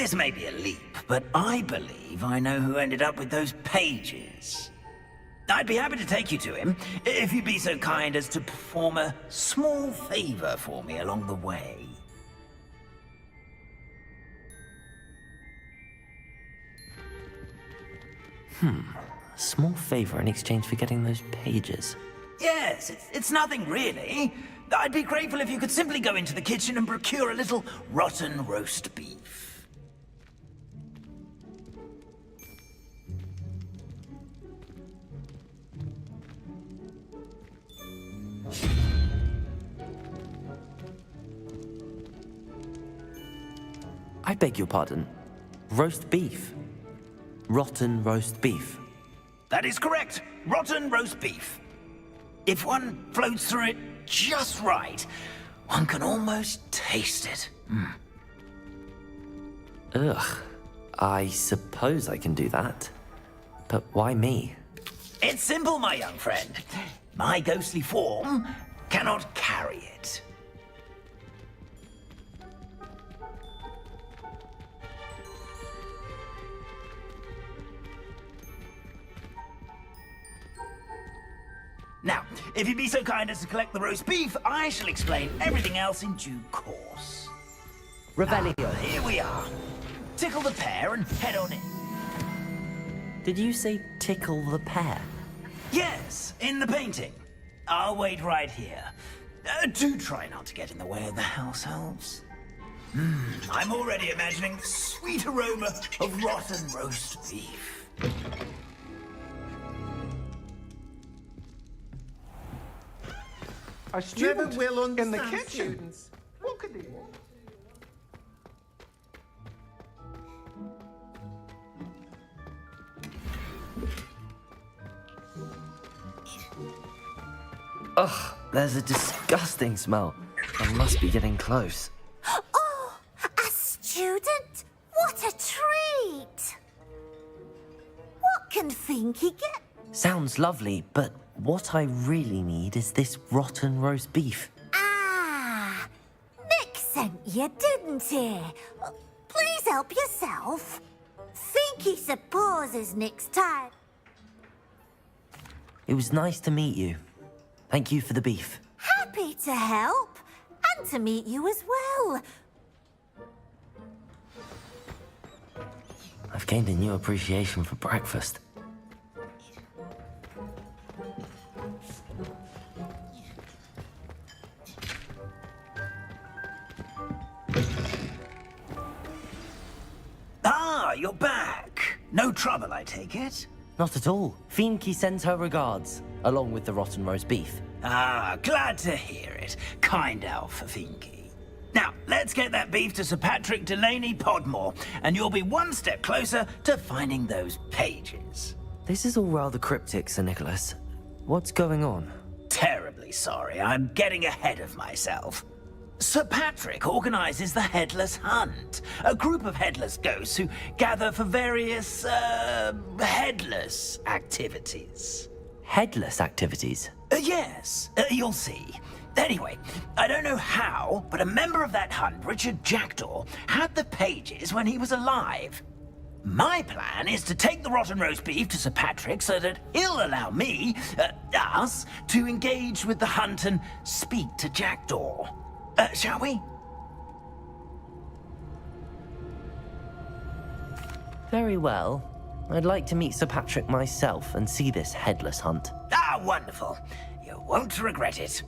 This may be a leap, but I believe I know who ended up with those pages. I'd be happy to take you to him, if you'd be so kind as to perform a small favor for me along the way. A small favor in exchange for getting those pages. Yes, it's nothing really. I'd be grateful if you could simply go into the kitchen and procure a little rotten roast beef. I beg your pardon. Roast beef. Rotten roast beef. That is correct. Rotten roast beef. If one floats through it just right, one can almost taste it. Ugh. I suppose I can do that. But why me? It's simple, my young friend. My ghostly form cannot carry it. Now, if you'd be so kind as to collect the roast beef, I shall explain everything else in due course. Revelio. Here we are. Tickle the pear and head on in. Did you say tickle the pear? Yes, in the painting. I'll wait right here. Do try not to get in the way of the house elves. I'm already imagining the sweet aroma of rotten roast beef. A student Never will in the understand kitchen. students. What could they want? Ugh, there's a disgusting smell. I must be getting close. Oh, a student? What a treat! What can Finky get? Sounds lovely, but what I really need is this rotten roast beef. Ah, Nick sent you, didn't he? Please help yourself. Finky supposes Nick's time. It was nice to meet you. Thank you for the beef. Happy to help, and to meet you as well. I've gained a new appreciation for breakfast. Ah, you're back. No trouble, I take it? Not at all. Fienke sends her regards, along with the rotten roast beef. Ah, glad to hear it. Kind elf, Finky. Now, let's get that beef to Sir Patrick Delaney Podmore, and you'll be one step closer to finding those pages. This is all rather cryptic, Sir Nicholas. What's going on? Terribly sorry, I'm getting ahead of myself. Sir Patrick organizes the Headless Hunt, a group of headless ghosts who gather for various, headless activities. Headless activities? Yes, you'll see. Anyway, I don't know how, but a member of that hunt, Richard Jackdaw, had the pages when he was alive. My plan is to take the rotten roast beef to Sir Patrick so that he'll allow me, us, to engage with the hunt and speak to Jackdaw. Shall we? Very well. I'd like to meet Sir Patrick myself and see this headless hunt. Ah, wonderful. You won't regret it.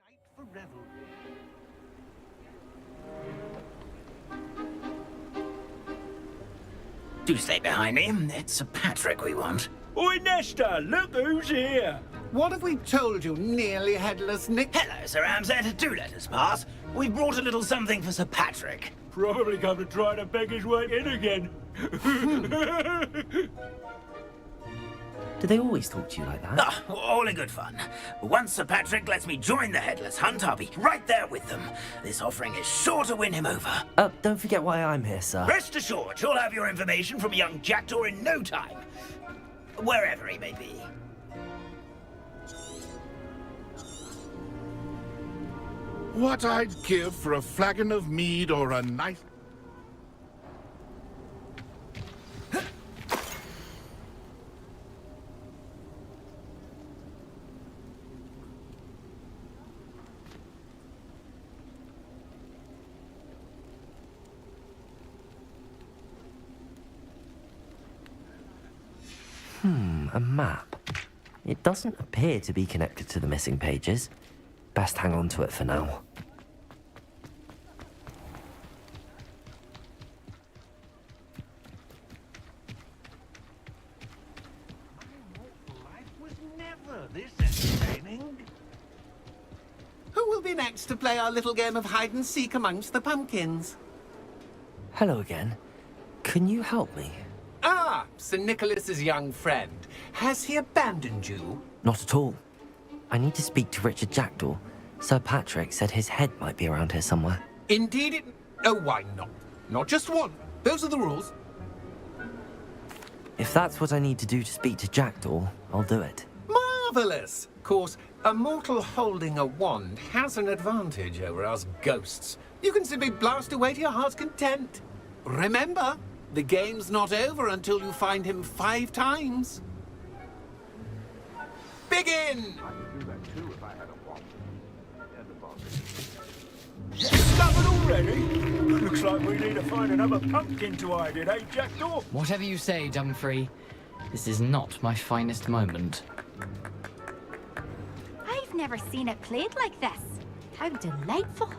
Night for revelry. Do stay behind me. It's Sir Patrick we want. Oi, Nesta, look who's here. What have we told you, nearly headless Nick? Hello, Sir Ramsett. Do let us pass. We've brought a little something for Sir Patrick. Probably come to try to beg his way in again. Do they always talk to you like that? Ah, all in good fun. Once Sir Patrick lets me join the Headless Hunt, I'll be right there with them. This offering is sure to win him over. Don't forget why I'm here, sir. Rest assured, you'll have your information from young Jackdaw in no time. Wherever he may be. What I'd give for a flagon of mead or a nice... A map. It doesn't appear to be connected to the missing pages. Best hang on to it for now. Life was never this entertaining. Who will be next to play our little game of hide and seek amongst the pumpkins? Hello again. Can you help me? Ah, Sir Nicholas's young friend. Has he abandoned you? Not at all. I need to speak to Richard Jackdaw. Sir Patrick said his head might be around here somewhere. Indeed it... Oh, why not? Not just one. Those are the rules. If that's what I need to do to speak to Jackdaw, I'll do it. Marvellous! Of course, a mortal holding a wand has an advantage over us ghosts. You can simply blast away to your heart's content. Remember, the game's not over until you find him 5 times. Begin! Stubborn already? Looks like we need to find another pumpkin to hide in, eh, Jackdaw? Whatever you say, Dumfrey. This is not my finest moment. I've never seen it played like this. How delightful.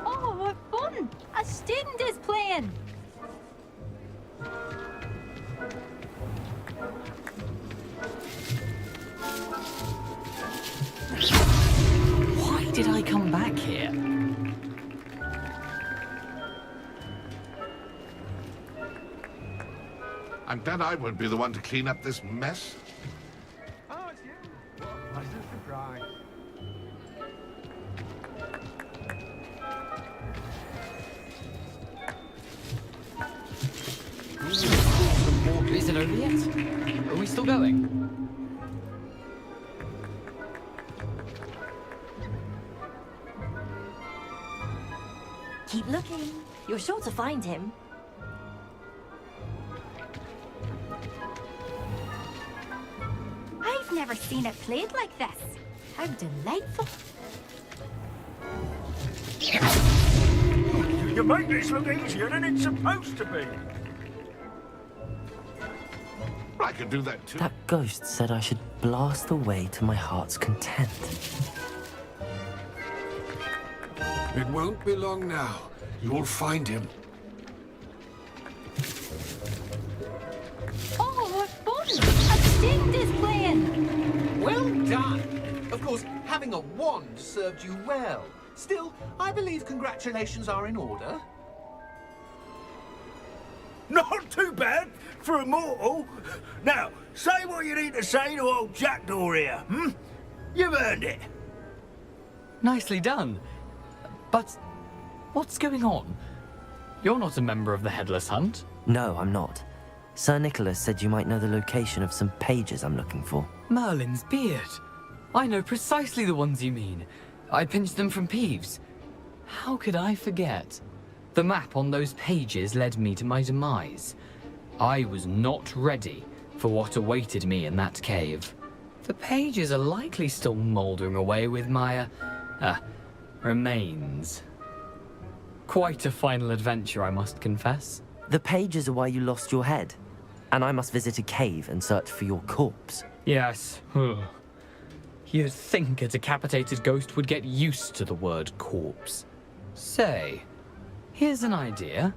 Oh, what fun! A student is playing. Why did I come back here? I'm glad I won't be the one to clean up this mess. Oh, it's you. What a surprise. Is it over yet? Are we still going? Keep looking. You're sure to find him. I've never seen it played like this. How delightful. You make this look easier than it's supposed to be. I could do that too. That ghost said I should blast away to my heart's content. It won't be long now. You'll find him. Oh, what fun! A student is playing. Well done. Of course, having a wand served you well. Still, I believe congratulations are in order. Not too bad for a mortal. Now, say what you need to say to old Jackdaw here, hmm? You've earned it. Nicely done. But what's going on? You're not a member of the Headless Hunt. No, I'm not. Sir Nicholas said you might know the location of some pages I'm looking for. Merlin's beard. I know precisely the ones you mean. I pinched them from Peeves. How could I forget? The map on those pages led me to my demise. I was not ready for what awaited me in that cave. The pages are likely still mouldering away with my, remains. Quite a final adventure, I must confess. The pages are why you lost your head, and I must visit a cave and search for your corpse. Yes. You'd think a decapitated ghost would get used to the word corpse. Say, here's an idea.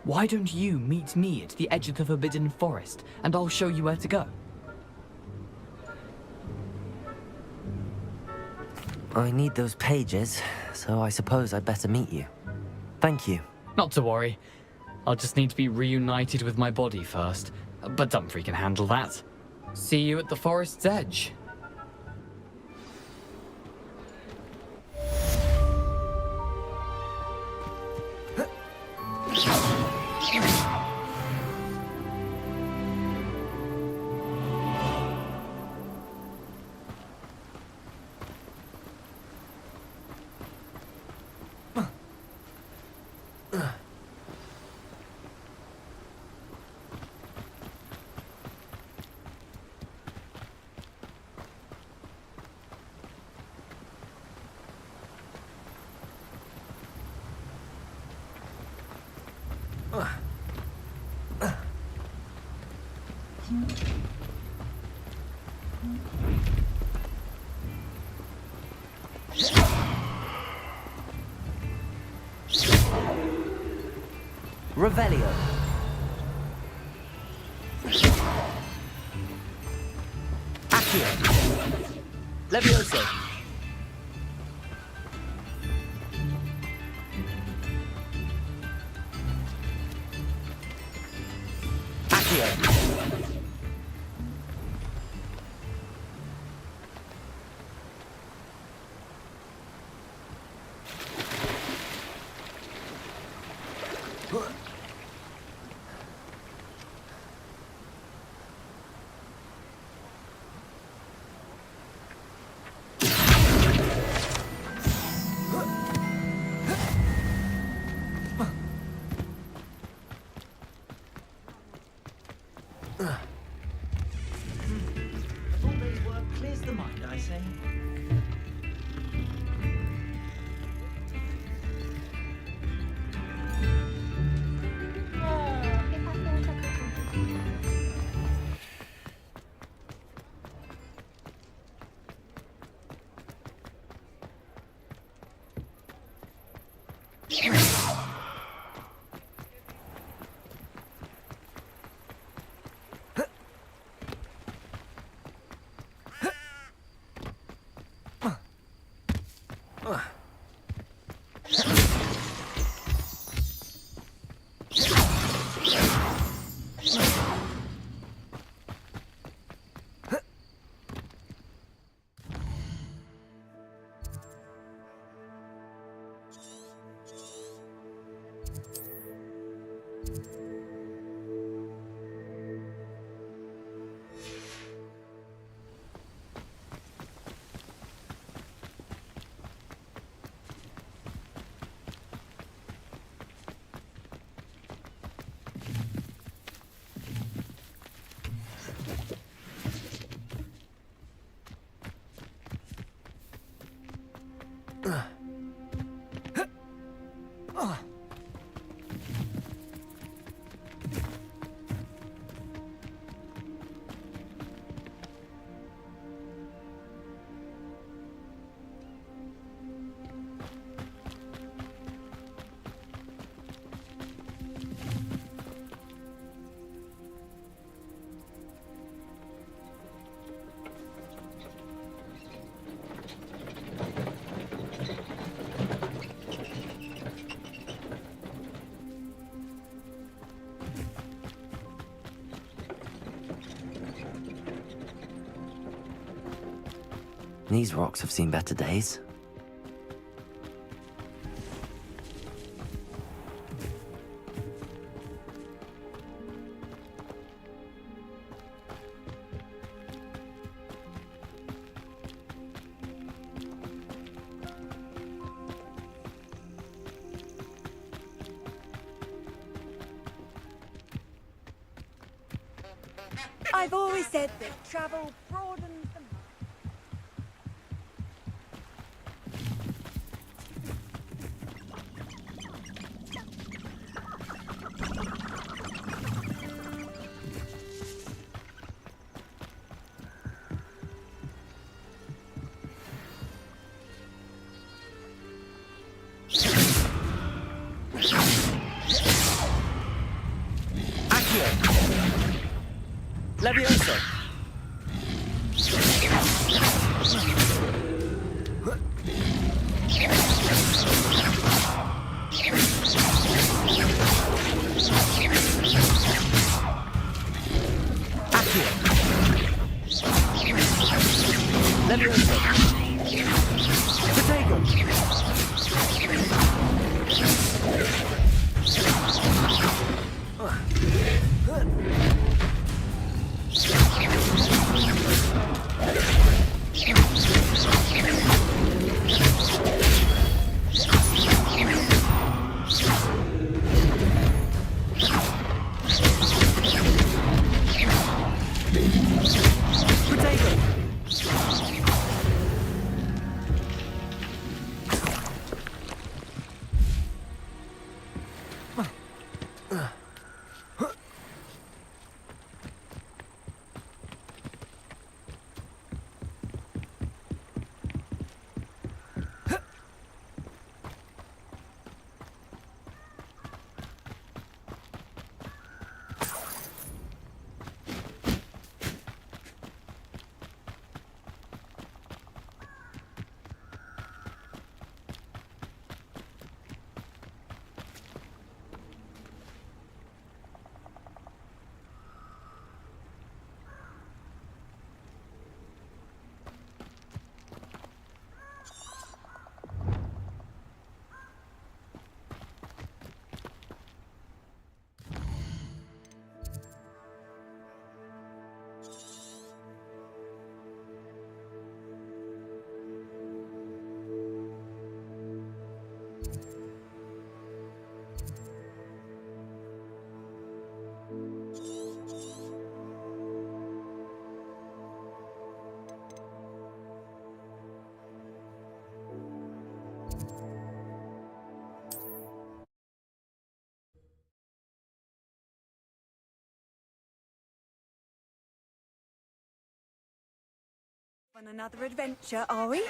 Why don't you meet me at the edge of the Forbidden Forest, and I'll show you where to go? I need those pages, so I suppose I'd better meet you. Thank you. Not to worry. I'll just need to be reunited with my body first. But Dumfries can handle that. See you at the forest's edge. Revelio. Accio. Levioso. Accio. All day's work clears the mind, I say. These rocks have seen better days. I've always said that travel broadens the mind. Levioso. Leviosa. Potato. On another adventure, are we?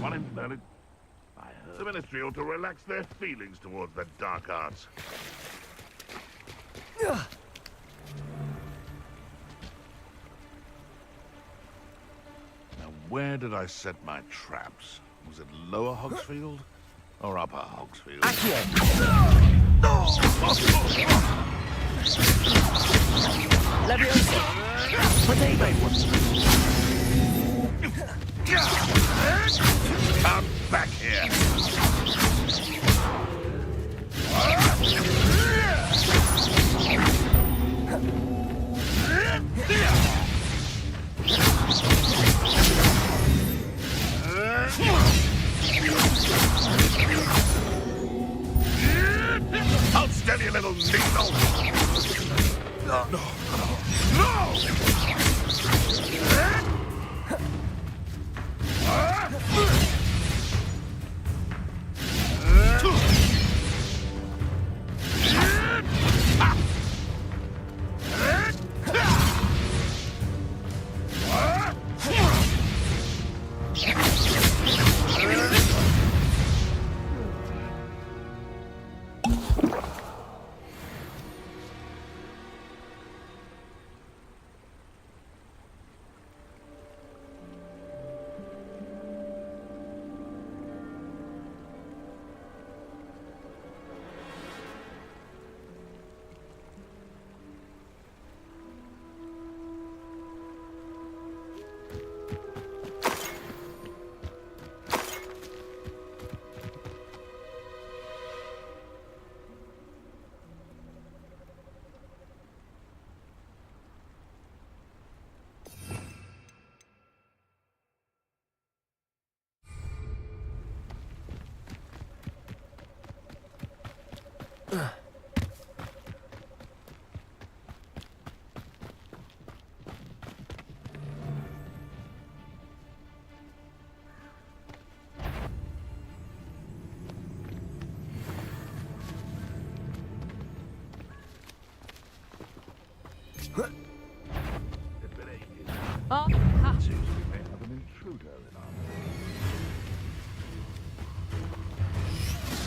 One in the Ministry ought to relax their feelings towards the dark arts. Now, where did I set my traps? Was it Lower Hogsfield or Upper Hogsfield? Come back here! I'll steady, little needle! No!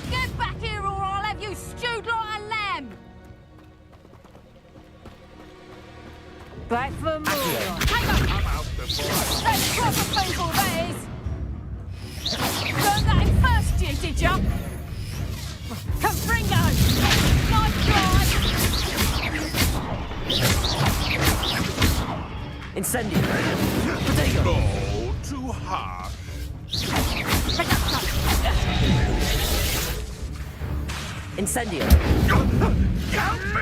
Get back here or I'll have you stewed like a lamb! Back for more! Hang on! That's proper people, that is! Learned that in first year, did ya? Confringo! Nice try! Incendio! Potato! Oh, too harsh. Incendio! Help me!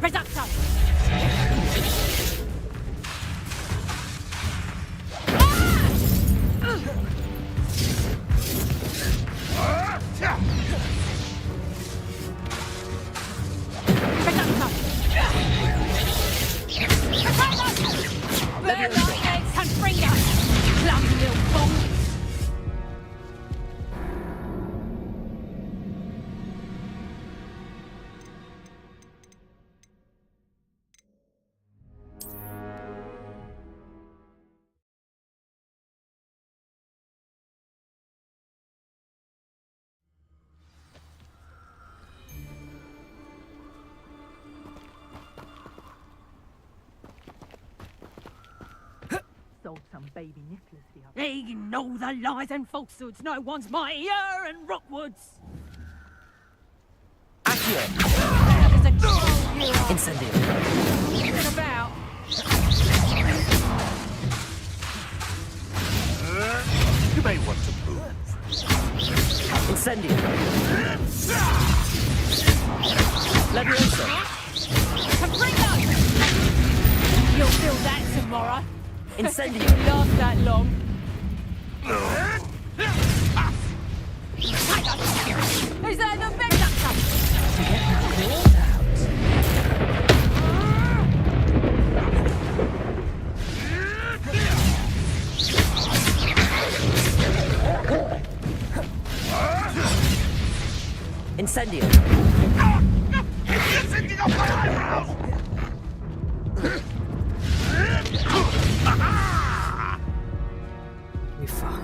Reducto! Sold some baby Nicholas the other. Ignore the lies and falsehoods. No one's mightier in Rockwoods. How does a troll you are? Incendio! What about? You may want to move. Incendio! Leviosa! Confringo! You'll feel that tomorrow. Incendio! You last that long. Is that the big doctor? Incendio. You're thinking of my eyebrows! We found.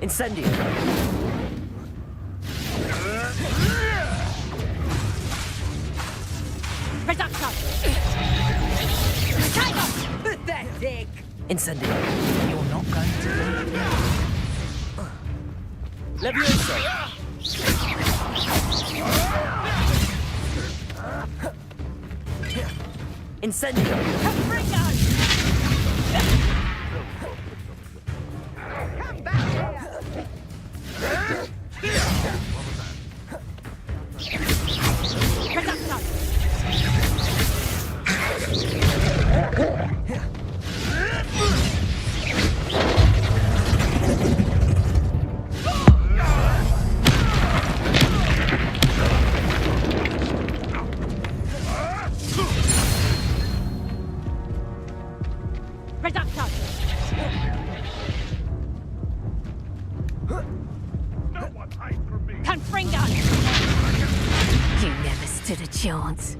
Incendio. Reduction. Pathetic. Incendio. You're not going to Levioso. Incendio. Paprika. Come back here. Reduction. Reduction. No one hides from me! Confringo. You never stood a chance.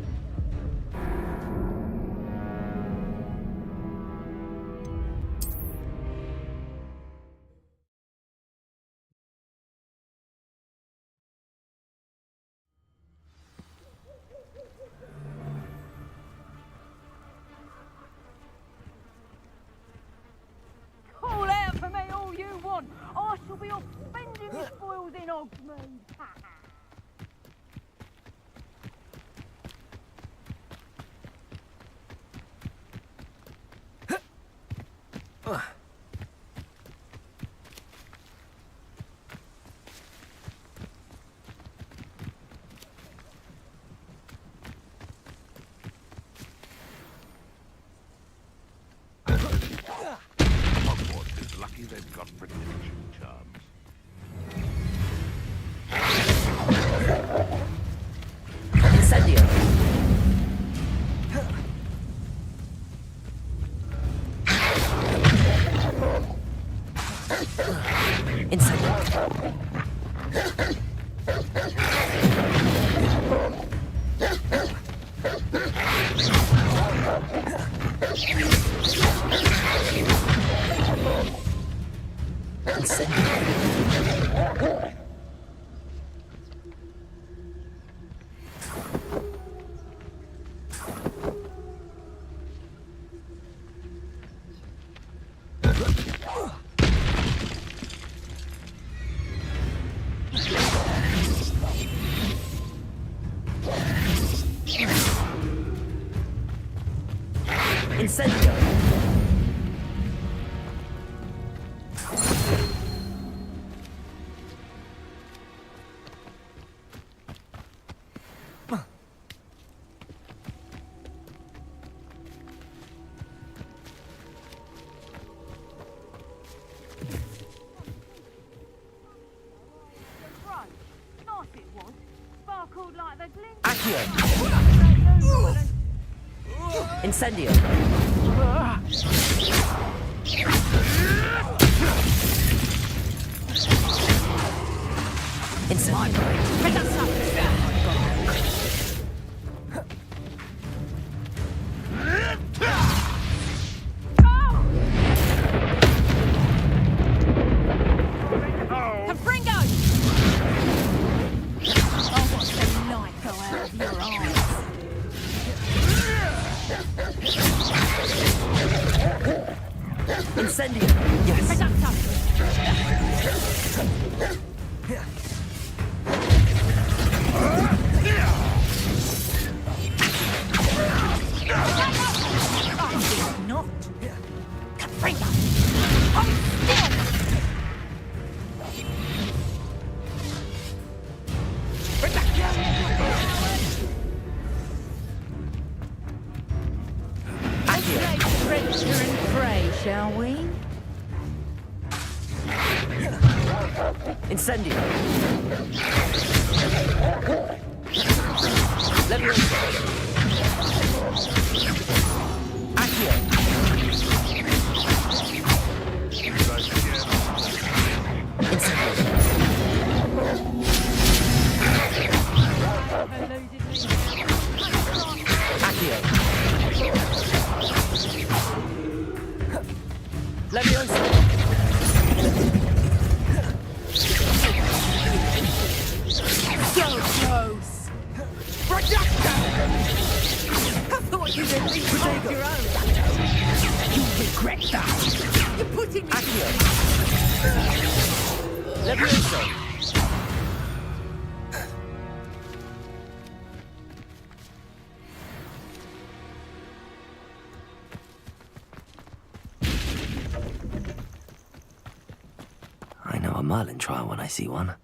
Call out for me all you want. I shall be off spending my spoils in Hogsmeade. Hogwarts is lucky they've got protection charms. Incendio. Incendio. Incendio. Right. Nice it was. Sparkled like the glint. Accio. Incendio. Incendio. Confringo! Incendio! Yes! Not. Let's play and pray, shall we? Incendio! Levioso! Accio! Levioso! So close. Projector! I thought you'd at least hold your own. You regret that. You're putting it Levioso! I know a Merlin trial when I see one.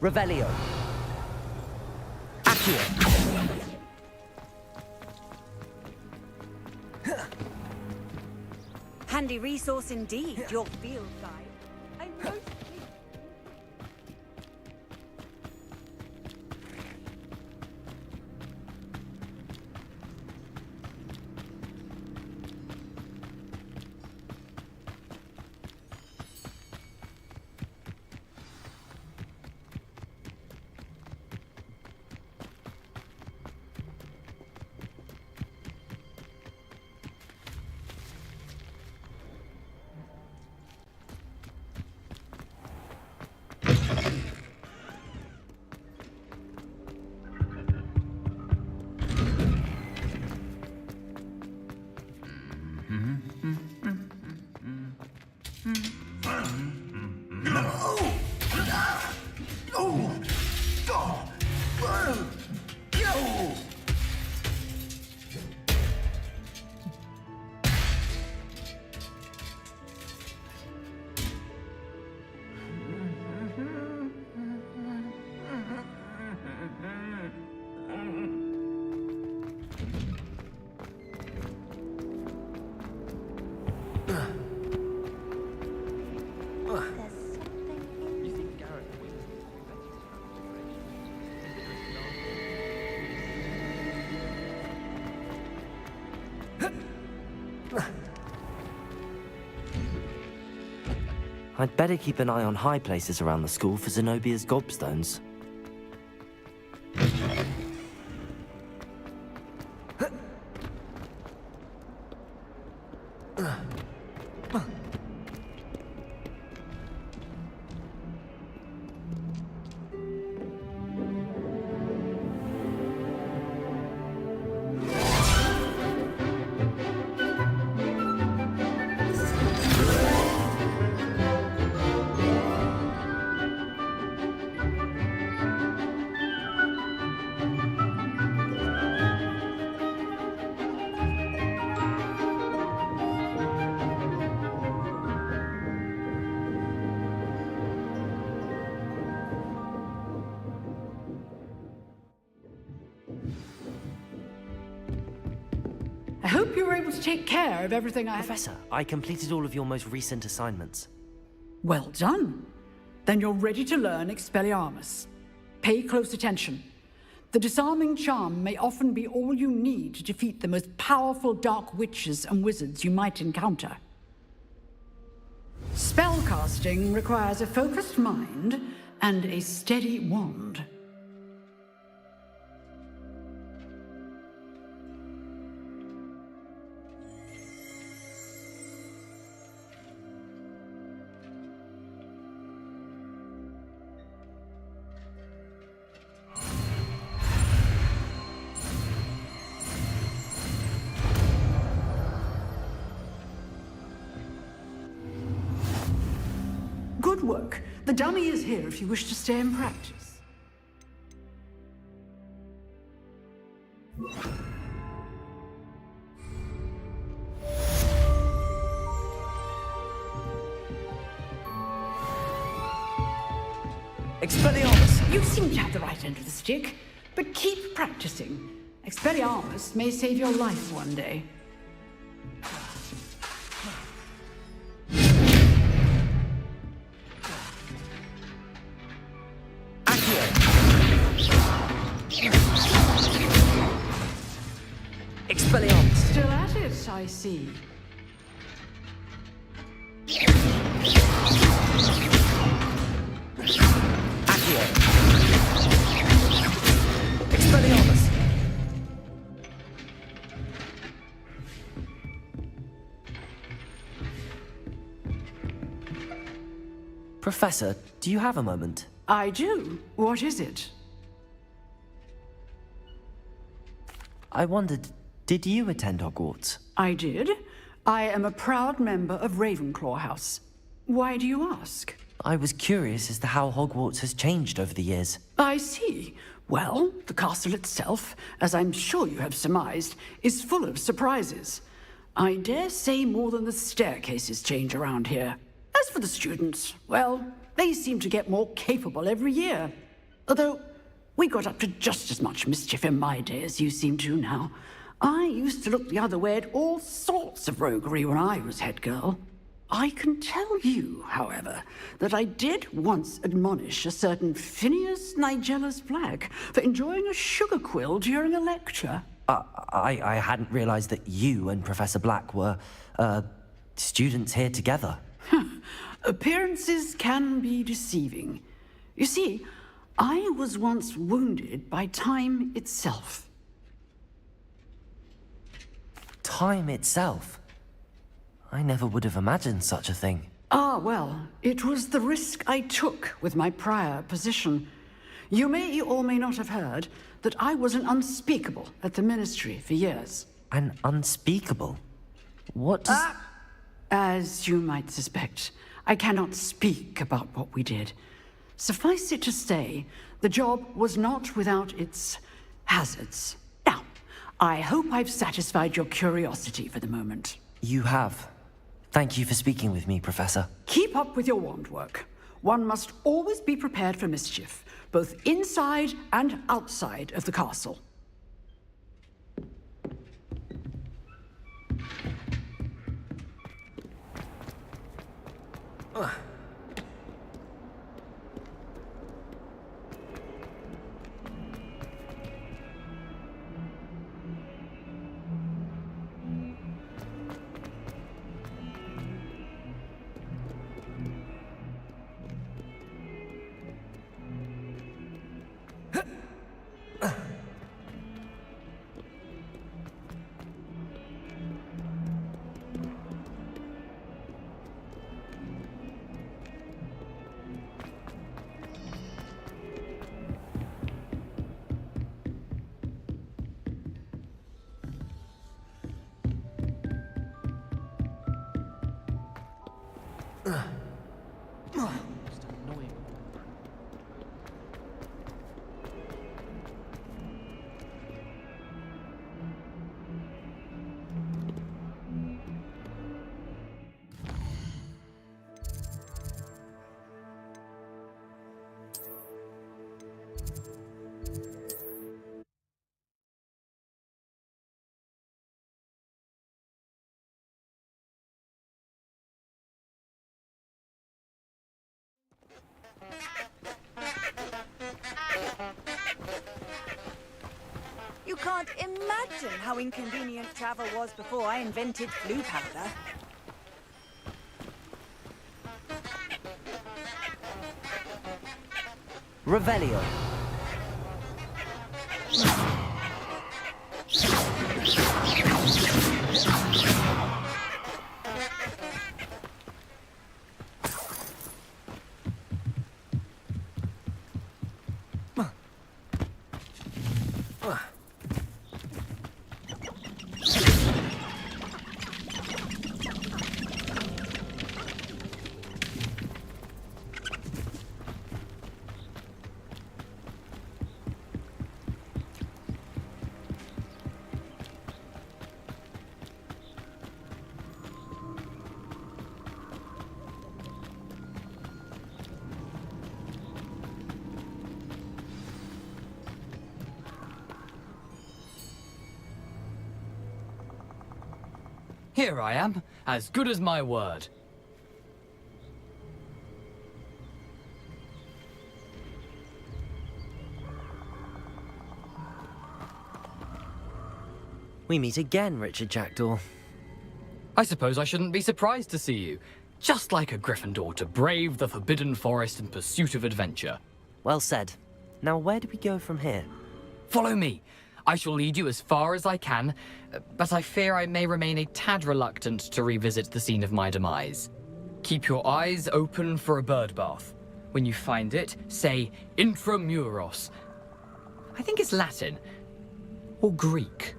Revelio. Accio. handy resource indeed, your field guide. I'm most pleased. I'd better keep an eye on high places around the school for Zenobia's gobstones. I hope you were able to take care of everything I... Professor, I completed all of your most recent assignments. Well done. Then you're ready to learn Expelliarmus. Pay close attention. The disarming charm may often be all you need to defeat the most powerful dark witches and wizards you might encounter. Spellcasting requires a focused mind and a steady wand. Good work. The dummy is here if you wish to stay and practice. Expelliarmus! You seem to have the right end of the stick, but keep practicing. Expelliarmus may save your life one day. Expelliarmus! Still at it, I see. Accio! Expelliarmus! Professor, do you have a moment? I do. What is it? I wondered, did you attend Hogwarts? I did. I am a proud member of Ravenclaw House. Why do you ask? I was curious as to how Hogwarts has changed over the years. I see. Well, the castle itself, as I'm sure you have surmised, is full of surprises. I dare say more than the staircases change around here. As for the students, well, they seem to get more capable every year. Although, we got up to just as much mischief in my day as you seem to now. I used to look the other way at all sorts of roguery when I was head girl. I can tell you, however, that I did once admonish a certain Phineas Nigellus Black for enjoying a sugar quill during a lecture. I hadn't realized that you and Professor Black were, students here together. Appearances can be deceiving. You see, I was once wounded by time itself. Time itself? I never would have imagined such a thing. Ah, well, it was the risk I took with my prior position. You may or may not have heard that I was an unspeakable at the Ministry for years. An unspeakable? What does... As you might suspect, I cannot speak about what we did. Suffice it to say, the job was not without its hazards. Now, I hope I've satisfied your curiosity for the moment. You have. Thank you for speaking with me, Professor. Keep up with your wand work. One must always be prepared for mischief, both inside and outside of the castle. You can't imagine how inconvenient travel was before I invented flu powder. Revelio. Here I am, as good as my word. We meet again, Richard Jackdaw. I suppose I shouldn't be surprised to see you. Just like a Gryffindor to brave the Forbidden Forest in pursuit of adventure. Well said. Now, where do we go from here? Follow me. I shall lead you as far as I can, but I fear I may remain a tad reluctant to revisit the scene of my demise. Keep your eyes open for a bird bath. When you find it, say Intramuros. I think it's Latin. Or Greek.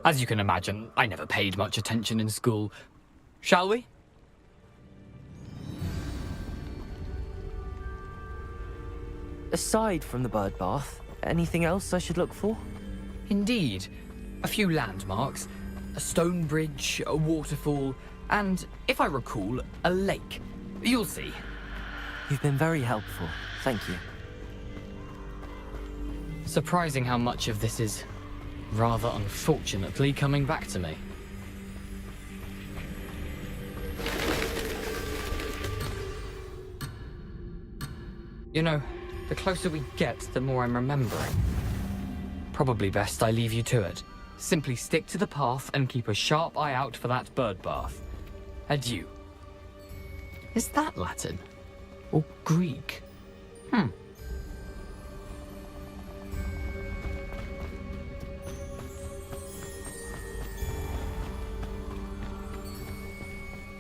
As you can imagine, I never paid much attention in school. Shall we? Aside from the bird bath, anything else I should look for? Indeed. A few landmarks, a stone bridge, a waterfall, and, if I recall, a lake. You'll see. You've been very helpful. Thank you. Surprising how much of this is, rather unfortunately, coming back to me. You know, the closer we get, the more I'm remembering. Probably best I leave you to it. Simply stick to the path and keep a sharp eye out for that bird bath. Adieu. Is that Latin? Or Greek?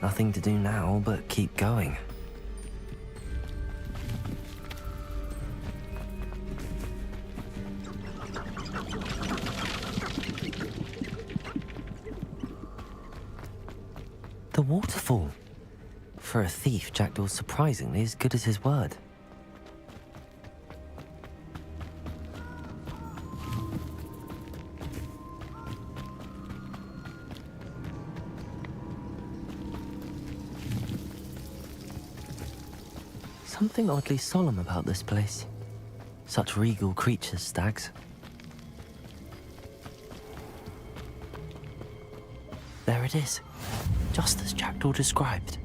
Nothing to do now but keep going. The waterfall. For a thief, Jackdaw's surprisingly as good as his word. Something oddly solemn about this place. Such regal creatures, stags. There it is. Just as Jackdaw described.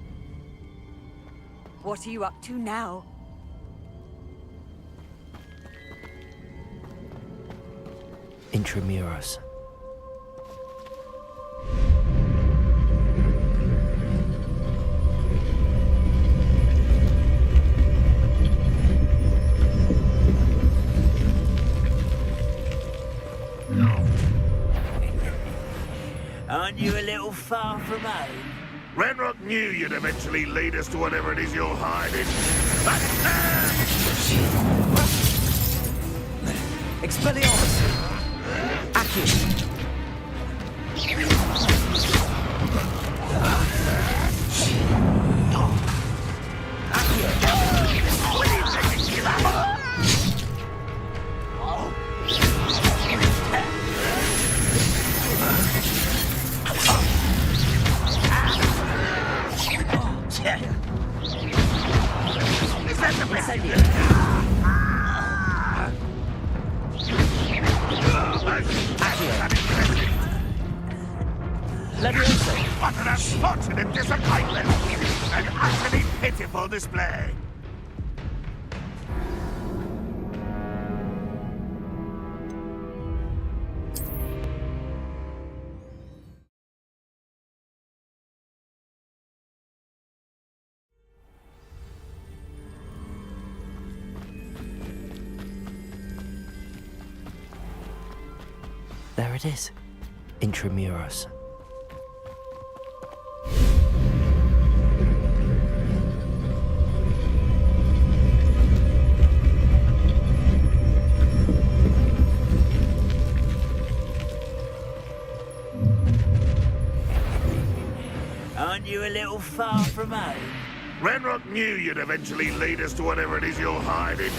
What are you up to now? Intramuros. Aren't you a little far from home? Renrock knew you'd eventually lead us to whatever it is you're hiding. Expelliarmus! Accio! What an unfortunate disappointment! An utterly pitiful display! There it is. Intramuros. Aren't you a little far from home? Renrock knew you'd eventually lead us to whatever it is you're hiding.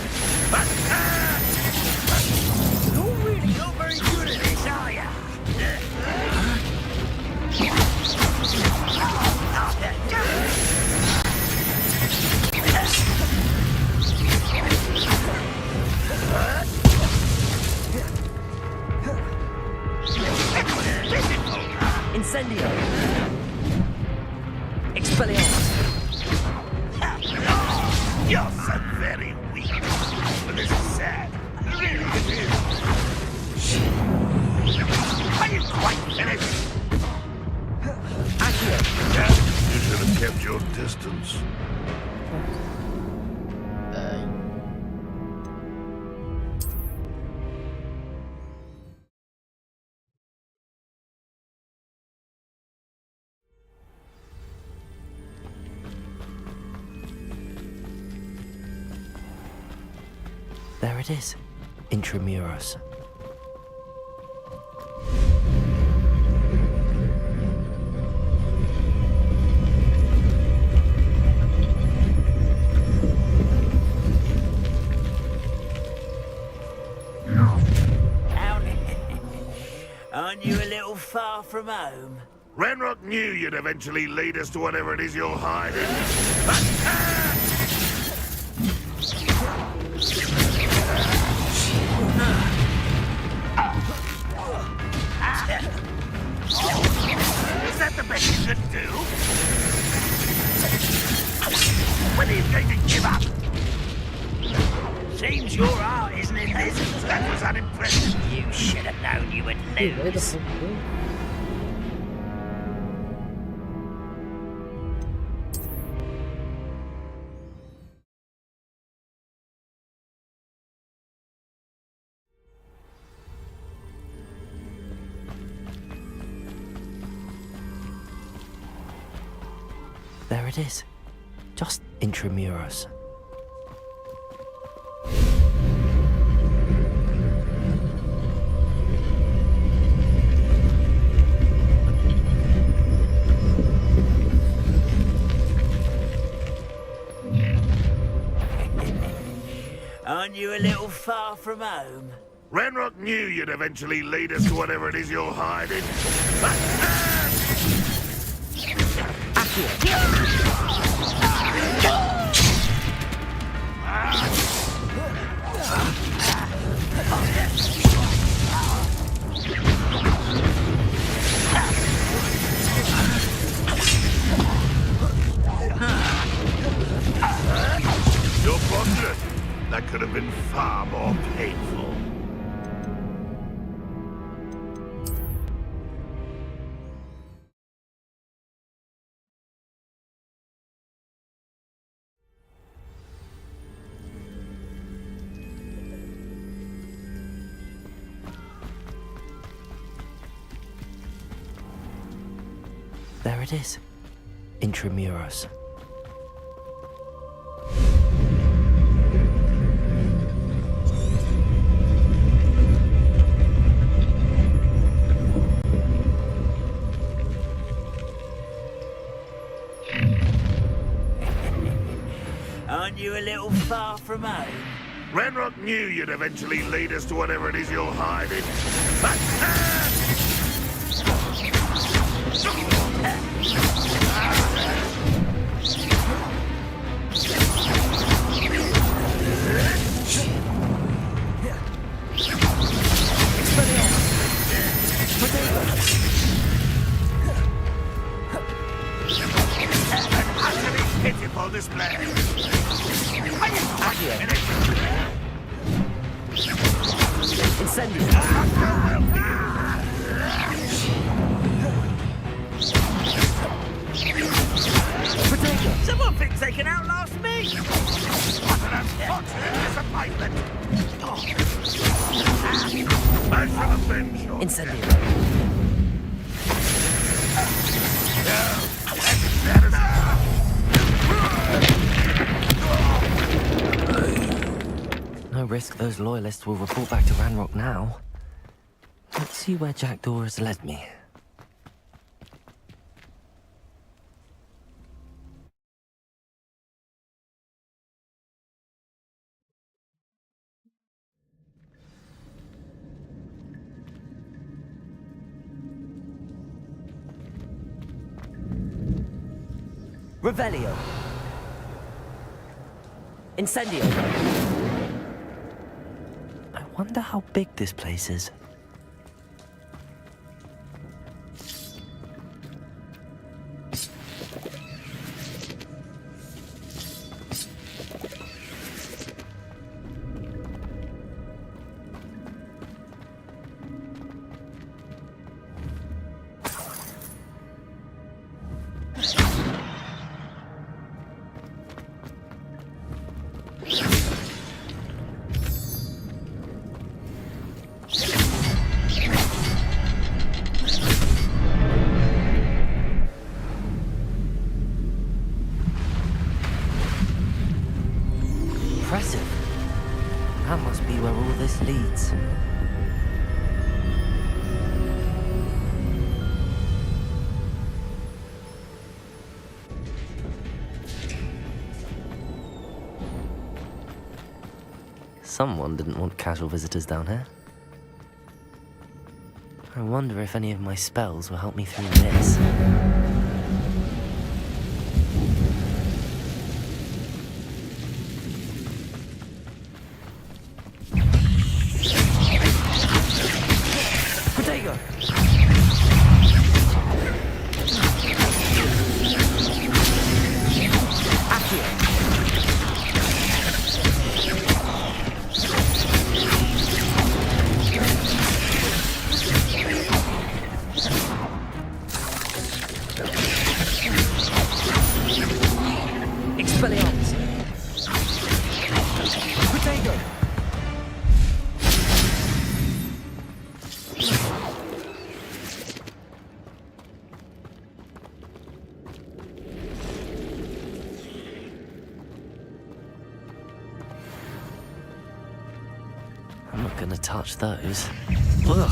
You're really not very good at this, are you? Incendio! Expelliarmus! You're so very weak. But this is sad. Really, it is. Are you quite finished? Accio! You should have kept your distance. There it is. Intramuros. Aren't you a little far from home? Renrock knew you'd eventually lead us to whatever it is you're hiding. Is that the best you could do? When are you going to give up? Seems your art isn't in this. That was unimpressive. You should have known you would lose. There it is. Just Intramuros. Aren't you a little far from home? Renrock knew you'd eventually lead us to whatever it is you're hiding. You're fortunate. That could have been far more painful. There it is. Intramuros. Aren't you a little far from home? Renrock knew you'd eventually lead us to whatever it is you're hiding. display. Incendio. Potato. Someone thinks they can outlast me! What an unfortunate disappointment. I shall avenge your Incendio. No risk those loyalists will report back to Ranrock now. Let's see where Jackdaw has led me. Revelio. Incendio. I wonder how big this place is. Impressive. That must be where all this leads. Someone didn't want casual visitors down here. I wonder if any of my spells will help me through this. I'm not gonna touch those. Ugh.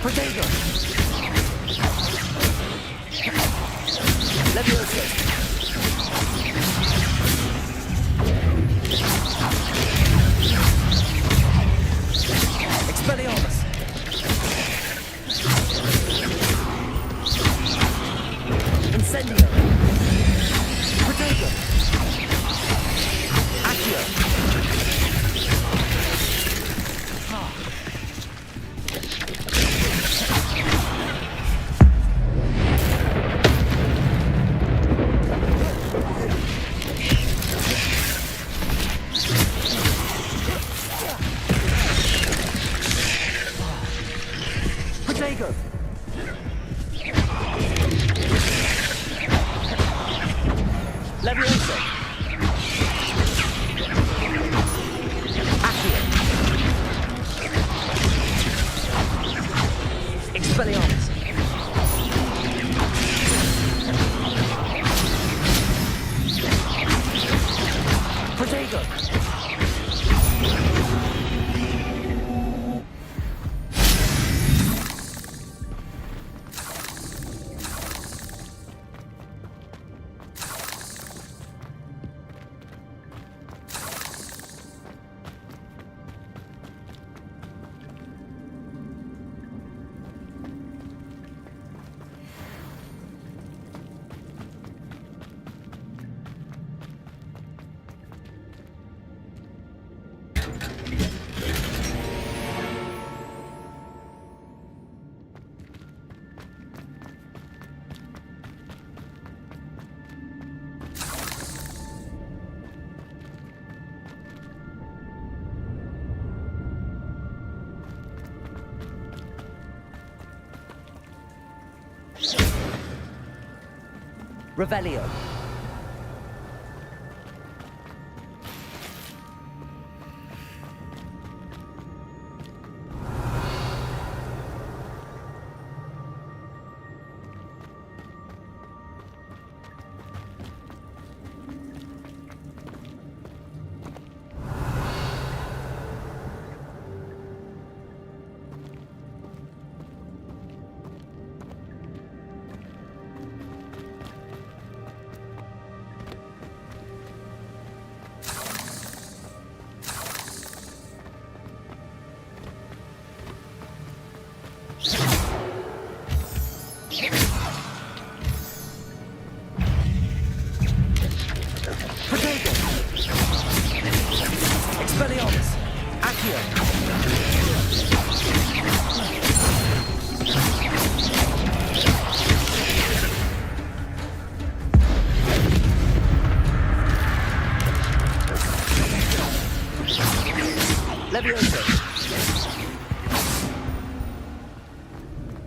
Potato! Leviosa! Expelliarmus! Incendio! Potato! Accio! Potato! Leviosa! Accio! Expelliarmus! Potato! Revelio. Expelliarmus! Accio! Leviosa!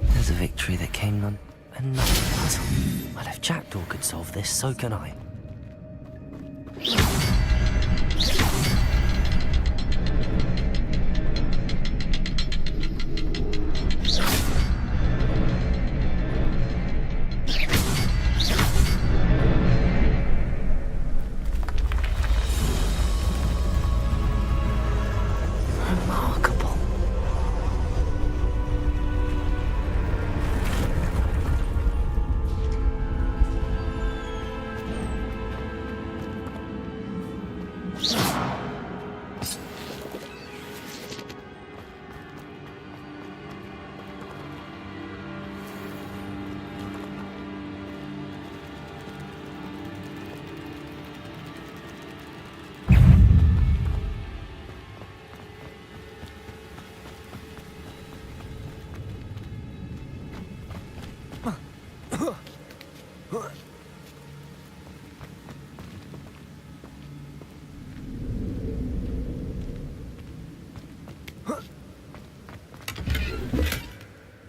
There's a victory that came on another puzzle. Well, if Jackdaw could solve this, so can I. Remarkable.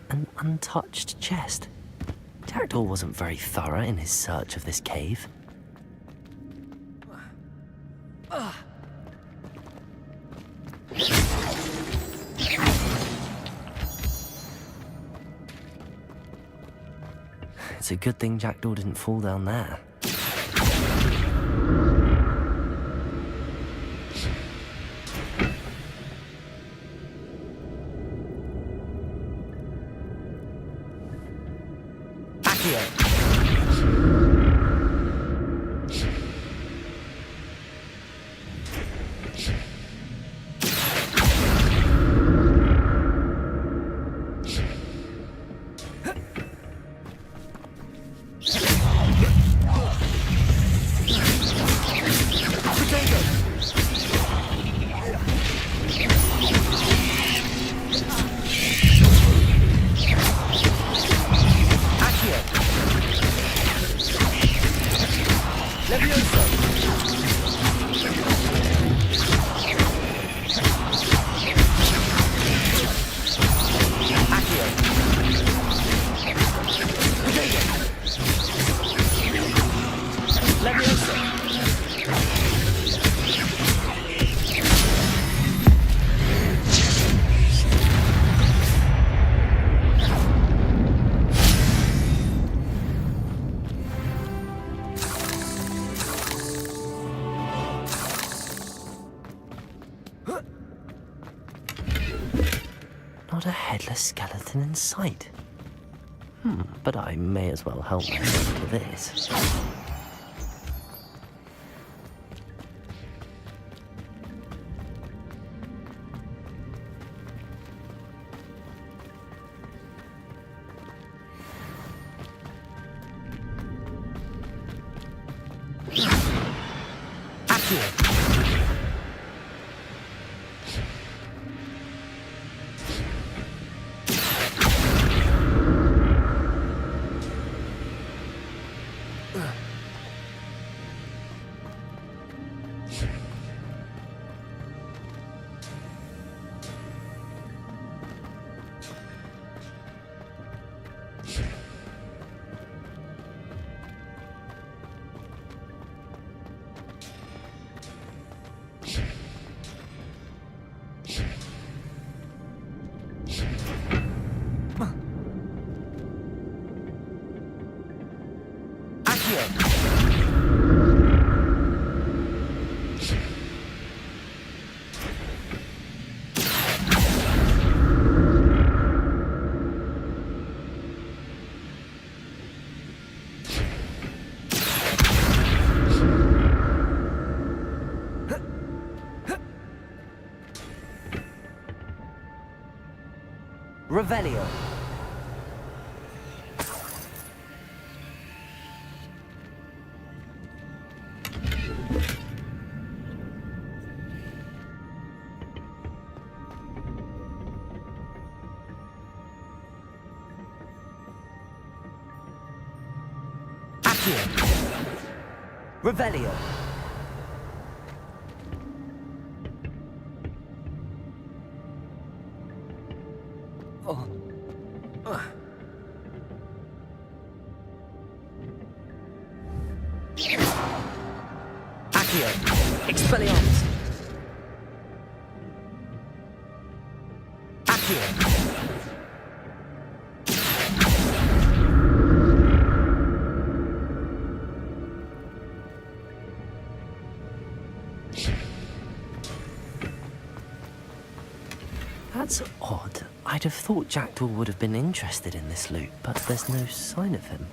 An untouched chest. Jackdaw wasn't very thorough in his search of this cave. It's a good thing Jackdaw didn't fall down there. Not a headless skeleton in sight. But I may as well help myself to this. Revelio. Accio. Revelio. Accio. Expelliarmus. Accio. That's odd. I'd have thought Jackdaw would have been interested in this loot, but there's no sign of him.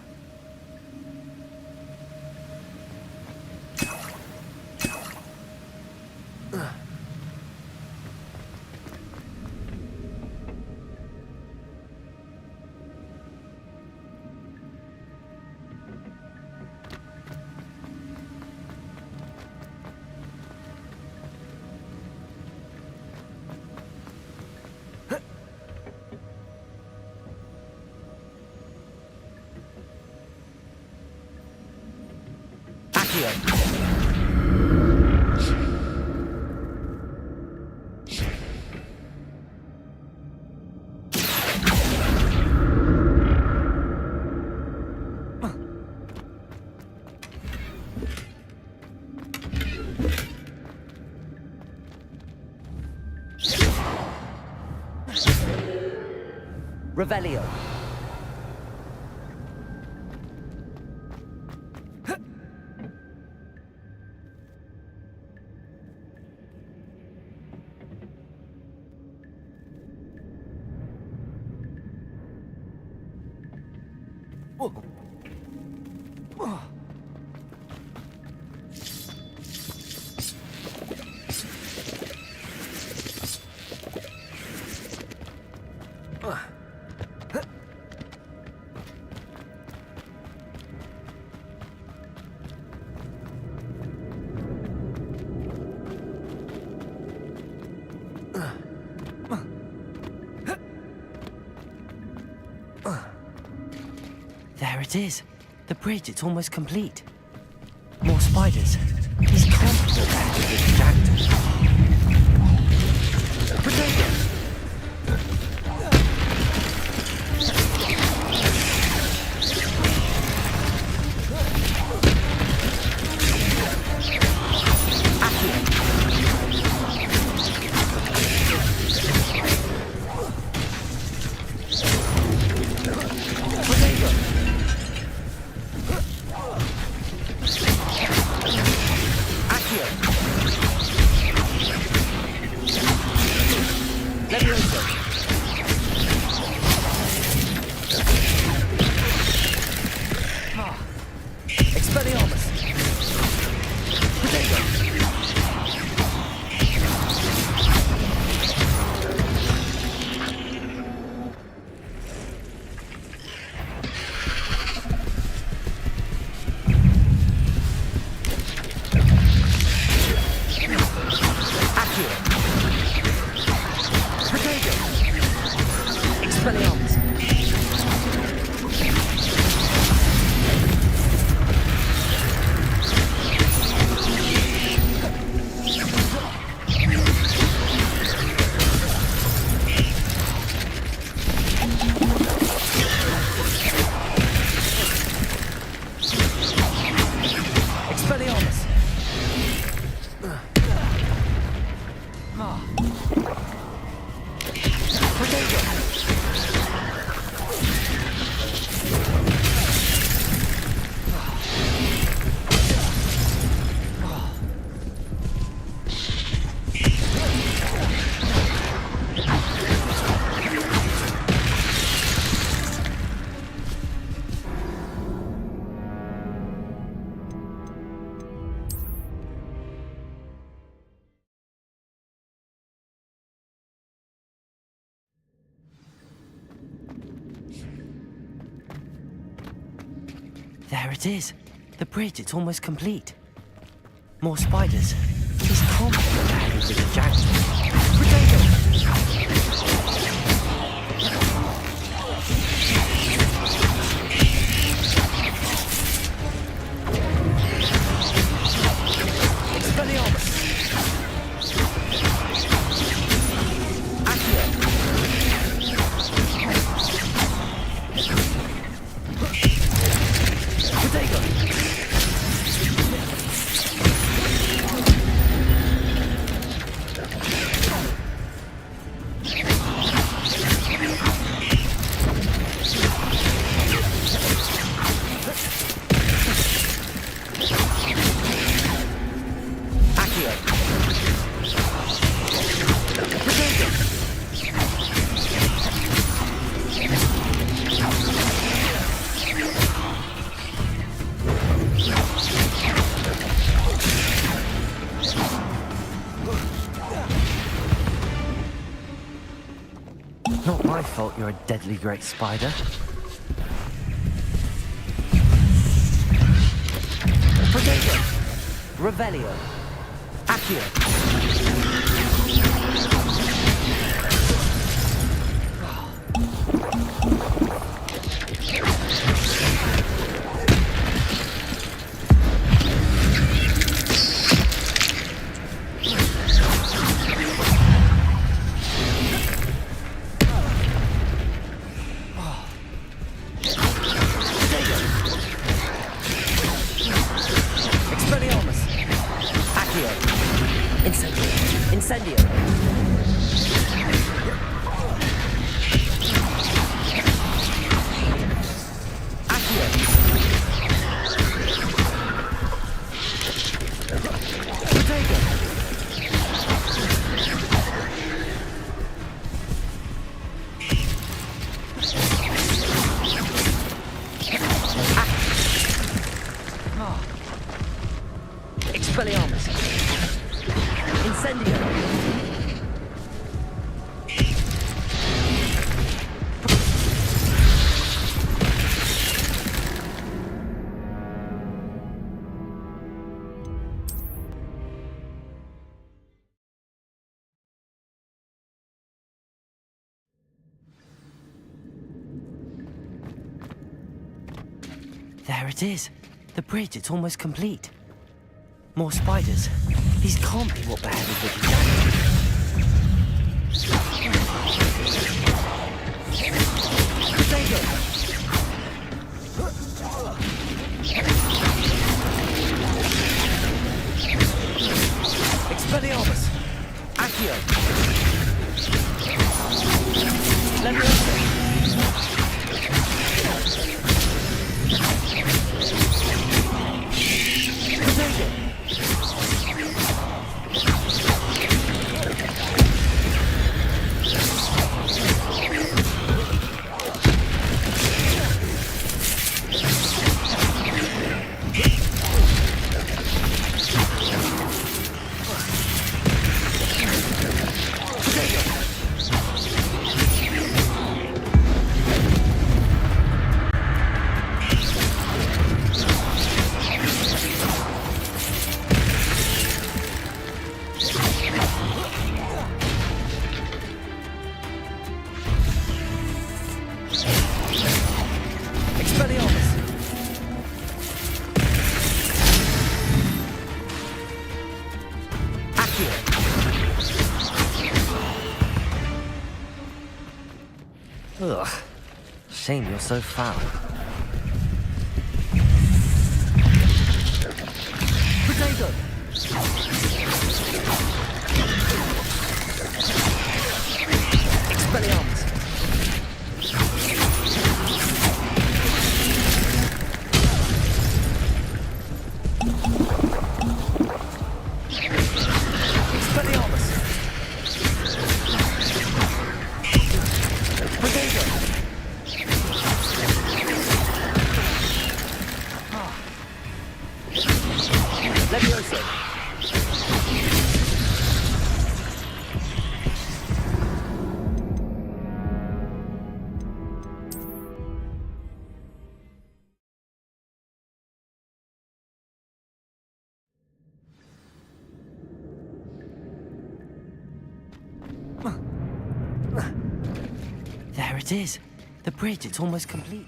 Revelio. There it is. The bridge, it's almost complete. More spiders. He's comfortable back with this Jackdaw. Potato! There it is. The bridge, it's almost complete. More spiders. These can't be what the head is with a jackdaw. Not my fault you're a deadly great spider. Potato! Revelio! Accio! Expelliarmus! Accio! Incendio! Incendio! Expelliarmus! Incendio! There it is. The bridge, it's almost complete. More spiders. These can't be what beheaded with the jackdaw. Potato! Expelliarmus! Accio! Leviosa! Ugh. Shame you're so foul. Potato! Expelliarmus! it is. The bridge, it's almost complete.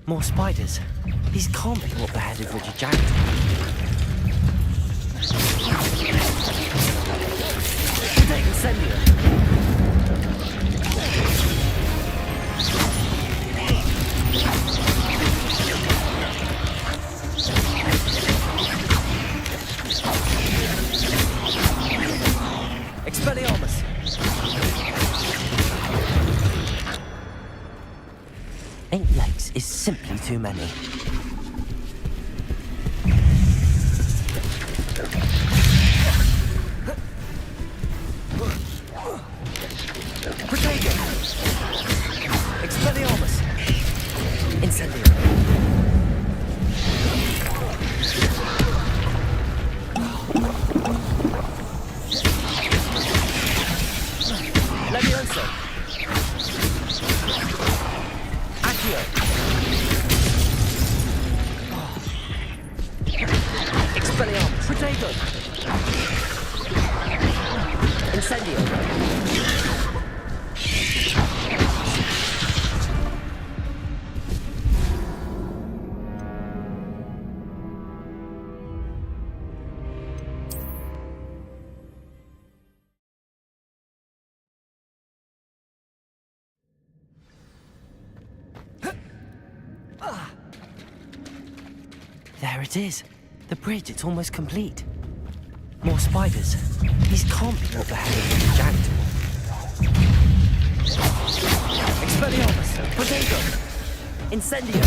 More spiders. These can't be what beheaded Richard Jackdaw. Take incendio. Expelliarmus. Eight legs is simply too many. Protego! Expelliarmus! Incendio! Levioso! Accio! Expelliarmus! Protego! Incendio! There it is. The bridge, it's almost complete. More spiders. These can't be what beheaded Richard Jackdaw. Expelliarmus! Protego! Incendio!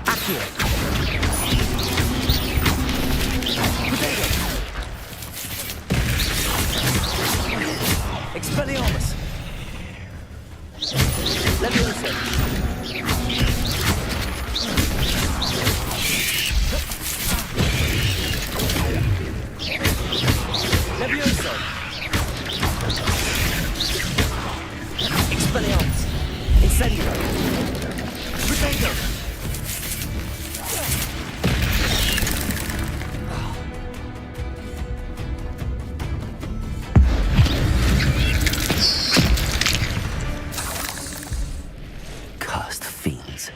Accio! Expelliarmus! Levioso! Levioso! Expelliarmus! Incendio! Protego! Cursed fiends.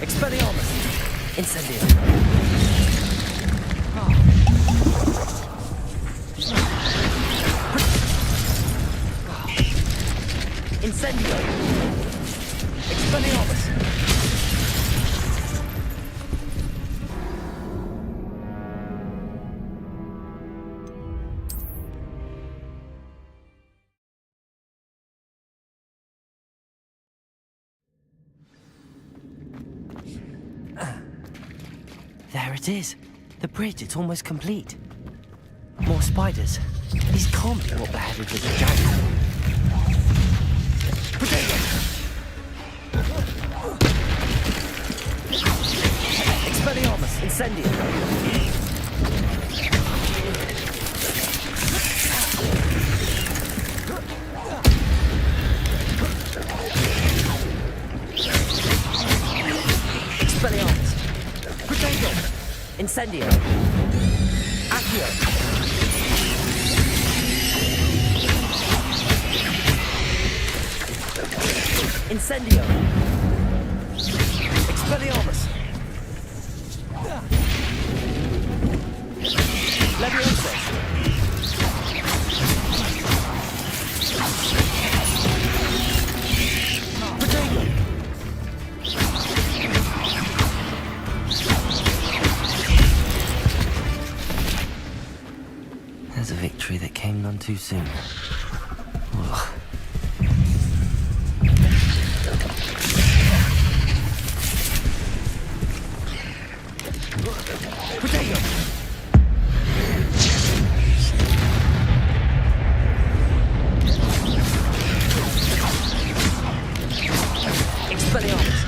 Expelliarmus! Incendio! Incendio! Expelliarmus! There it is. The bridge, it's almost complete. More spiders. These can't be what beheaded Richard Jackdaw. Protego! Expelliarmus! Incendio! Expelliarmus! Protego! Incendio! Accio! Incendio! Expelliarmus! Levioso! too soon. Ugh. Potato! Expelliarmus!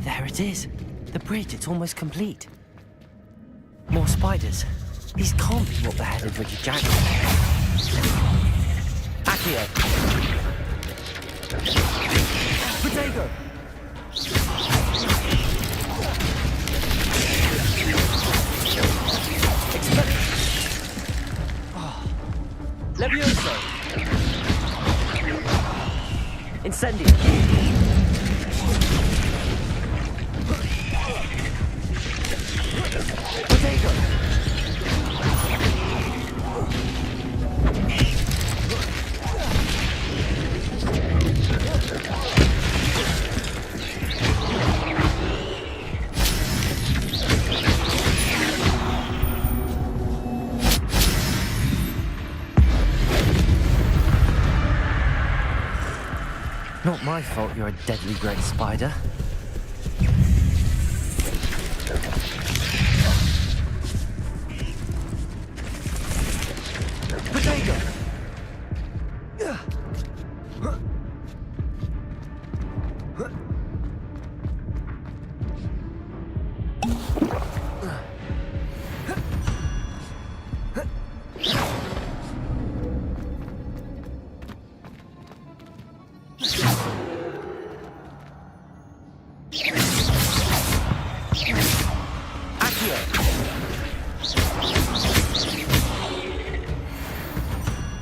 There it is. The bridge, it's almost complete. More spiders. These can't be what beheaded Richard Jackson. Accio. Potato. Levioso. Incendio. Potato. Not my fault you're a deadly great spider. Potato!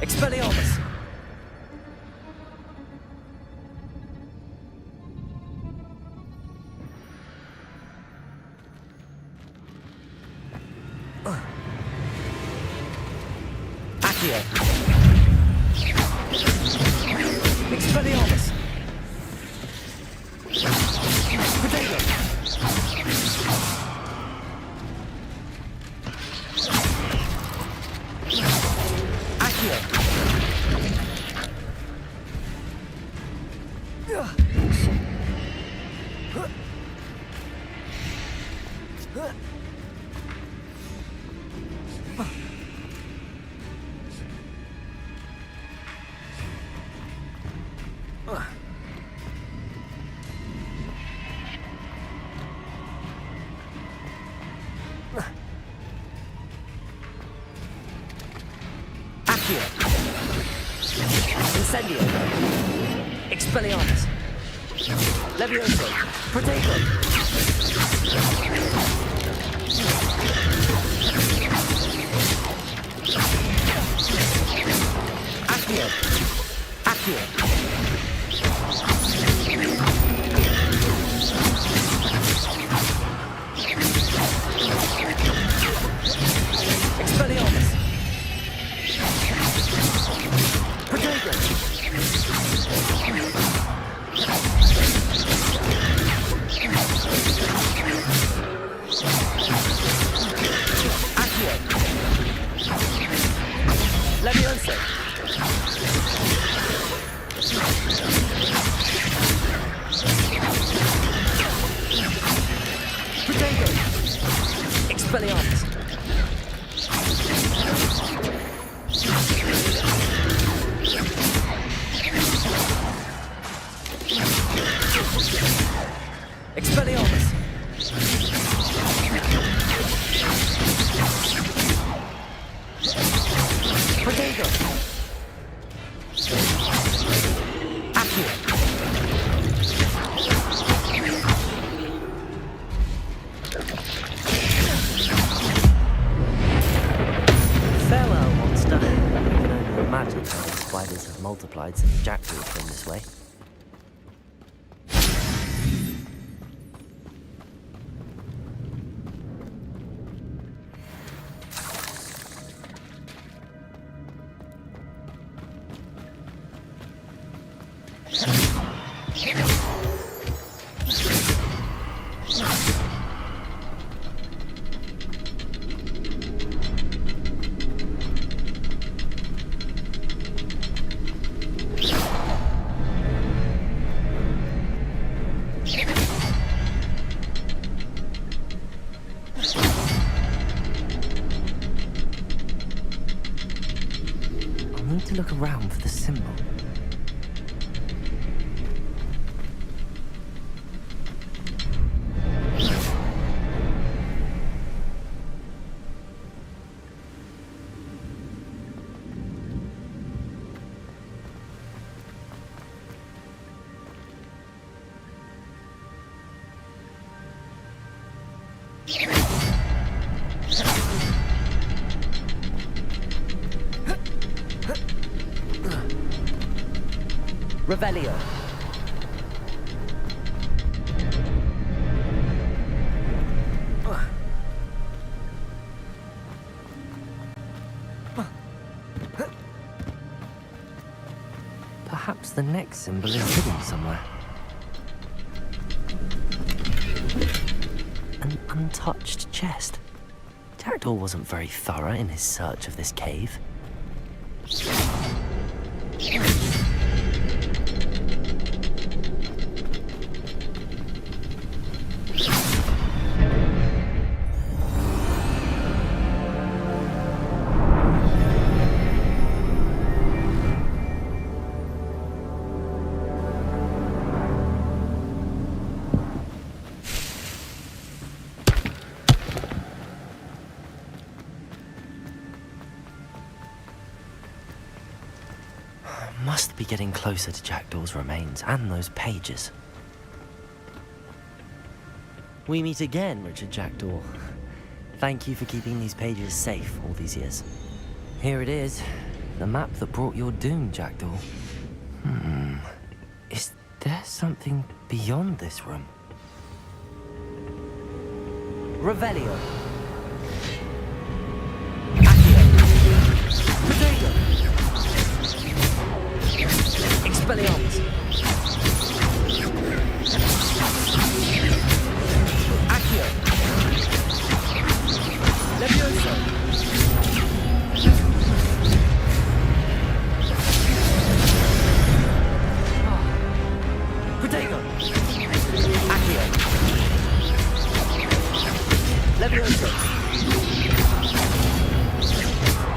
Expelliarmus! Accio! Expelliarmus! Potato! Accio! Accio! Incendio! Expelliarmus! Levioso! Potato! Accio! Accio! Expelliarmus! Potato! Accio! Levioso! Potato! Expelliarmus! Expelliarmus! Potato! Accio! Farewell, monster. I can only imagine how the spiders have multiplied since jackfruit came this way. to look around for the symbol. Revelio. Perhaps the next symbol is hidden somewhere. An untouched chest. Jackdaw wasn't very thorough in his search of this cave. Must be getting closer to Jackdaw's remains and those pages. We meet again, Richard Jackdaw. Thank you for keeping these pages safe all these years. Here it is, the map that brought your doom, Jackdaw. Is there something beyond this room? Revelio. Expelliarmus. Accio. Levioso. Protego. Accio. Levioso.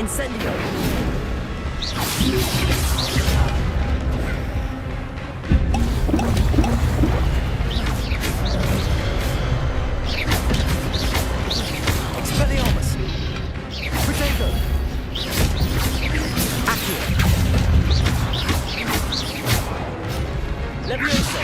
Incendio. Expelliarmus. Protego. Accio. Levioso.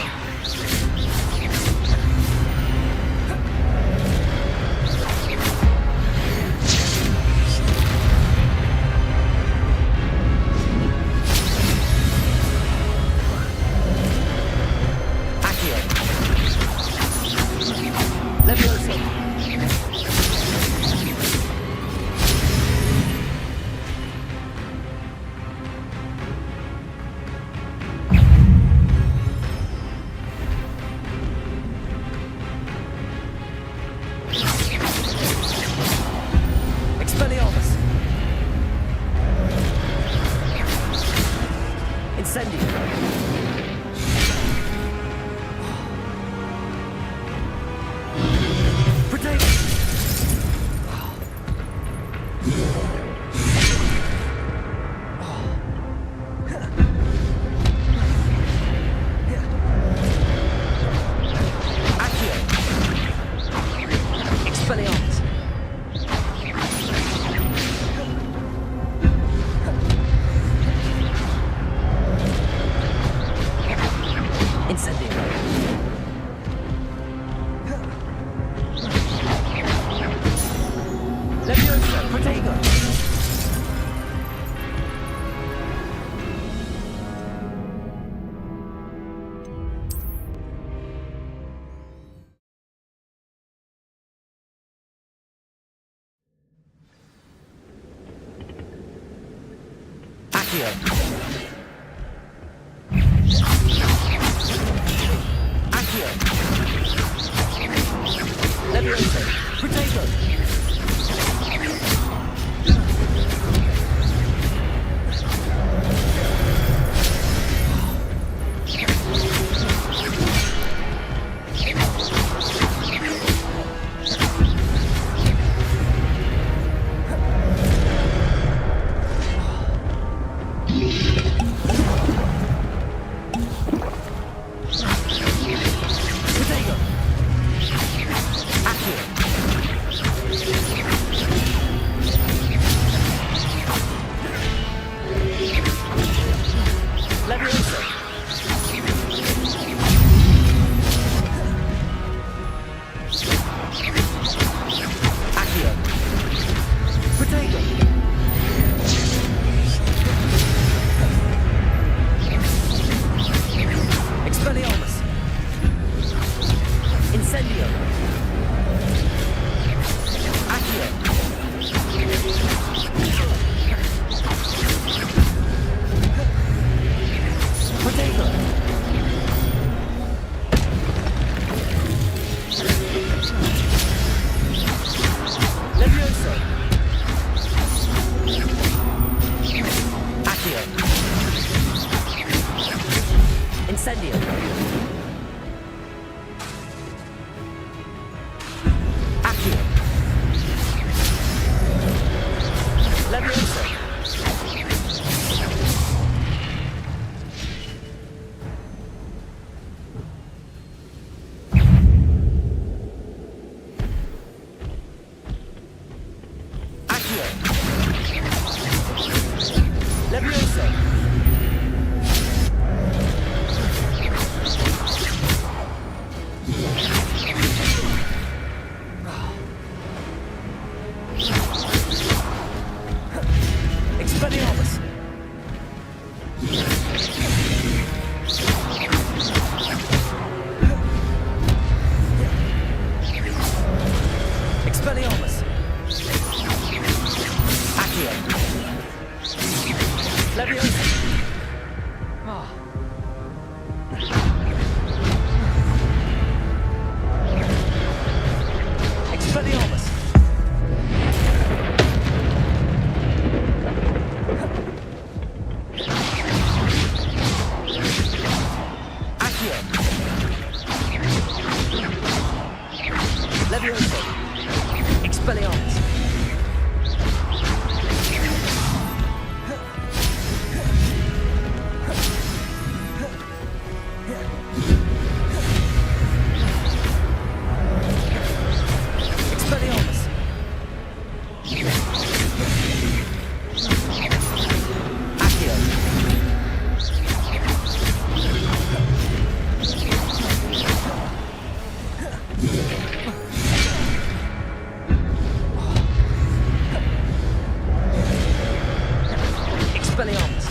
Accio. Accio. Levioso. Protego. Levioso! Expelliarmus! Expelliarmus! Accio! Leviosa! Ah. Expelliarmus! Accio! Leviosa! Expelliarmus! Expelliarmus! Accio! Expelliarmus!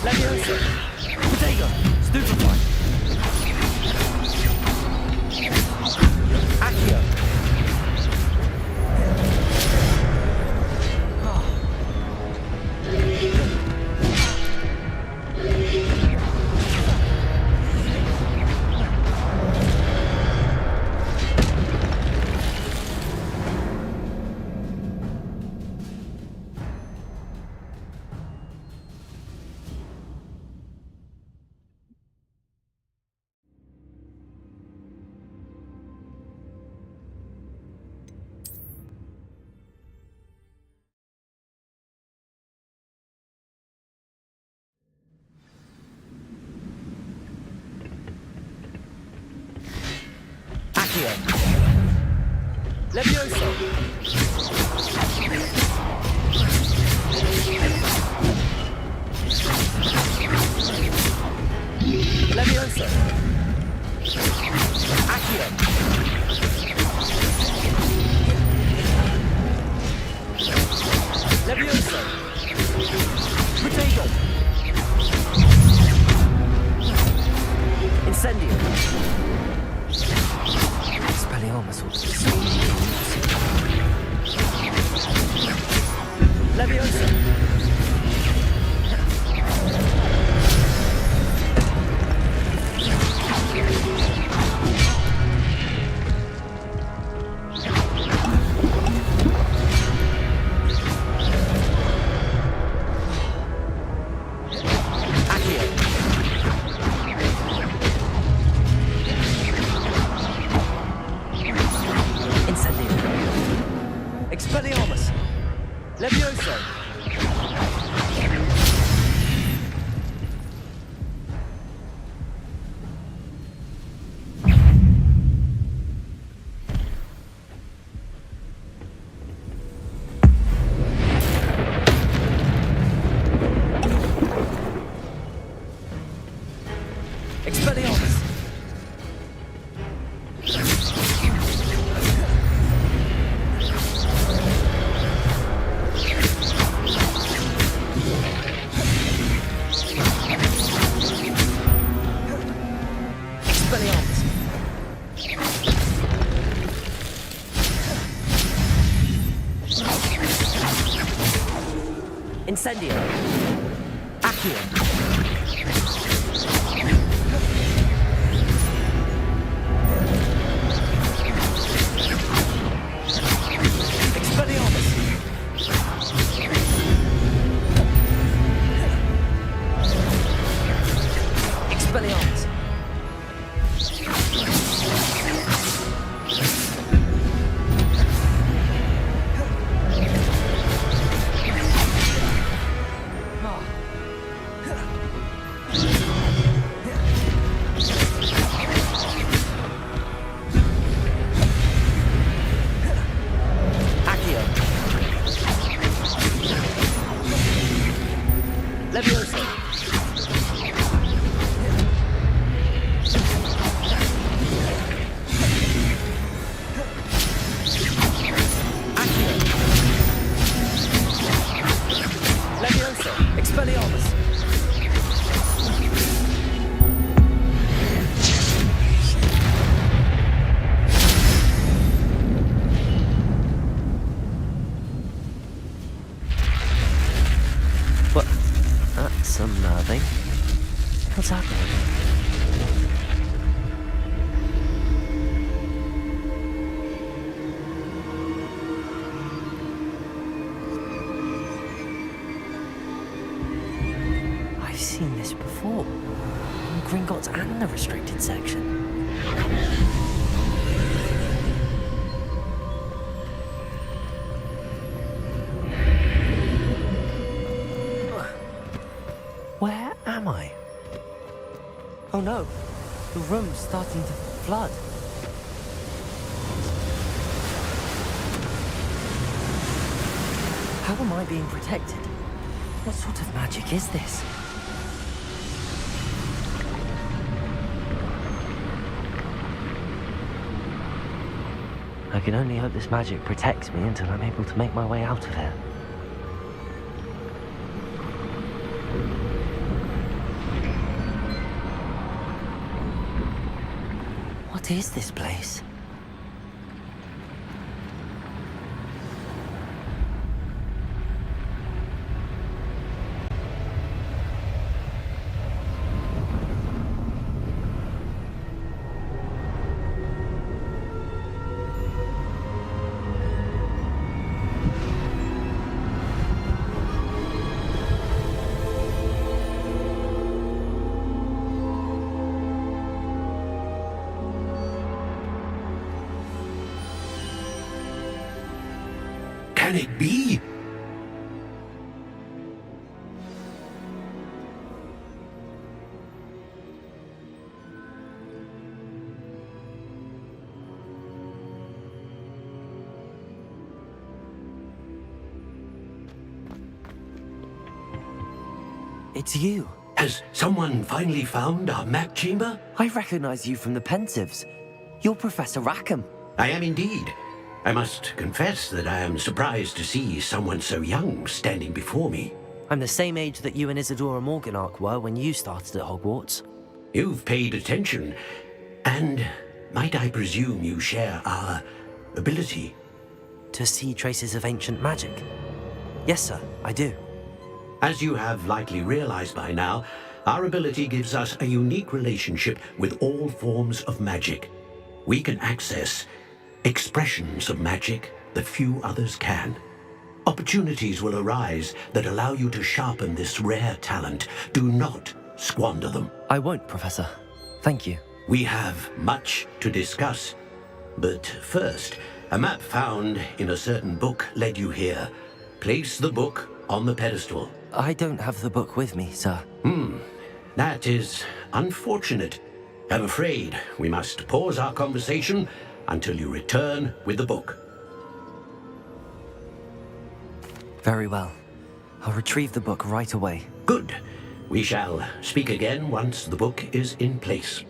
Leviosa! Potato! Stupefy! Accio! Accio! Levioso! Levioso! Accio! Levioso! Potato! Incendio! Expelliarmus will be so Leviosa! Accio! Incendio! Expelliarmus! Levioso! Expelliarmus! Expelliarmus! Incendio! Accio! Levioso. Levioso. Expelliarmus. What? That's unnerving. What's happening? I've seen this before. In Gringotts and the restricted section. Where am I? Oh no, the room's starting to flood. How am I being protected? What sort of magic is this? I can only hope this magic protects me until I'm able to make my way out of here. What is this place? Can it be? It's you. Has someone finally found our map chamber? I recognize you from the Pensives. You're Professor Rackham. I am indeed. I must confess that I am surprised to see someone so young standing before me. I'm the same age that you and Isadora Morganach were when you started at Hogwarts. You've paid attention, and might I presume you share our ability? To see traces of ancient magic? Yes, sir, I do. As you have likely realized by now, our ability gives us a unique relationship with all forms of magic. We can access expressions of magic that few others can. Opportunities will arise that allow you to sharpen this rare talent. Do not squander them. I won't, Professor. Thank you. We have much to discuss. But first, a map found in a certain book led you here. Place the book on the pedestal. I don't have the book with me, sir. That is unfortunate. I'm afraid we must pause our conversation until you return with the book. Very well. I'll retrieve the book right away. Good. We shall speak again once the book is in place.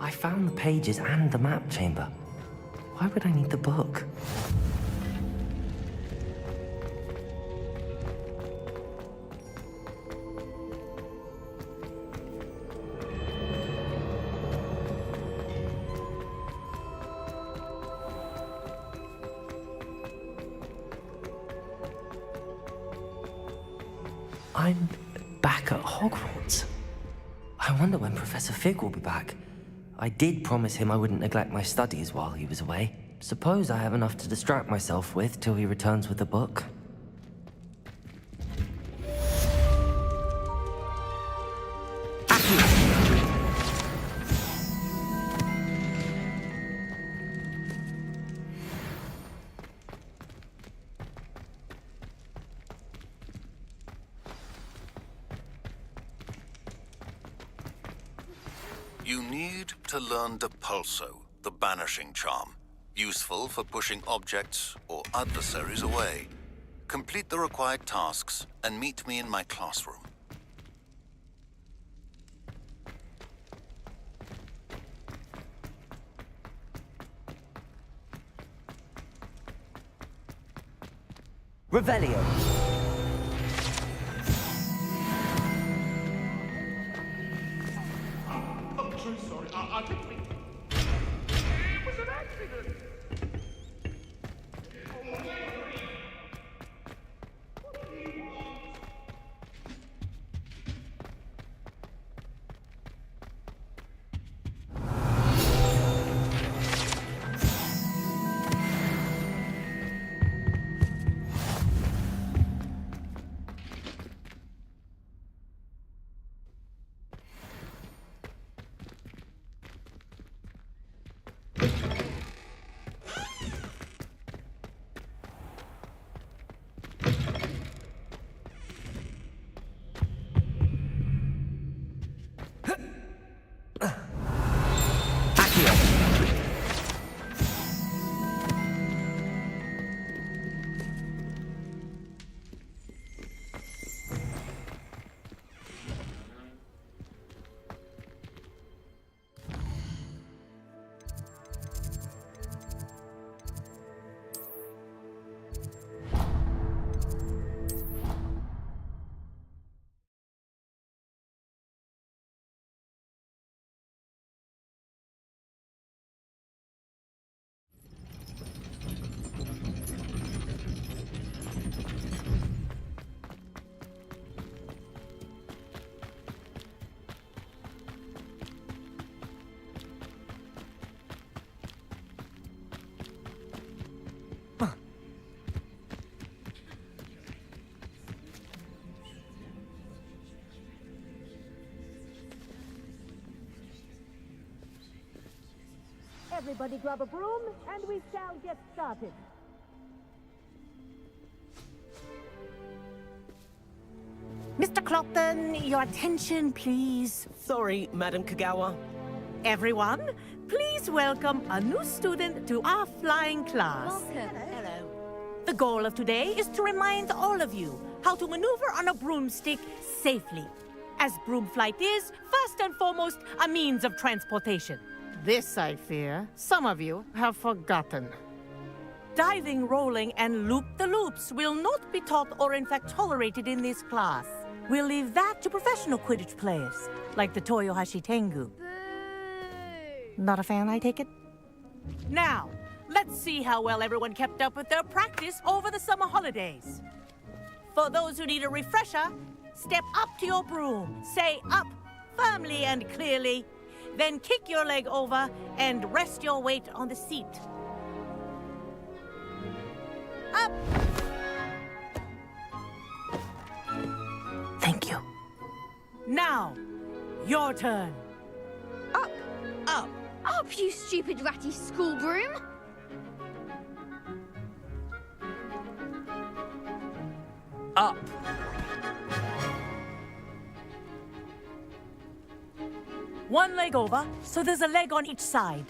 I found the pages and the map chamber. Why would I need the book? I'm back at Hogwarts. I wonder when Professor Fig will be back. I did promise him I wouldn't neglect my studies while he was away. Suppose I have enough to distract myself with till he returns with the book. You need to learn Depulso, the banishing charm, useful for pushing objects or adversaries away. Complete the required tasks and meet me in my classroom. Revelio. I'm so sorry. I didn't mean... It was an accident. Everybody grab a broom, and we shall get started. Mr. Clopton, your attention, please. Sorry, Madam Kagawa. Everyone, please welcome a new student to our flying class. Welcome. Hello. The goal of today is to remind all of you how to maneuver on a broomstick safely, as broom flight is, first and foremost, a means of transportation. This, I fear, some of you have forgotten. Diving, rolling, and loop-the-loops will not be taught or in fact tolerated in this class. We'll leave that to professional Quidditch players, like the Toyohashi Tengu. Not a fan, I take it? Now, let's see how well everyone kept up with their practice over the summer holidays. For those who need a refresher, step up to your broom, say up firmly and clearly, then kick your leg over and rest your weight on the seat. Up! Thank you. Now, your turn. Up, Up. up, you stupid ratty school broom. Up. One leg over, so there's a leg on each side.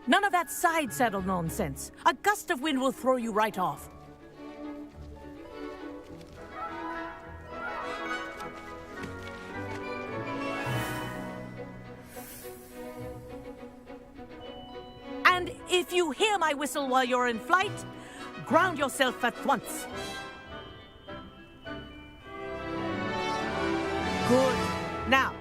None of that side saddle nonsense. A gust of wind will throw you right off. And if you hear my whistle while you're in flight, ground yourself at once. Good. Now,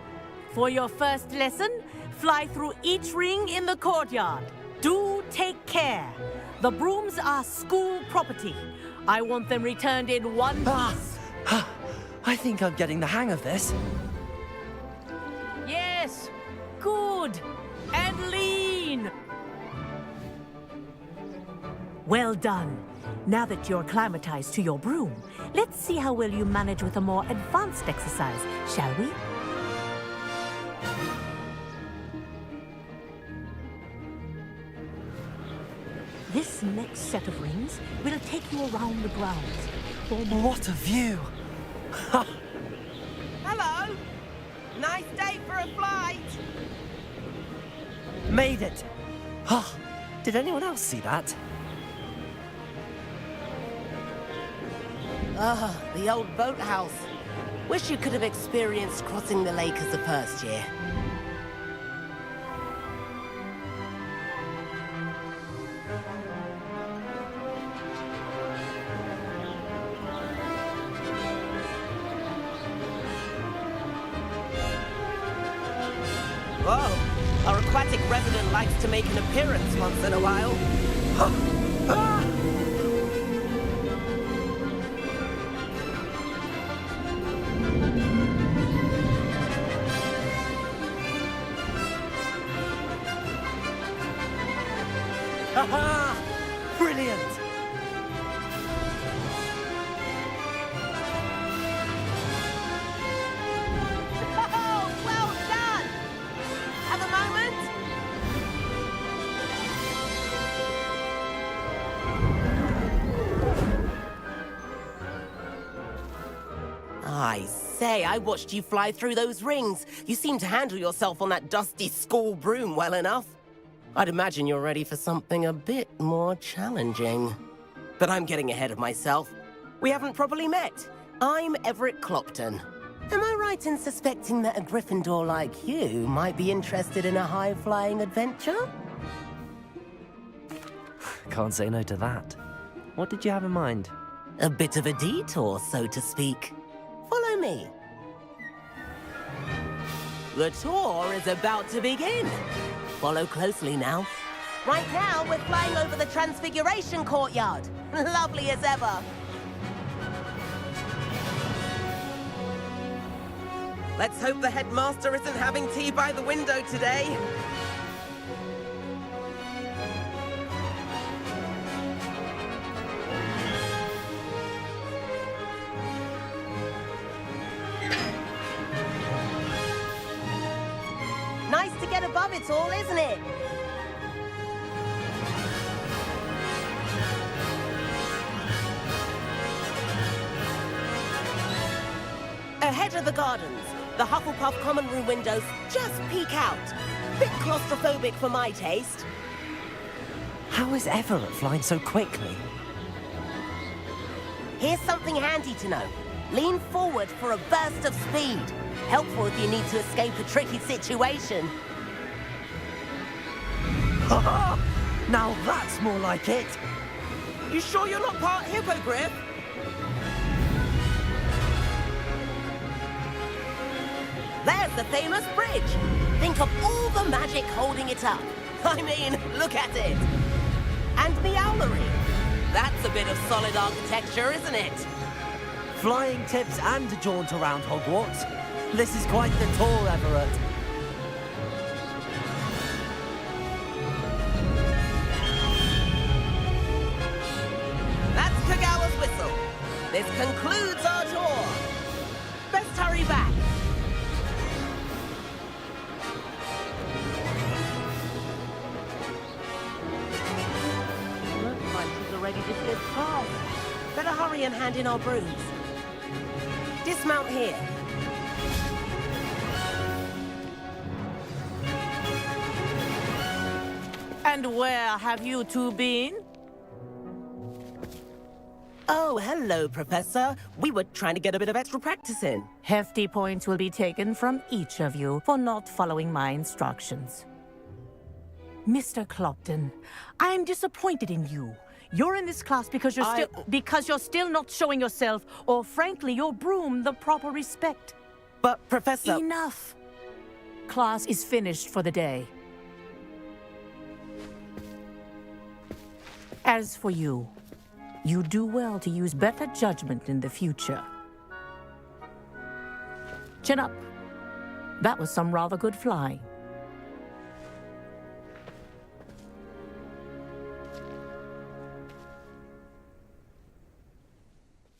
for your first lesson, fly through each ring in the courtyard. Do take care. The brooms are school property. I want them returned in one piece. I think I'm getting the hang of this. Yes. Good. And lean. Well done. Now that you're acclimatized to your broom, let's see how well you manage with a more advanced exercise, shall we? This next set of rings will take you around the grounds. What a view! Hello. Nice day for a flight. Made it! Oh, did anyone else see that? Ah, the old boathouse. Wish you could have experienced crossing the lake as a first year. Whoa, our aquatic resident likes to make an appearance once in a while. Aha! Brilliant! Oh, well done! Have a moment? I say, I watched you fly through those rings. You seem to handle yourself on that dusty school broom well enough. I'd imagine you're ready for something a bit more challenging. But I'm getting ahead of myself. We haven't properly met. I'm Everett Clopton. Am I right in suspecting that a Gryffindor like you might be interested in a high-flying adventure? Can't say no to that. What did you have in mind? A bit of a detour, so to speak. Follow me. The tour is about to begin. Follow closely now. Right now, we're flying over the Transfiguration Courtyard. Lovely as ever. Let's hope the headmaster isn't having tea by the window today. Nice to get above it all, isn't it? Ahead of the gardens, the Hufflepuff common room windows just peek out. Bit claustrophobic for my taste. How is Everett flying so quickly? Here's something handy to know. Lean forward for a burst of speed. Helpful if you need to escape a tricky situation. Now that's more like it! You sure you're not part hippogriff? There's the famous bridge. Think of all the magic holding it up. I mean, look at it. And the owlery. That's a bit of solid architecture, isn't it? Flying tips and a jaunt around Hogwarts. This is quite the tour, Everett. That's Kagawa's whistle. This concludes our tour. Best hurry back. hurry and hand in our brooms. Dismount here. And where have you two been? Oh, hello, Professor. We were trying to get a bit of extra practice in. Hefty points will be taken from each of you for not following my instructions. Mr. Clopton, I'm disappointed in you. You're in this class because you're still not showing yourself, or frankly, your broom the proper respect. But, Professor... Enough. Class is finished for the day. As for you, you do well to use better judgment in the future. Chin up. That was some rather good flying.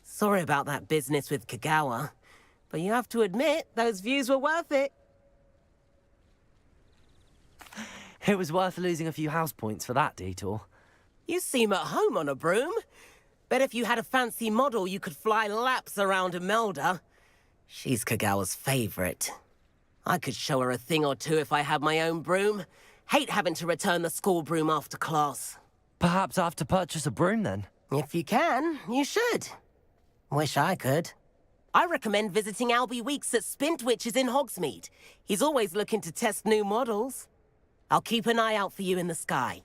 Sorry about that business with Kagawa, but you have to admit, those views were worth it. It was worth losing a few house points for that detour. You seem at home on a broom. Bet if you had a fancy model, you could fly laps around Imelda. She's Kagawa's favorite. I could show her a thing or two if I had my own broom. Hate having to return the school broom after class. Perhaps I have to purchase a broom then? If you can, you should. Wish I could. I recommend visiting Albie Weeks at Spintwitches in Hogsmeade. He's always looking to test new models. I'll keep an eye out for you in the sky.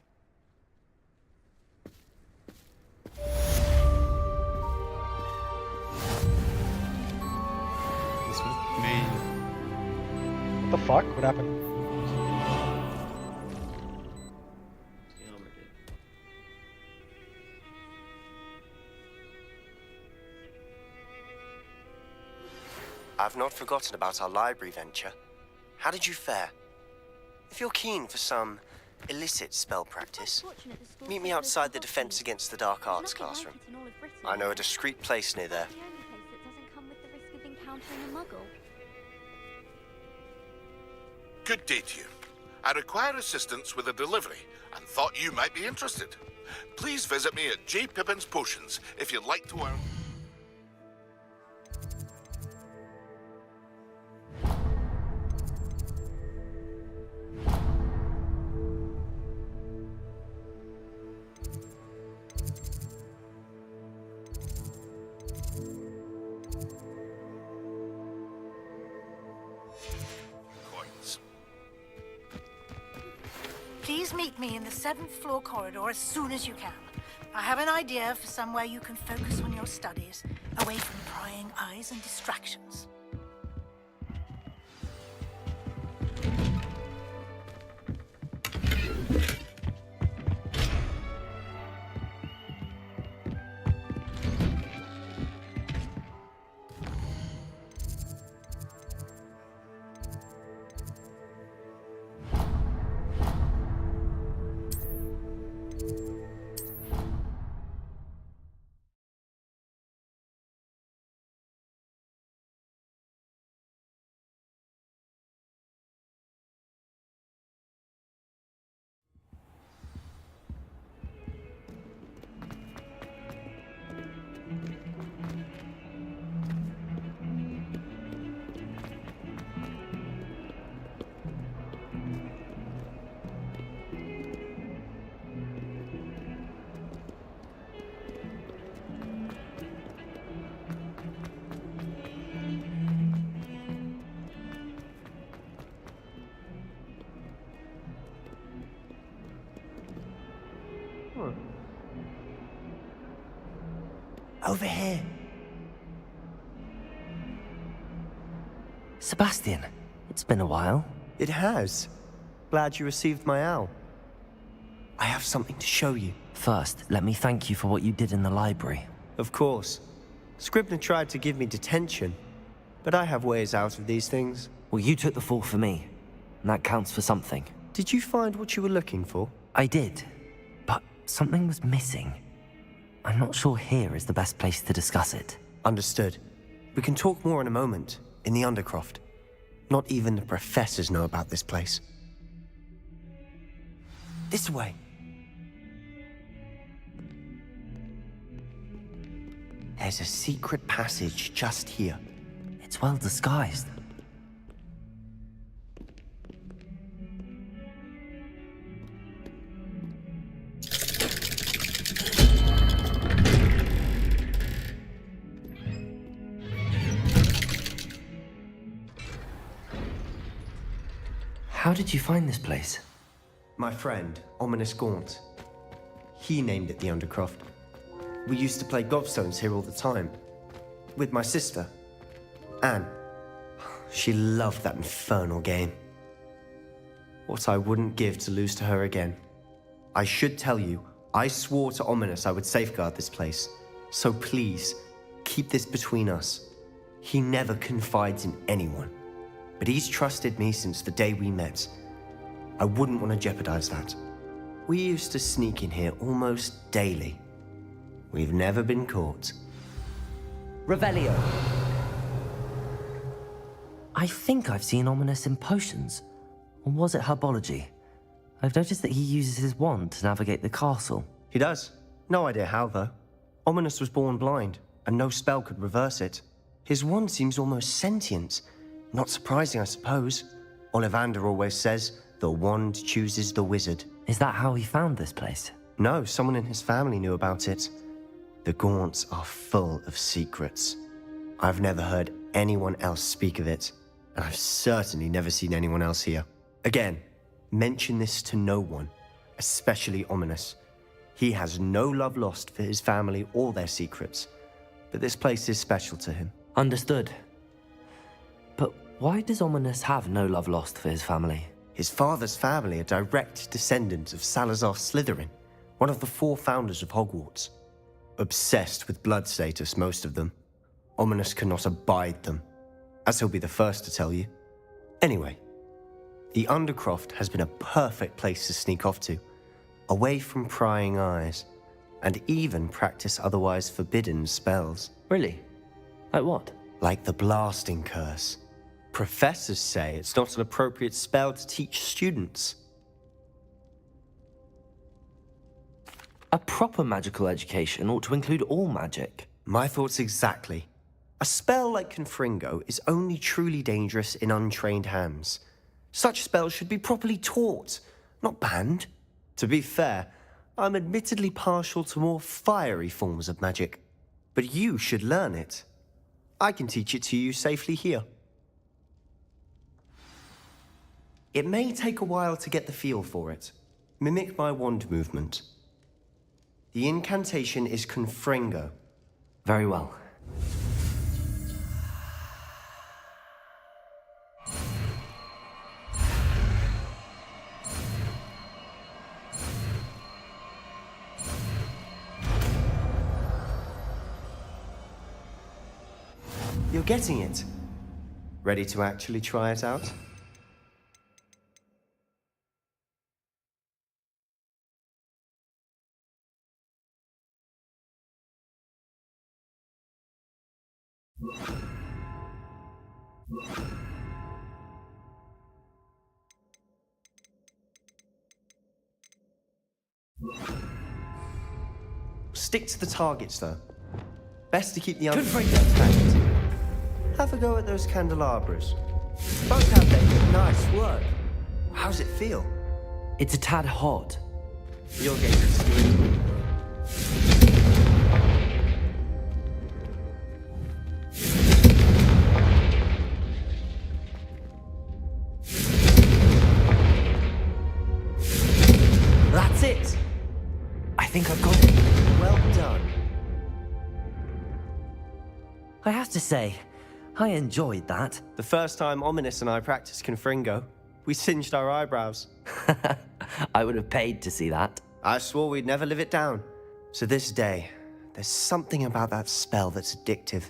This was me. What the fuck? What happened? I've not forgotten about our library venture. How did you fare? If you're keen for some illicit spell practice, meet me outside the Defense Against the Dark Arts classroom. I know a discreet place near there. Good day to you. I require assistance with a delivery and thought you might be interested. Please visit me at J. Pippin's Potions if you'd like to earn... Please meet me in the 7th floor corridor as soon as you can. I have an idea for somewhere you can focus on your studies, away from prying eyes and distractions. Over here. Sebastian, it's been a while. It has. Glad you received my owl. I have something to show you. First, let me thank you for what you did in the library. Of course. Scribner tried to give me detention, but I have ways out of these things. Well, you took the fall for me, and that counts for something. Did you find what you were looking for? I did, but something was missing. I'm not sure here is the best place to discuss it. Understood. We can talk more in a moment, in the Undercroft. Not even the professors know about this place. This way. There's a secret passage just here. It's well disguised. How did you find this place? My friend, Ominous Gaunt. He named it the Undercroft. We used to play gobstones here all the time. With my sister, Anne. She loved that infernal game. What I wouldn't give to lose to her again. I should tell you, I swore to Ominous I would safeguard this place. So please, keep this between us. He never confides in anyone. But he's trusted me since the day we met. I wouldn't want to jeopardize that. We used to sneak in here almost daily. We've never been caught. Revelio. I think I've seen Ominous in potions. Or was it herbology? I've noticed that he uses his wand to navigate the castle. He does. No idea how, though. Ominous was born blind, and no spell could reverse it. His wand seems almost sentient. Not surprising, I suppose. Ollivander always says, the wand chooses the wizard. Is that how he found this place? No, someone in his family knew about it. The Gaunts are full of secrets. I've never heard anyone else speak of it, and I've certainly never seen anyone else here. Again, mention this to no one, especially Ominous. He has no love lost for his family or their secrets, but this place is special to him. Understood. But why does Ominous have no love lost for his family? His father's family are direct descendants of Salazar Slytherin, one of the 4 founders of Hogwarts. Obsessed with blood status, most of them. Ominous cannot abide them, as he'll be the first to tell you. Anyway, the Undercroft has been a perfect place to sneak off to, away from prying eyes, and even practice otherwise forbidden spells. Really? Like what? Like the blasting curse. Professors say it's not an appropriate spell to teach students. A proper magical education ought to include all magic. My thoughts exactly. A spell like Confringo is only truly dangerous in untrained hands. Such spells should be properly taught, not banned. To be fair, I'm admittedly partial to more fiery forms of magic. But you should learn it. I can teach it to you safely here. It may take a while to get the feel for it. Mimic my wand movement. The incantation is Confringo. Very well. You're getting it. Ready to actually try it out? Stick to the targets, though. Best to keep the other intact. Have a go at those candelabras. Both have their nice work. How's it feel? It's a tad hot. You'll get used to it. That's it! I think I've got it. Well done. I have to say, I enjoyed that. The first time Ominous and I practiced Confringo, we singed our eyebrows. I would have paid to see that. I swore we'd never live it down. To this day, there's something about that spell that's addictive.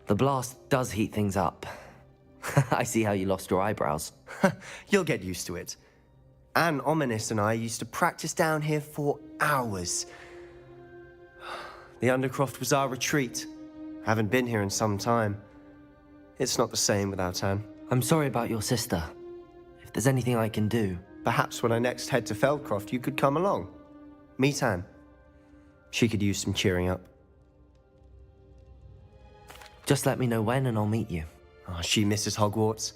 The blast does heat things up. I see how you lost your eyebrows. You'll get used to it. Anne, Ominous and I used to practice down here for hours. The Undercroft was our retreat. Haven't been here in some time. It's not the same without Anne. I'm sorry about your sister. If there's anything I can do... Perhaps when I next head to Feldcroft, you could come along. Meet Anne. She could use some cheering up. Just let me know when and I'll meet you. Oh, she misses Hogwarts.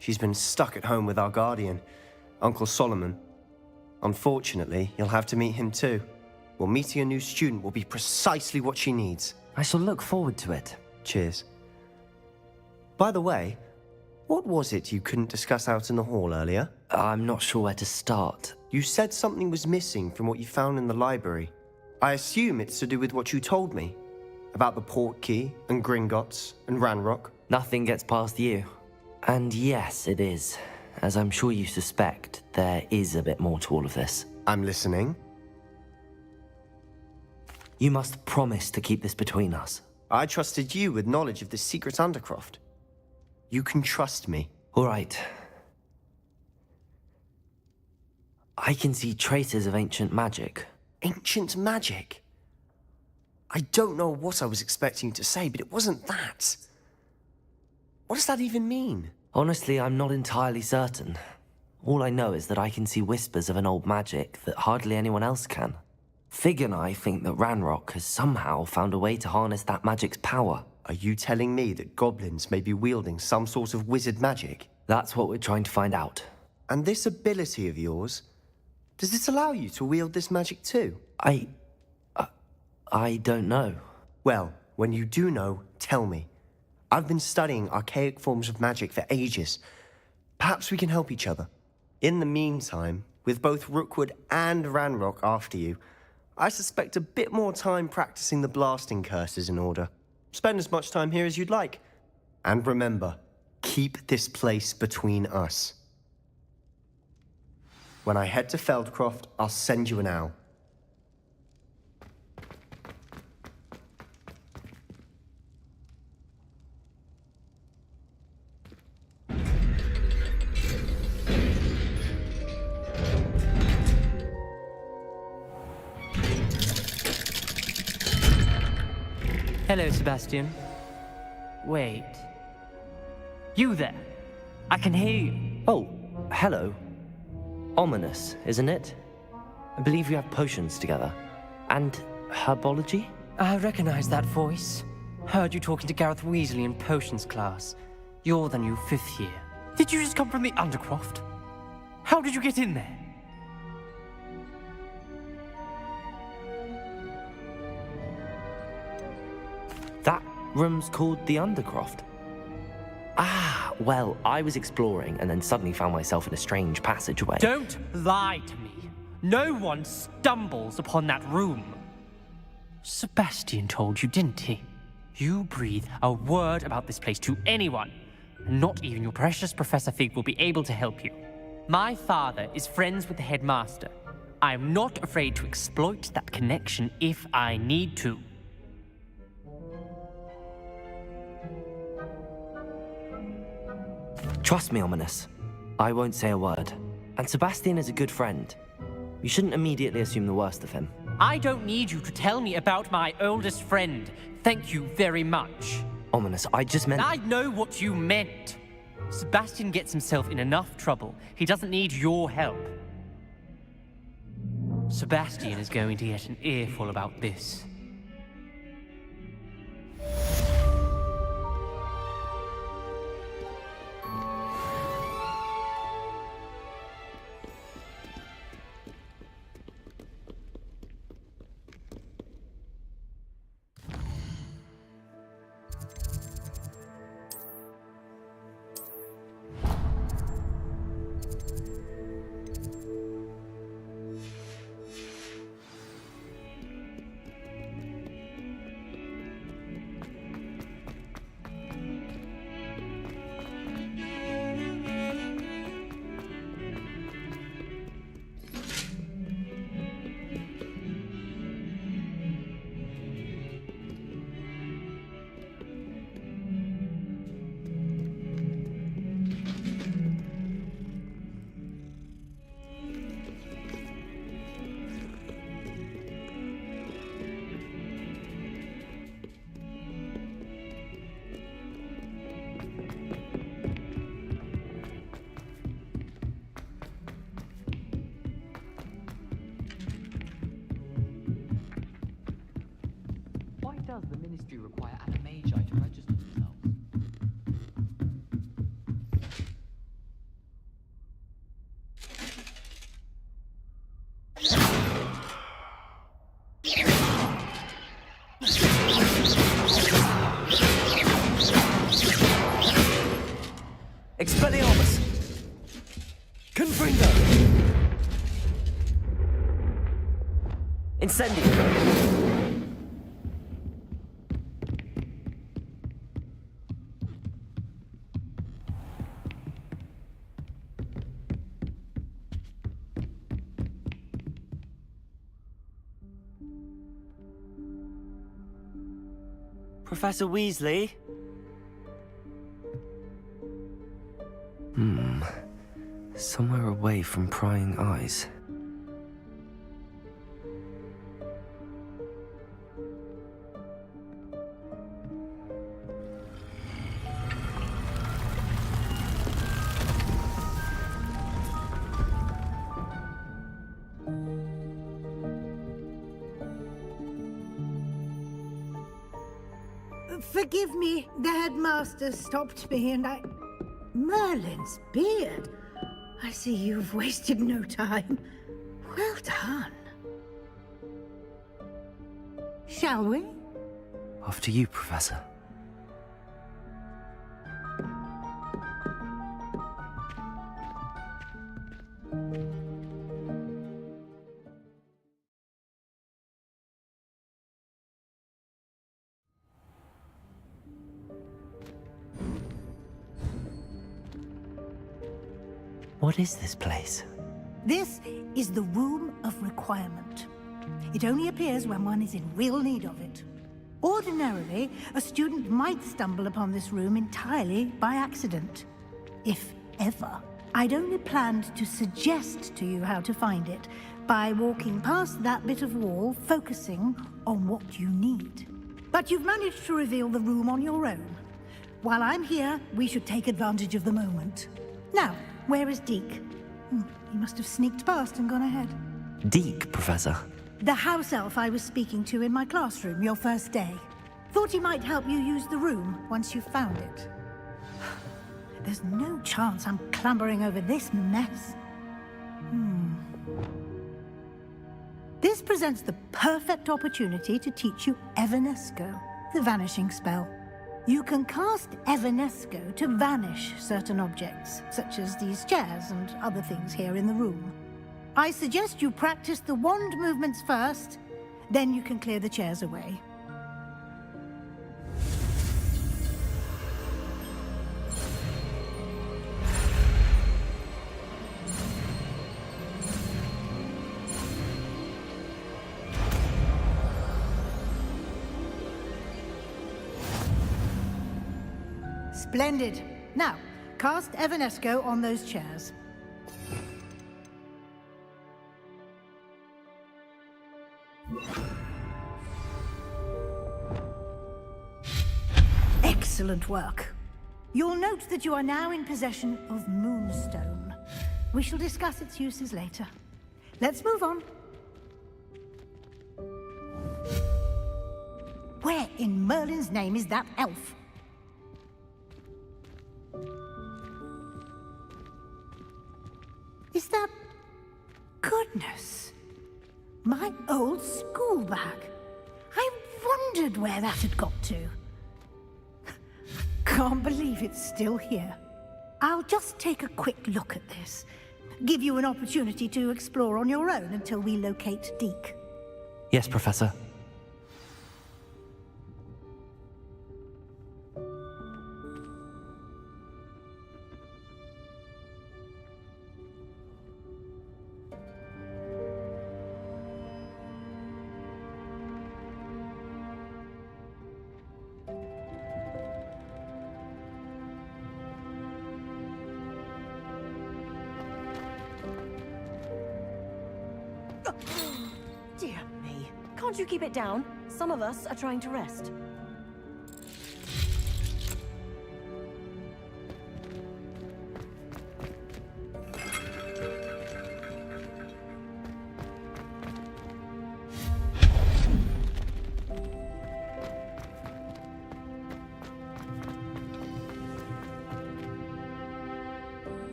She's been stuck at home with our guardian, Uncle Solomon. Unfortunately, you'll have to meet him too. Well, meeting a new student will be precisely what she needs. I shall look forward to it. Cheers. By the way, what was it you couldn't discuss out in the hall earlier? I'm not sure where to start. You said something was missing from what you found in the library. I assume it's to do with what you told me. About the port key, and Gringotts, and Ranrock. Nothing gets past you. And yes, it is. As I'm sure you suspect, there is a bit more to all of this. I'm listening. You must promise to keep this between us. I trusted you with knowledge of the secret Undercroft. You can trust me. All right. I can see traces of ancient magic. Ancient magic? I don't know what I was expecting you to say, but it wasn't that. What does that even mean? Honestly, I'm not entirely certain. All I know is that I can see whispers of an old magic that hardly anyone else can. Fig and I think that Ranrock has somehow found a way to harness that magic's power. Are you telling me that goblins may be wielding some sort of wizard magic? That's what we're trying to find out. And this ability of yours, does it allow you to wield this magic too? I don't know. Well, when you do know, tell me. I've been studying archaic forms of magic for ages. Perhaps we can help each other. In the meantime, with both Rookwood and Ranrock after you, I suspect a bit more time practicing the blasting curse is in order. Spend as much time here as you'd like. And remember, keep this place between us. When I head to Feldcroft, I'll send you an owl. Hello, Sebastian. Wait. You there? I can hear you. Oh, hello. Ominous, isn't it? I believe we have potions together. And herbology? I recognize that voice. Heard you talking to Gareth Weasley in potions class. You're the new 5th year. Did you just come from the Undercroft? How did you get in there? That room's called the Undercroft. Ah, well, I was exploring and then suddenly found myself in a strange passageway. Don't lie to me. No one stumbles upon that room. Sebastian told you, didn't he? You breathe a word about this place to anyone, and not even your precious Professor Fig will be able to help you. My father is friends with the headmaster. I am not afraid to exploit that connection if I need to. Trust me, Ominous. I won't say a word. And Sebastian is a good friend. You shouldn't immediately assume the worst of him. I don't need you to tell me about my oldest friend. Thank you very much. Ominous, I just meant... I know what you meant. Sebastian gets himself in enough trouble. He doesn't need your help. Sebastian is going to get an earful about this. Professor Weasley? Somewhere away from prying eyes. Forgive me, the headmaster stopped me and I... Merlin's beard. I see you've wasted no time. Well done. Shall we? After you, Professor. What is this place? This is the Room of Requirement. It only appears when one is in real need of it. Ordinarily, a student might stumble upon this room entirely by accident. If ever. I'd only planned to suggest to you how to find it by walking past that bit of wall, focusing on what you need. But you've managed to reveal the room on your own. While I'm here, we should take advantage of the moment. Now, where is Deke? He must have sneaked past and gone ahead. Deke, Professor. The house elf I was speaking to in my classroom your first day. Thought he might help you use the room once you found it. There's no chance I'm clambering over this mess. This presents the perfect opportunity to teach you Evanesco, the vanishing spell. You can cast Evanesco to vanish certain objects, such as these chairs and other things here in the room. I suggest you practice the wand movements first, then you can clear the chairs away. Splendid. Now, cast Evanesco on those chairs. Excellent work. You'll note that you are now in possession of Moonstone. We shall discuss its uses later. Let's move on. Where in Merlin's name is that elf? Is that... Goodness! My old school bag. I wondered where that had got to. Can't believe it's still here. I'll just take a quick look at this. Give you an opportunity to explore on your own until we locate Deke. Yes, Professor. Dear me. Can't you keep it down? Some of us are trying to rest.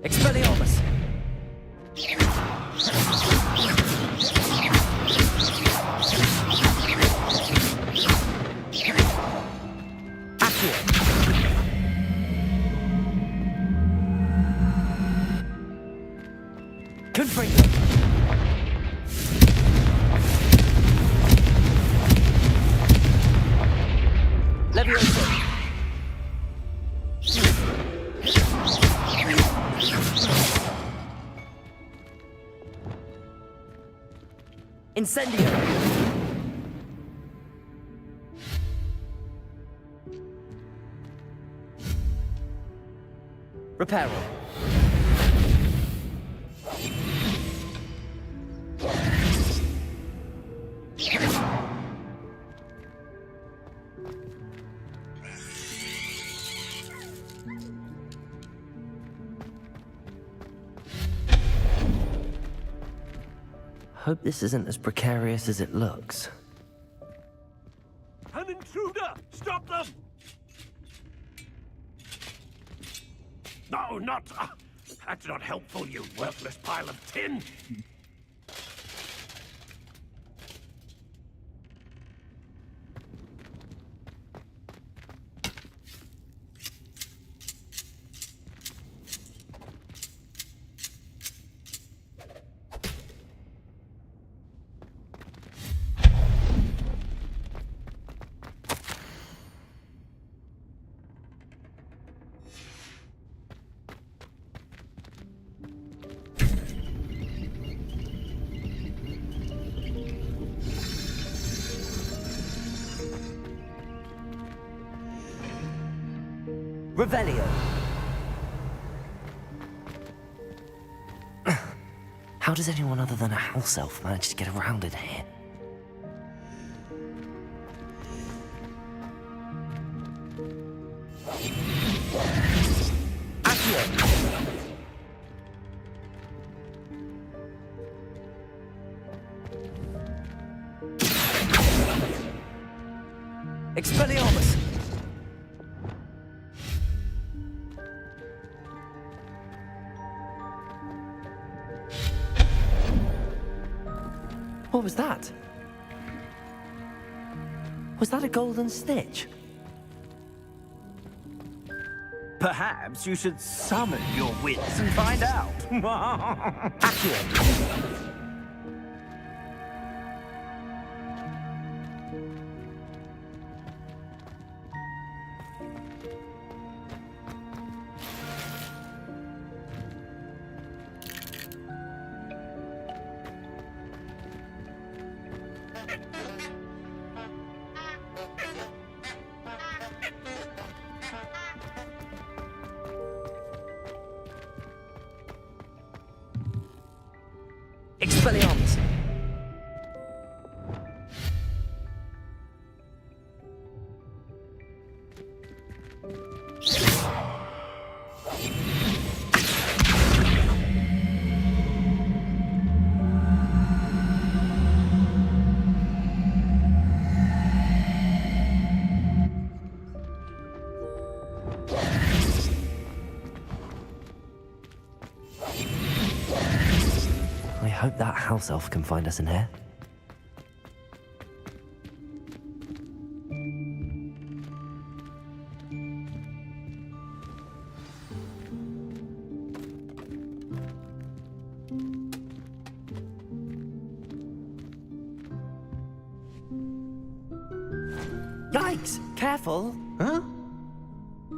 Expelliarmus! Confringo! Incendio! Reparo. Hope this isn't as precarious as it looks. An intruder! Stop them! No, not... that's not helpful, you worthless pile of tin! Revelio. How does anyone other than a house elf manage to get around in here? Expelliarmus! What was that? Was that a golden stitch? Perhaps you should summon your wits and find out. Accurate. Expelliarmus! I hope that house elf can find us in here. Yikes! Careful! Huh?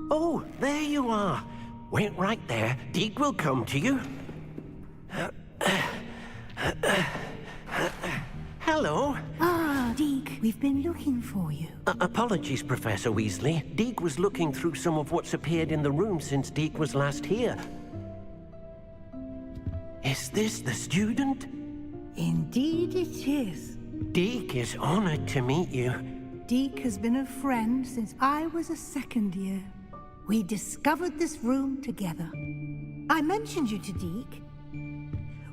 Oh, there you are. Wait right there. Deke will come to you. Hello. Ah, Deke, we've been looking for you. Apologies, Professor Weasley. Deke was looking through some of what's appeared in the room since Deke was last here. Is this the student? Indeed it is. Deke is honored to meet you. Deke has been a friend since I was a second year. We discovered this room together. I mentioned you to Deke.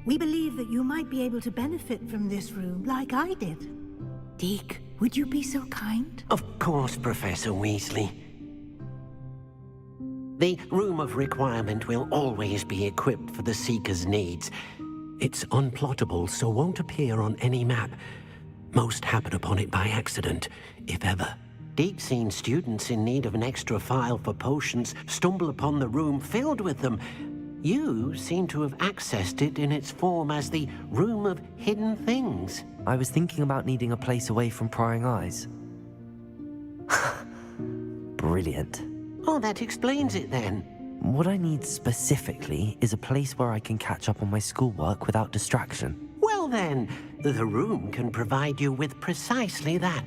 We believe that you might be able to benefit from this room like I did. Deke, would you be so kind? Of course, Professor Weasley. The Room of Requirement will always be equipped for the Seeker's needs. It's unplottable, so won't appear on any map. Most happen upon it by accident, if ever. Deke's seen students in need of an extra file for potions stumble upon the room filled with them. You seem to have accessed it in its form as the Room of Hidden Things. I was thinking about needing a place away from prying eyes. Brilliant. Oh, that explains it then. What I need specifically is a place where I can catch up on my schoolwork without distraction. Well then, The room can provide you with precisely that.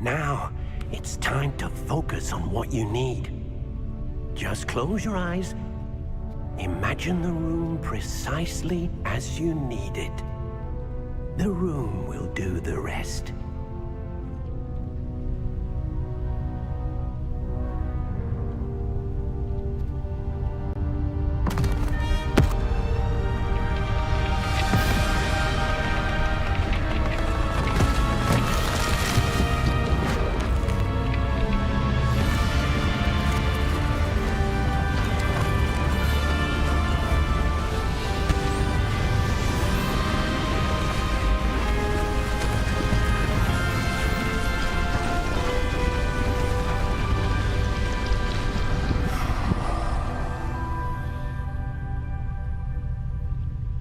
Now, it's time to focus on what you need. Just close your eyes. Imagine the room precisely as you need it. The room will do the rest.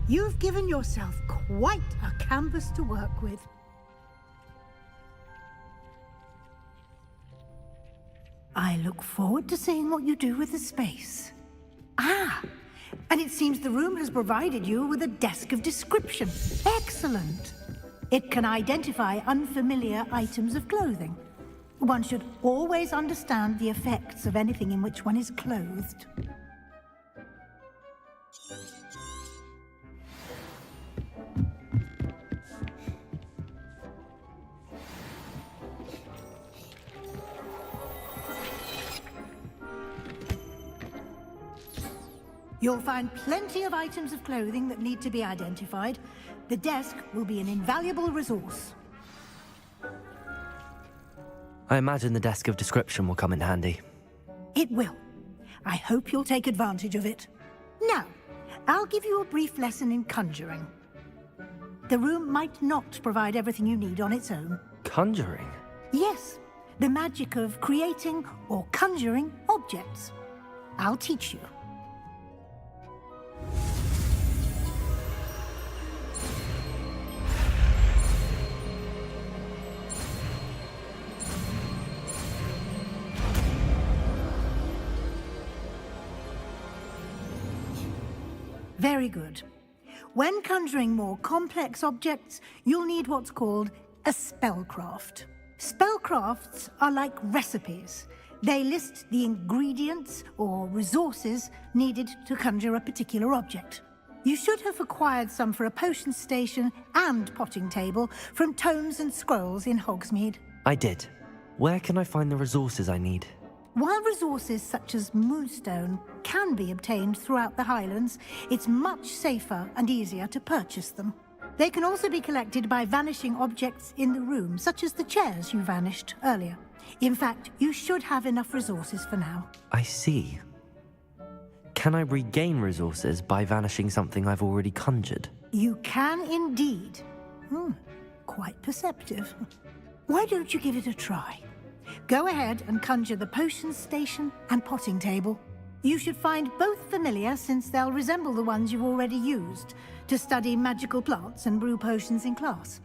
You've given yourself quite a canvas to work with. I look forward to seeing what you do with the space. Ah, and it seems the room has provided you with a desk of description. Excellent. It can identify unfamiliar items of clothing. One should always understand the effects of anything in which one is clothed. You'll find plenty of items of clothing that need to be identified. The desk will be an invaluable resource. I imagine the desk of description will come in handy. It will. I hope you'll take advantage of it. Now, I'll give you a brief lesson in conjuring. The room might not provide everything you need on its own. Conjuring? Yes, the magic of creating or conjuring objects. I'll teach you. Very good. When conjuring more complex objects, you'll need what's called a spellcraft. Spellcrafts are like recipes. They list the ingredients or resources needed to conjure a particular object. You should have acquired some for a potion station and potting table from tomes and scrolls in Hogsmeade. I did. Where can I find the resources I need? While resources such as moonstone can be obtained throughout the Highlands, it's much safer and easier to purchase them. They can also be collected by vanishing objects in the room, such as the chairs you vanished earlier. In fact, you should have enough resources for now. I see. Can I regain resources by vanishing something I've already conjured? You can indeed. Quite perceptive. Why don't you give it a try? Go ahead and conjure the potion station and potting table. You should find both familiar, since they'll resemble the ones you've already used to study magical plants and brew potions in class.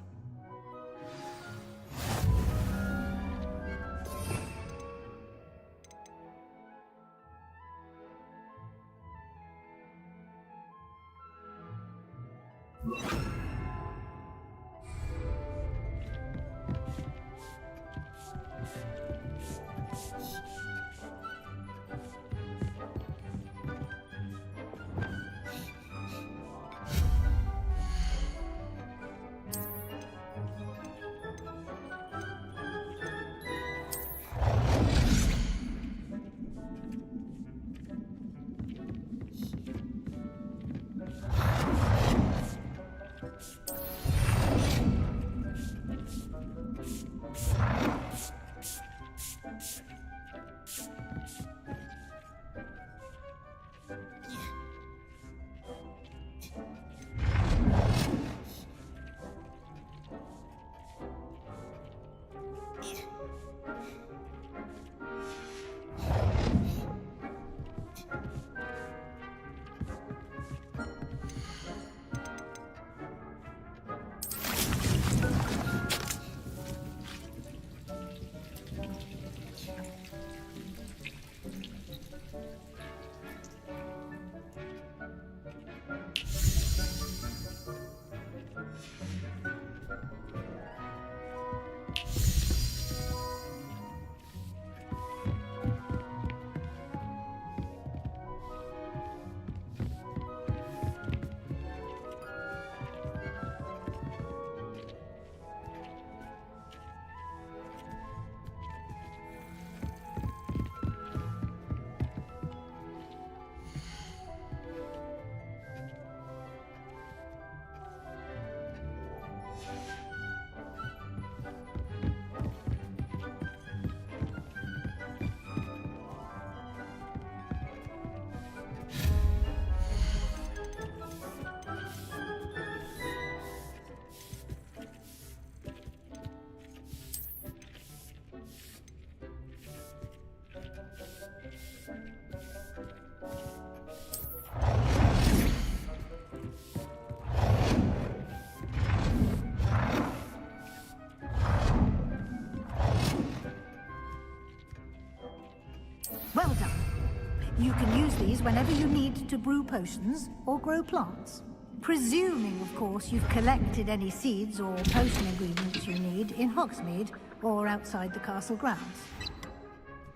You can use these whenever you need to brew potions or grow plants. Presuming, of course, you've collected any seeds or potion ingredients you need in Hogsmeade or outside the castle grounds.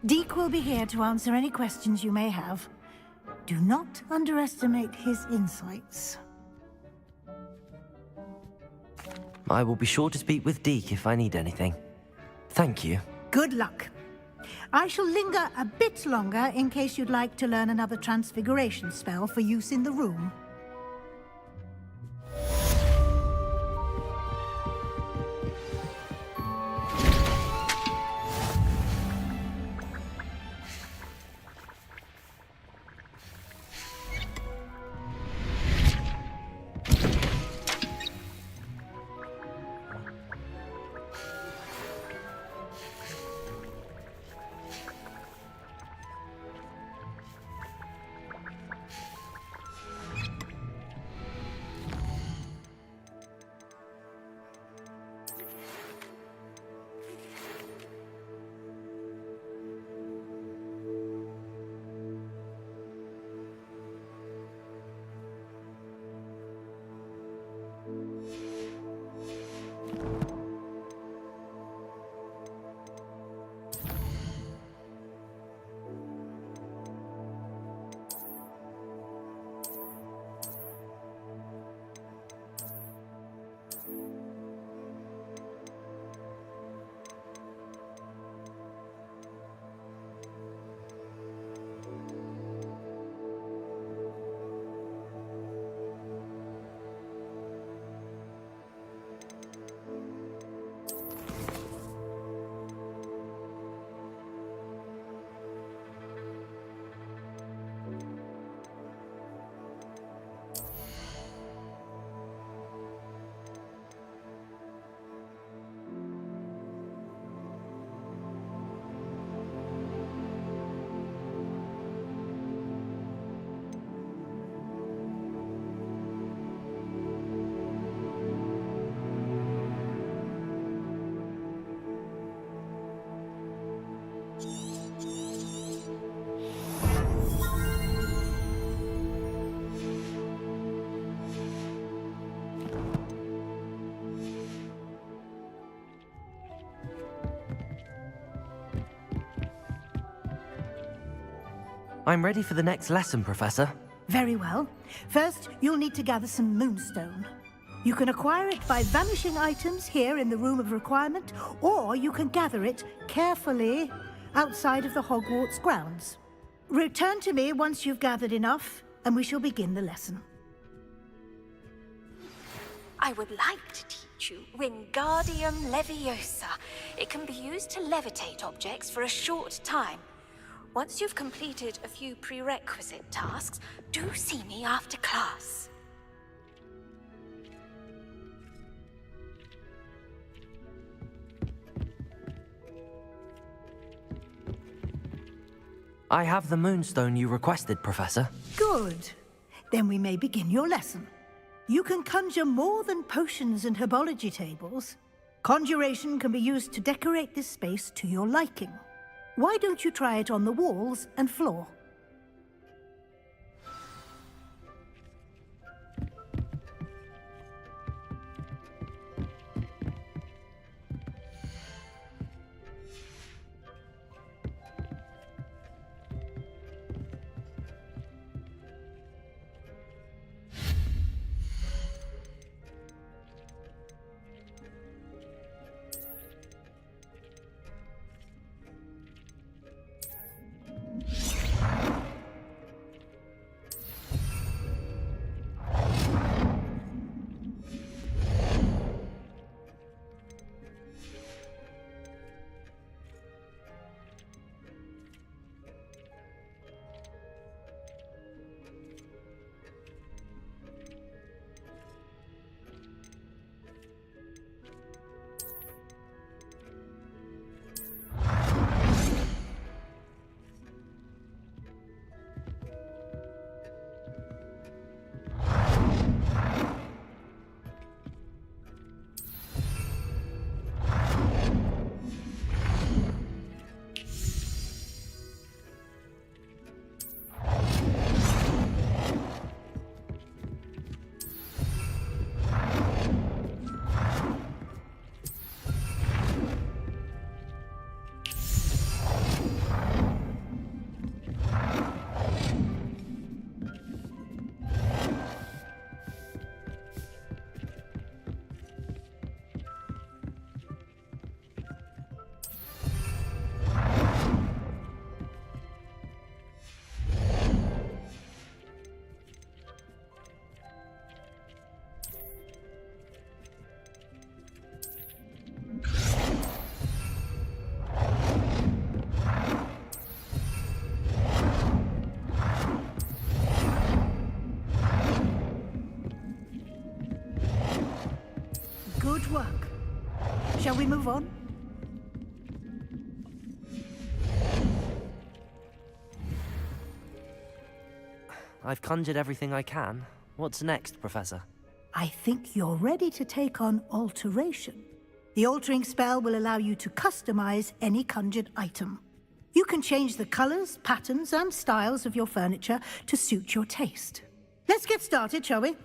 Deek will be here to answer any questions you may have. Do not underestimate his insights. I will be sure to speak with Deek if I need anything. Thank you. Good luck. I shall linger a bit longer in case you'd like to learn another transfiguration spell for use in the room. I'm ready for the next lesson, Professor. Very well. First, you'll need to gather some moonstone. You can acquire it by vanishing items here in the Room of Requirement, or you can gather it carefully outside of the Hogwarts grounds. Return to me once you've gathered enough, and we shall begin the lesson. I would like to teach you Wingardium Leviosa. It can be used to levitate objects for a short time. Once you've completed a few prerequisite tasks, do see me after class. I have the moonstone you requested, Professor. Good. Then we may begin your lesson. You can conjure more than potions and herbology tables. Conjuration can be used to decorate this space to your liking. Why don't you try it on the walls and floor? we move on? I've conjured everything I can. What's next, Professor? I think you're ready to take on alteration. The altering spell will allow you to customize any conjured item. You can change the colors, patterns, and styles of your furniture to suit your taste. Let's get started, shall we?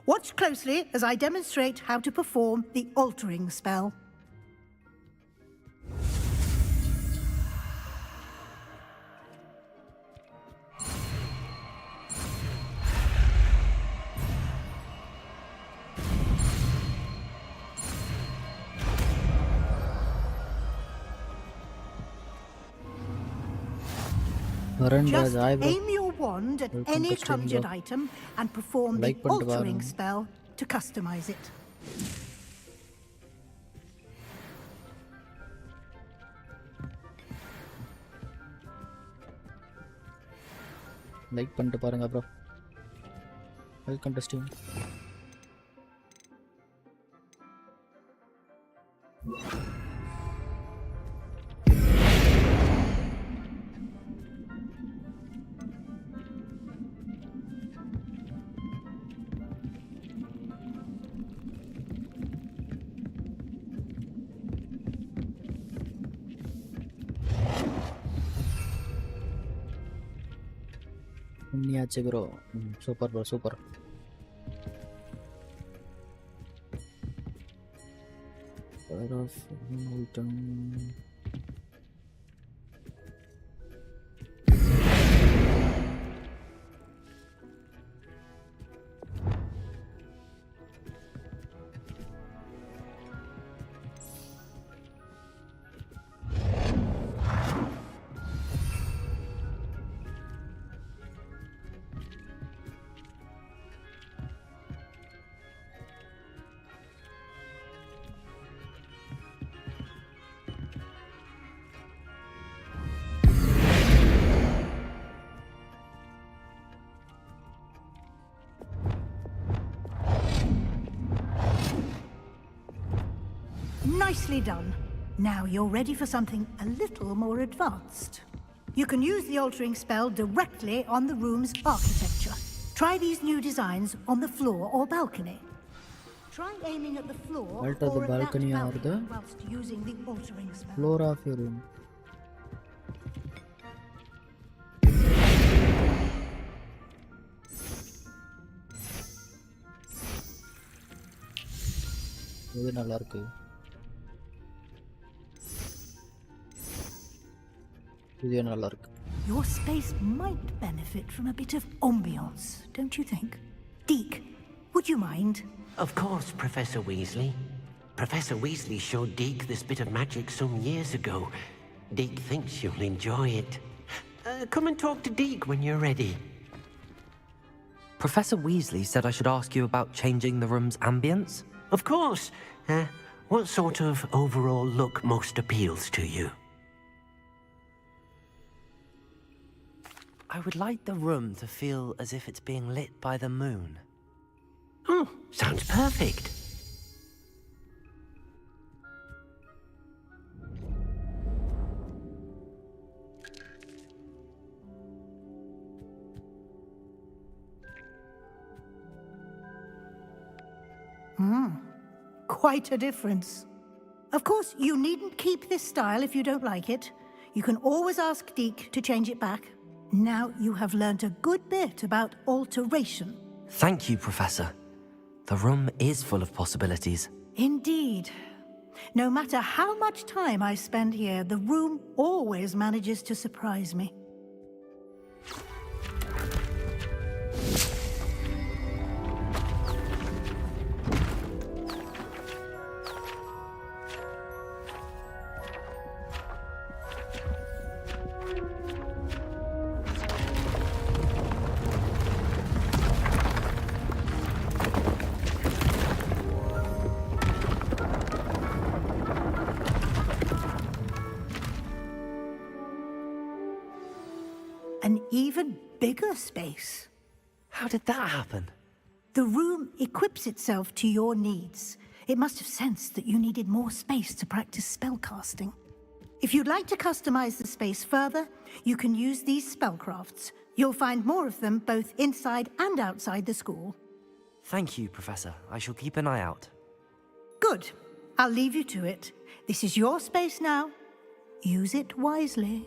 Watch closely as I demonstrate how to perform the altering spell. Just aim your wand at any conjured item and perform the altering spell to customize it. Like பண்ணிட்டு பாருங்க bro. Welcome to stream. பண்ணியாச்சு bro. Super bro, super. Nicely done. Now you're ready for something a little more advanced. You can use the altering spell directly on the room's architecture. Try these new designs on the floor or balcony. Try aiming at the floor or at that balcony whilst using the altering spell. Floor of your room. இது நல்லா இருக்கு. இது நல்லா இருக்கு. Your space might benefit from a bit of ambiance, don't you think? Deke, would you mind? Of course, Professor Weasley. Professor Weasley showed Deke this bit of magic some years ago. Deke thinks you'll enjoy it. Come and talk to Deke when you're ready. Professor Weasley said I should ask you about changing the room's ambience? Of course. What sort of overall look most appeals to you? I would like the room to feel as if it's being lit by the moon. Oh, sounds perfect. Quite a difference. Of course, you needn't keep this style if you don't like it. You can always ask Deke to change it back. Now you have learnt a good bit about alteration. Thank you, Professor. The room is full of possibilities. Indeed. No matter how much time I spend here, the room always manages to surprise me. An even bigger space. How did that happen? The room equips itself to your needs. It must have sensed that you needed more space to practice spellcasting. If you'd like to customize the space further, you can use these spellcrafts. You'll find more of them both inside and outside the school. Thank you, Professor. I shall keep an eye out. Good. I'll leave you to it. This is your space now. Use it wisely.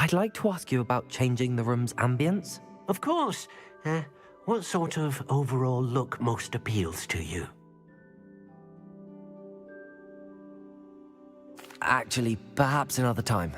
I'd like to ask you about changing the room's ambience. Of course. What sort of overall look most appeals to you? Actually, perhaps another time.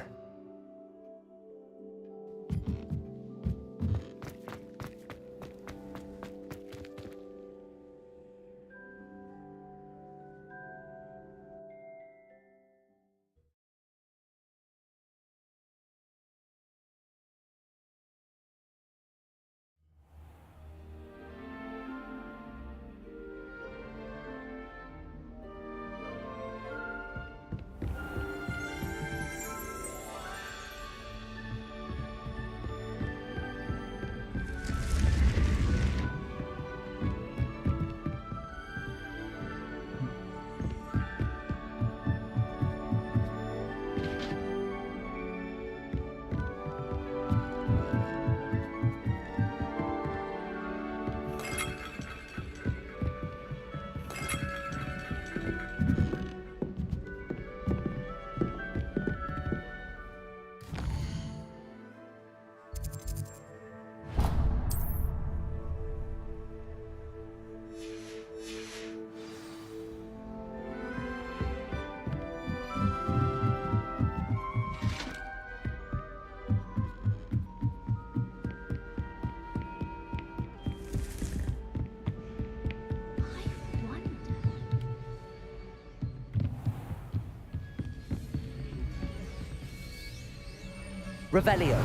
Revelio.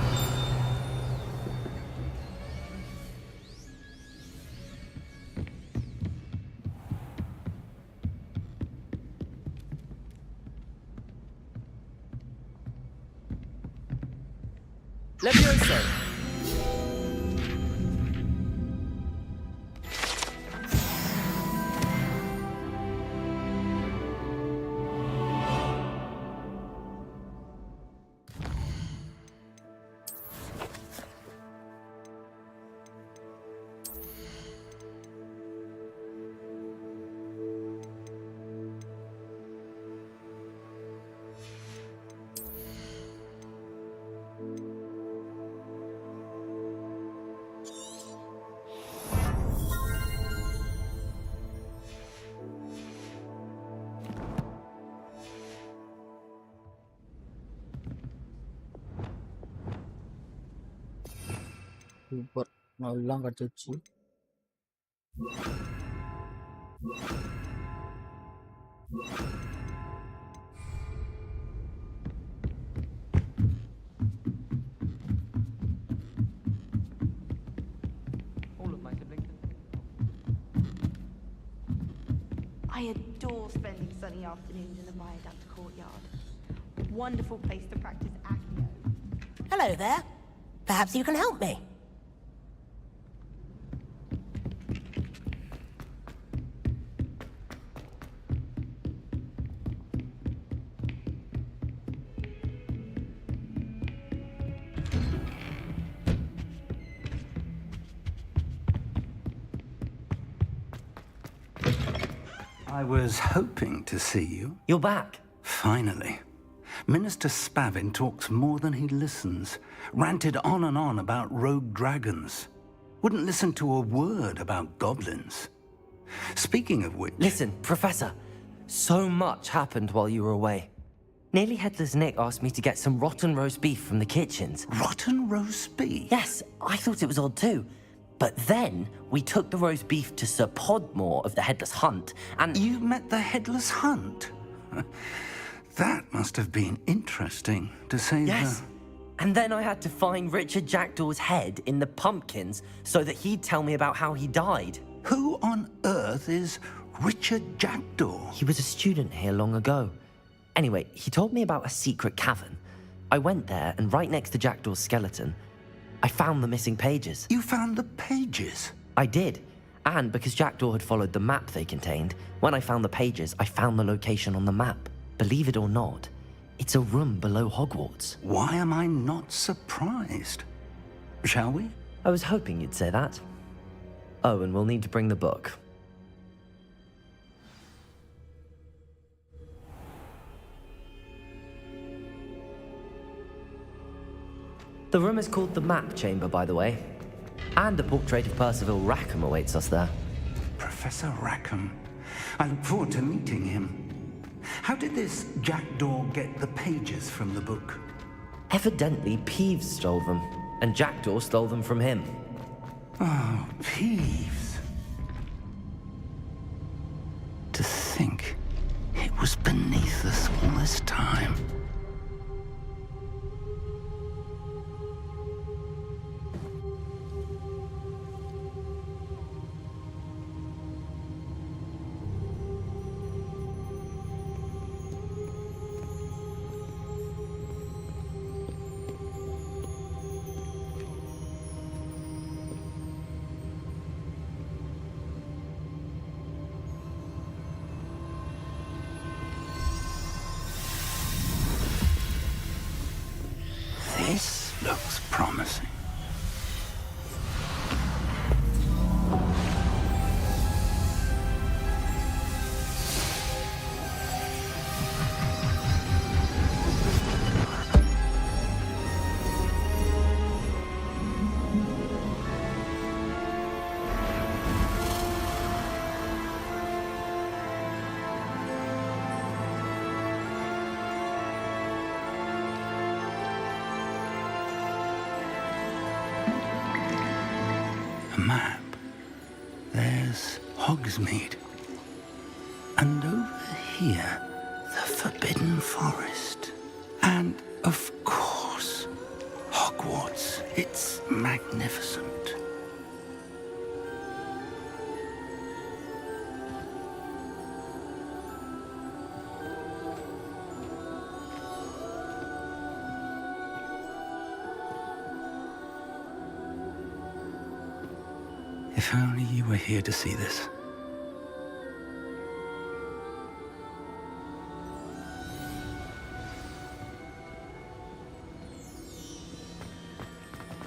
Levioso. Super எல்லாம் கிடச்சிச்சு. I adore spending sunny afternoons in the viaduct courtyard. Wonderful place to practice accio. Hello there. Perhaps you can help me. I was hoping to see you. You're back. Finally. Minister Spavin talks more than he listens. Ranted on and on about rogue dragons. Wouldn't listen to a word about goblins. Speaking of which... Listen, Professor. So much happened while you were away. Nearly Headless Nick asked me to get some rotten roast beef from the kitchens. Rotten roast beef? Yes, I thought it was odd too. But then we took the roast beef to Sir Podmore of the Headless Hunt, and... You met the Headless Hunt? That must have been interesting, to say the... Yes. And then I had to find Richard Jackdaw's head in the pumpkins so that he'd tell me about how he died. Who on earth is Richard Jackdaw? He was a student here long ago. Anyway, he told me about a secret cavern. I went there, and right next to Jackdaw's skeleton, I found the missing pages. You found the pages? I did. And because Jackdaw had followed the map they contained, when I found the pages, I found the location on the map. Believe it or not, it's a room below Hogwarts. Why am I not surprised? Shall we? I was hoping you'd say that. Oh, and we'll need to bring the book. The room is called the Map Chamber, by the way. And a portrait of Percival Rackham awaits us there. Professor Rackham. I look forward to meeting him. How did this Jackdaw get the pages from the book? Evidently, Peeves stole them, and Jackdaw stole them from him. Oh, Peeves. To think it was beneath us all this time. This looks promising. A map. There's Hogsmeade. And over here, the Forbidden Forest. And, of course, Hogwarts. It's magnificent. If only you were here to see this.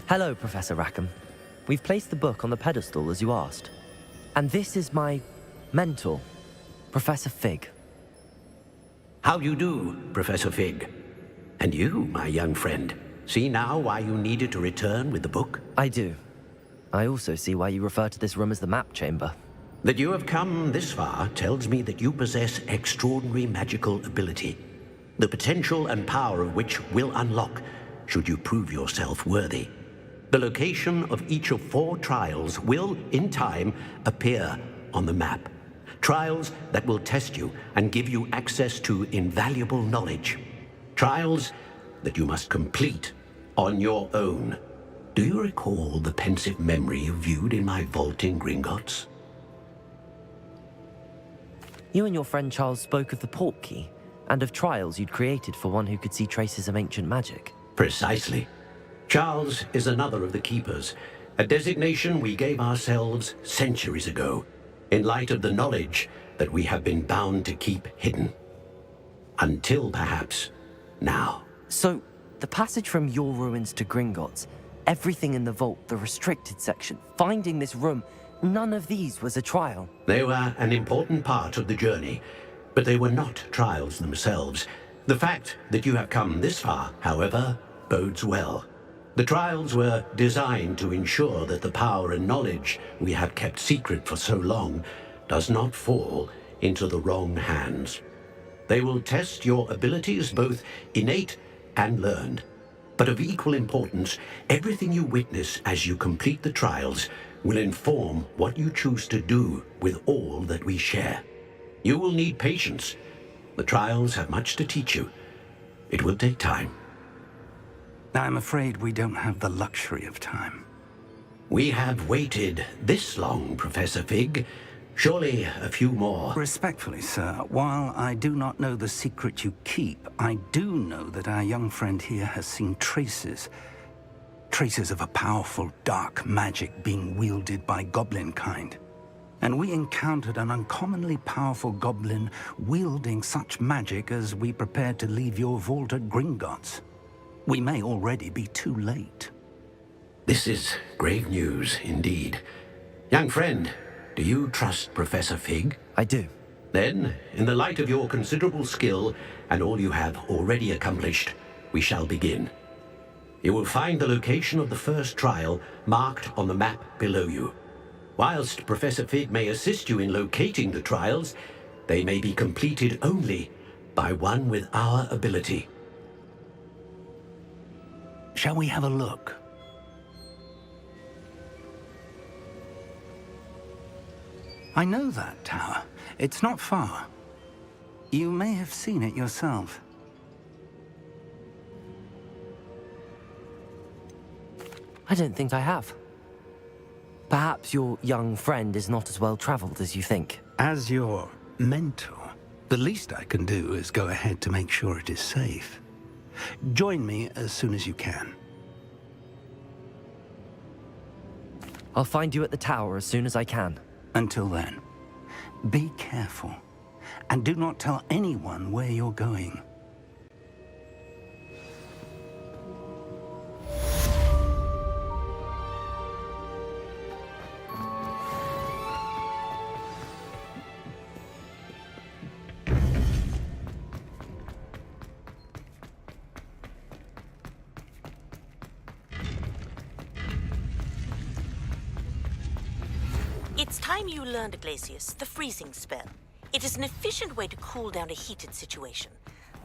Hello, Professor Rackham. We've placed the book on the pedestal as you asked. And this is my mentor, Professor Fig. How do you do, Professor Fig? And you, my young friend, see now why you needed to return with the book? I do. I also see why you refer to this room as the Map Chamber. That you have come this far tells me that you possess extraordinary magical ability, the potential and power of which will unlock should you prove yourself worthy. The location of each of 4 trials will, in time, appear on the map. Trials that will test you and give you access to invaluable knowledge. Trials that you must complete on your own. Do you recall the pensive memory you viewed in my vault in Gringotts? You and your friend Charles spoke of the port key, and of trials you'd created for one who could see traces of ancient magic. Precisely. Charles is another of the Keepers, a designation we gave ourselves centuries ago, in light of the knowledge that we have been bound to keep hidden. Until, perhaps, now. So, the passage from your ruins to Gringotts, everything in the vault, the restricted section, finding this room, none of these was a trial. They were an important part of the journey, but they were not trials themselves. The fact that you have come this far, however, bodes well. The trials were designed to ensure that the power and knowledge we have kept secret for so long does not fall into the wrong hands. They will test your abilities, both innate and learned. But of equal importance, everything you witness as you complete the trials will inform what you choose to do with all that we share. You will need patience. The trials have much to teach you. It will take time. I'm afraid we don't have the luxury of time. We have waited this long, Professor Fig. Surely a few more. Respectfully, sir, while I do not know the secret you keep, I do know that our young friend here has seen traces of a powerful dark magic being wielded by goblin kind. And we encountered an uncommonly powerful goblin wielding such magic as we prepared to leave your vault at Gringotts. We may already be too late. This is grave news indeed. Young friend, do you trust Professor Fig? I do. Then, in the light of your considerable skill and all you have already accomplished, we shall begin. You will find the location of the first trial marked on the map below you. Whilst Professor Fig may assist you in locating the trials, they may be completed only by one with our ability. Shall we have a look? I know that tower. It's not far. You may have seen it yourself. I don't think I have. Perhaps your young friend is not as well traveled as you think. As your mentor, the least I can do is go ahead to make sure it is safe. Join me as soon as you can. I'll find you at the tower as soon as I can. Until then, be careful, and do not tell anyone where you're going. It's time you learned, Glacius, the freezing spell. It is an efficient way to cool down a heated situation.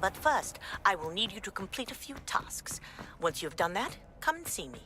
But first, I will need you to complete a few tasks. Once you've done that, come and see me.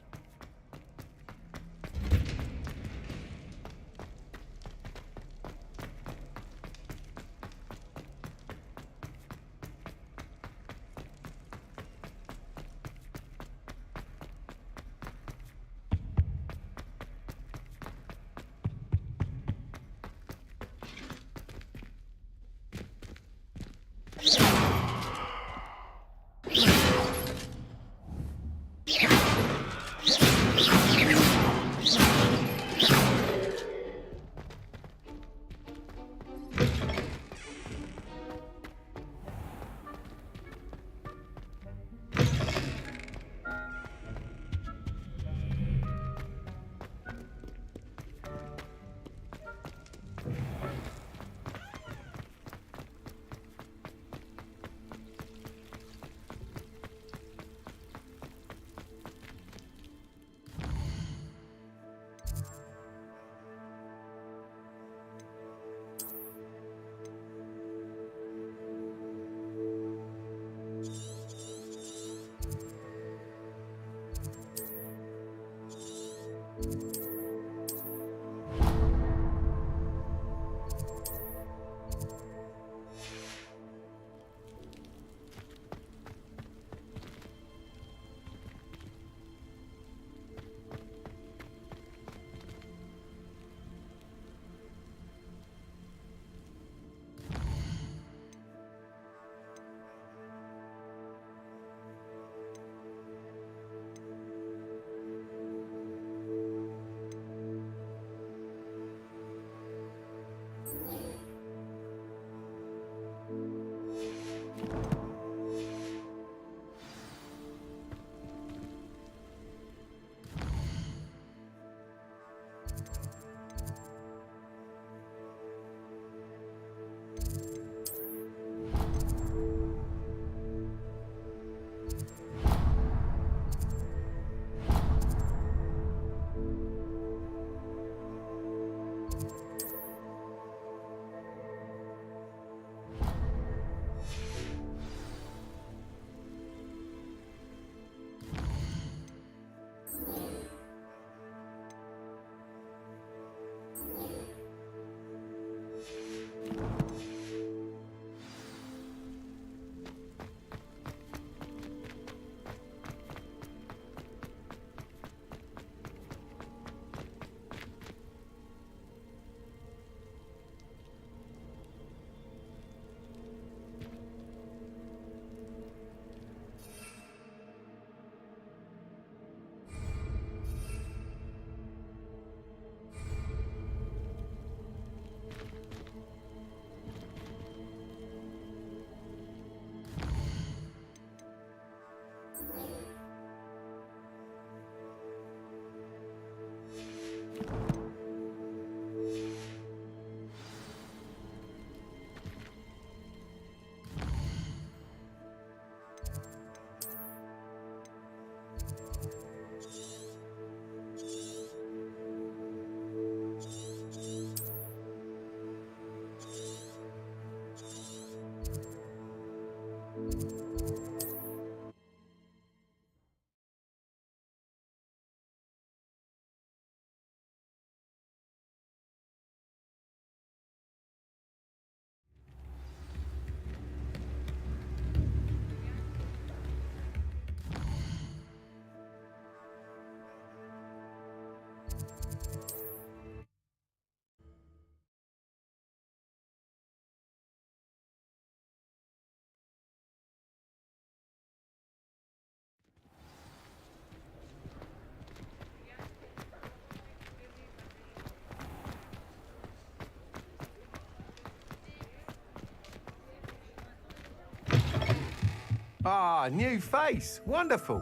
Ah, new face. Wonderful.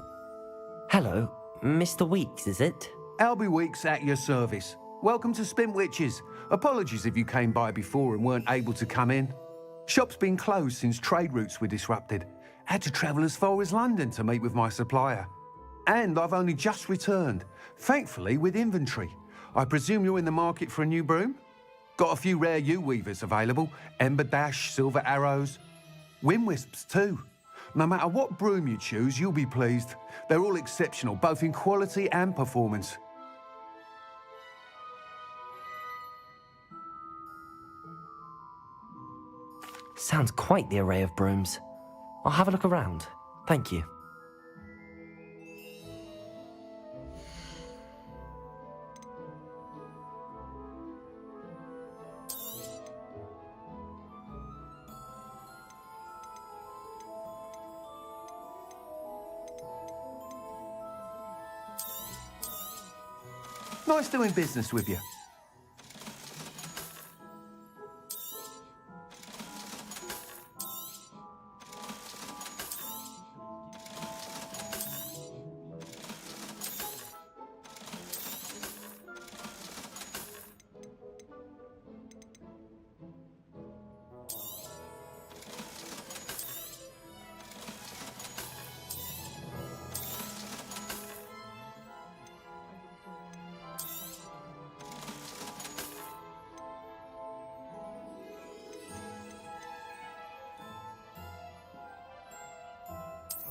Hello, Mr. Weeks, is it? Albie Weeks at your service. Welcome to Spintwitches. Apologies if you came by before and weren't able to come in. Shop's been closed since trade routes were disrupted. Had to travel as far as London to meet with my supplier. And I've only just returned, thankfully with inventory. I presume you're in the market for a new broom? Got a few rare U-weavers available. Ember Dash, Silver Arrows. Wind Wisps too. No matter what broom you choose, you'll be pleased. They're all exceptional, both in quality and performance. Sounds quite the array of brooms. I'll have a look around. Thank you. Nice doing business with you.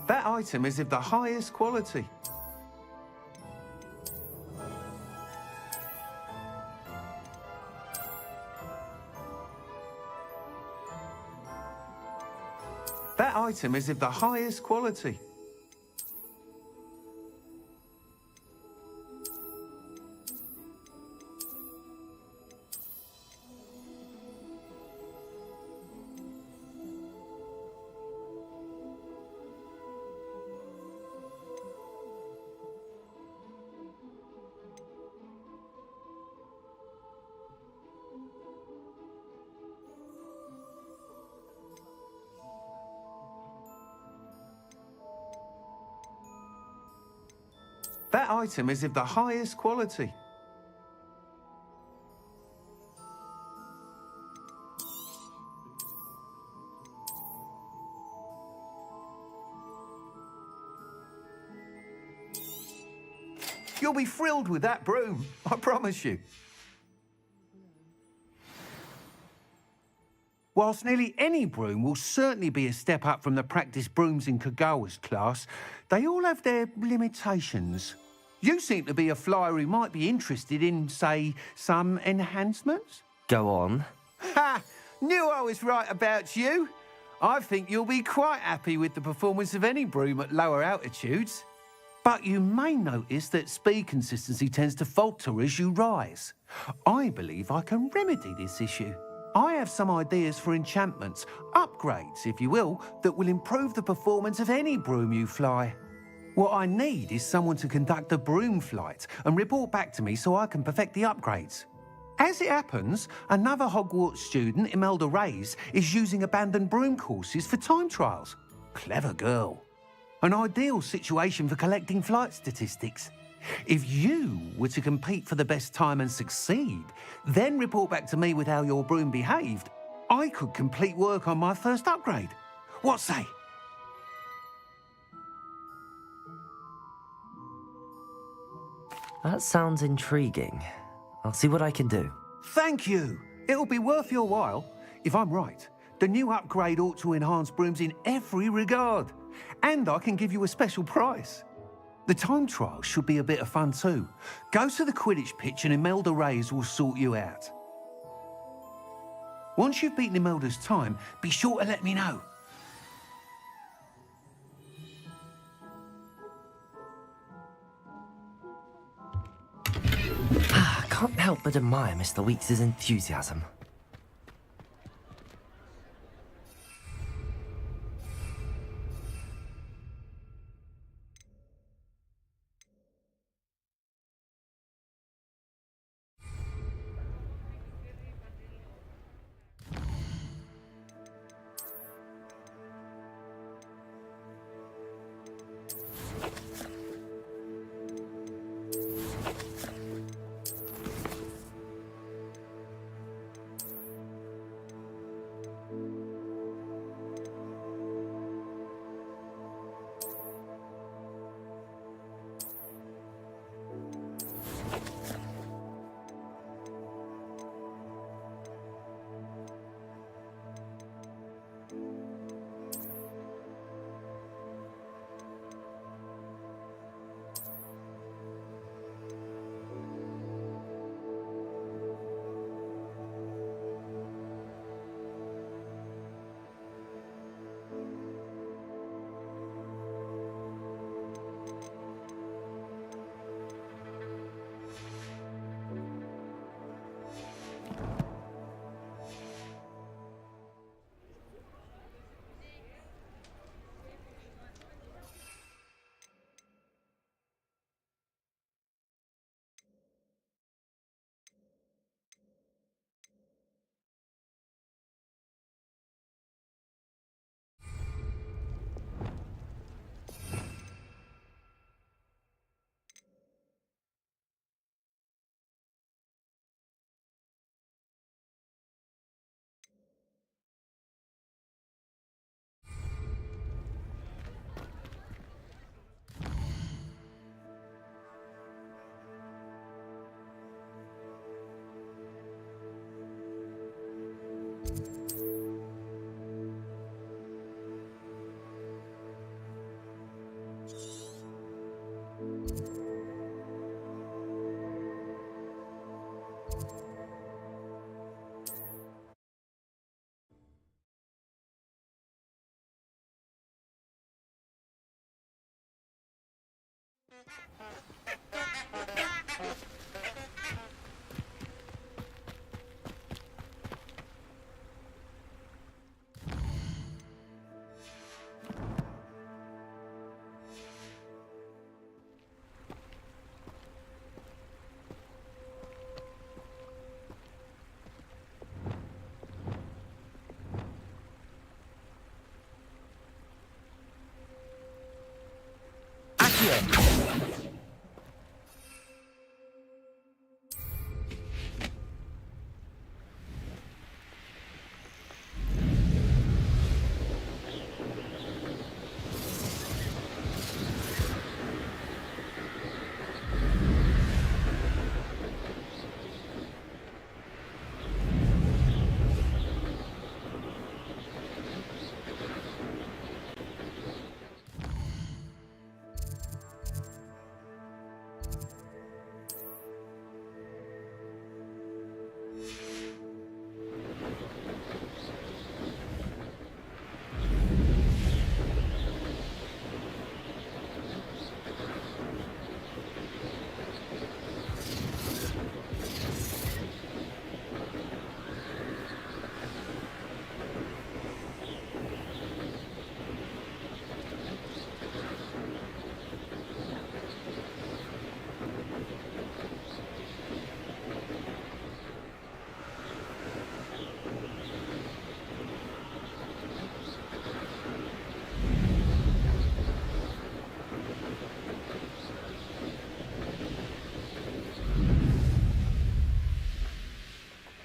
That item is of the highest quality. That item is of the highest quality. That item is of the highest quality. You'll be thrilled with that broom, I promise you. Whilst nearly any broom will certainly be a step up from the practice brooms in Kagawa's class, they all have their limitations. You seem to be a flyer who might be interested in, say, some enhancements? Go on. Ha! Knew I was right about you. I think you'll be quite happy with the performance of any broom at lower altitudes. But you may notice that speed consistency tends to falter as you rise. I believe I can remedy this issue. I have some ideas for enchantments, upgrades, if you will, that will improve the performance of any broom you fly. What I need is someone to conduct a broom flight and report back to me so I can perfect the upgrades. As it happens, another Hogwarts student, Imelda Reyes, is using abandoned broom courses for time trials. Clever girl. An ideal situation for collecting flight statistics. If you were to compete for the best time and succeed, then report back to me with how your broom behaved, I could complete work on my first upgrade. What say? That sounds intriguing. I'll see what I can do. Thank you. It'll be worth your while. If I'm right, the new upgrade ought to enhance brooms in every regard. And I can give you a special price. The time trial should be a bit of fun too. Go to the Quidditch pitch and Imelda Reyes will sort you out. Once you've beaten Imelda's time, be sure to let me know. I can't help but admire Mr. Weeks' enthusiasm.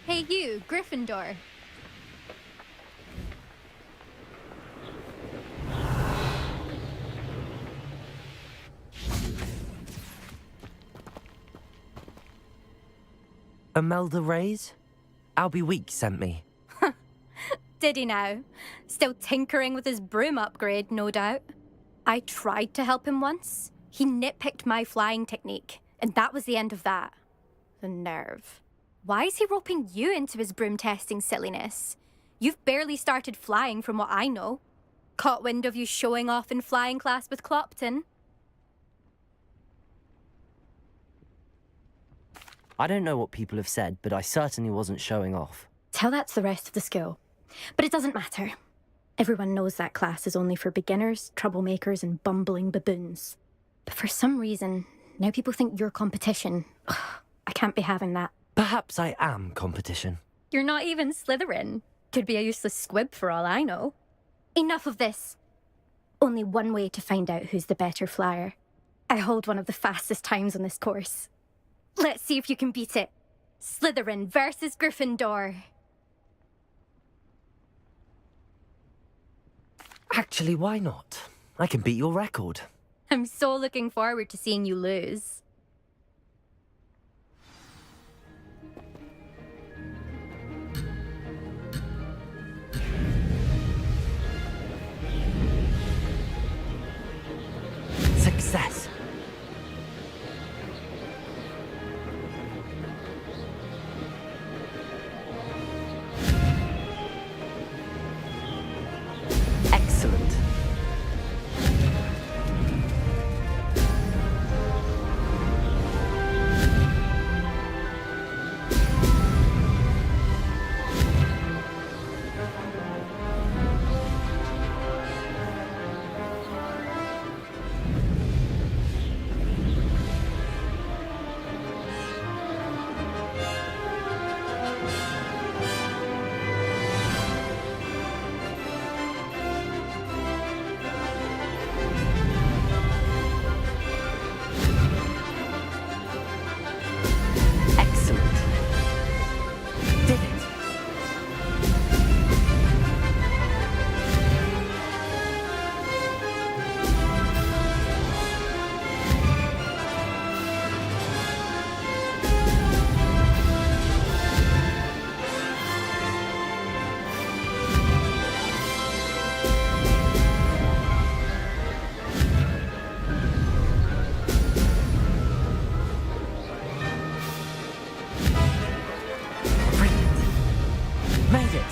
Hey you, Gryffindor. Imelda Reyes? Albie Weeks sent me. Did he now? Still tinkering with his broom upgrade, no doubt. I tried to help him once. He nitpicked my flying technique, and that was the end of that. The nerve. Why is he roping you into his broom testing silliness? You've barely started flying from what I know. Caught wind of you showing off in flying class with Clopton. I don't know what people have said, but I certainly wasn't showing off. Tell that to the rest of the school. But it doesn't matter. Everyone knows that class is only for beginners, troublemakers, and bumbling baboons. But for some reason, now people think you're competition. Ugh, I can't be having that. Perhaps I am competition. You're not even Slytherin. Could be a useless squib for all I know. Enough of this. Only one way to find out who's the better flyer. I hold one of the fastest times on this course. Let's see if you can beat it. Slytherin versus Gryffindor. Actually, why not? I can beat your record. I'm so looking forward to seeing you lose. Success. Excellent. Made it!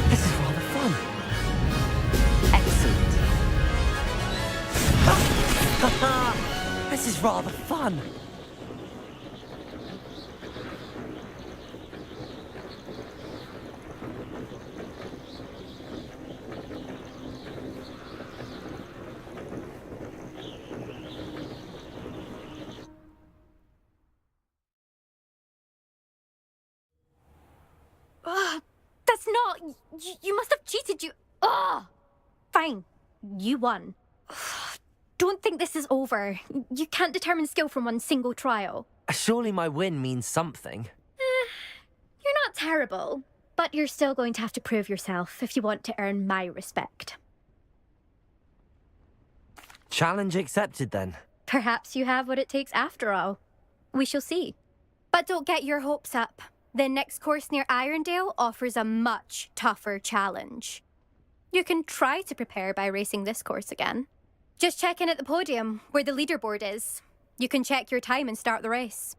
This is rather fun. Excellent. This is rather fun. Ugh, that's not... You must have cheated, you... Ugh! Fine. You won. Don't think this is over. You can't determine skill from one single trial. Surely my win means something. You're not terrible, but you're still going to have to prove yourself if you want to earn my respect. Challenge accepted then. Perhaps you have what it takes after all. We shall see. But don't get your hopes up. The next course near Irondale offers a much tougher challenge. You can try to prepare by racing this course again. Just check in at the podium, where the leaderboard is. You can check your time and start the race.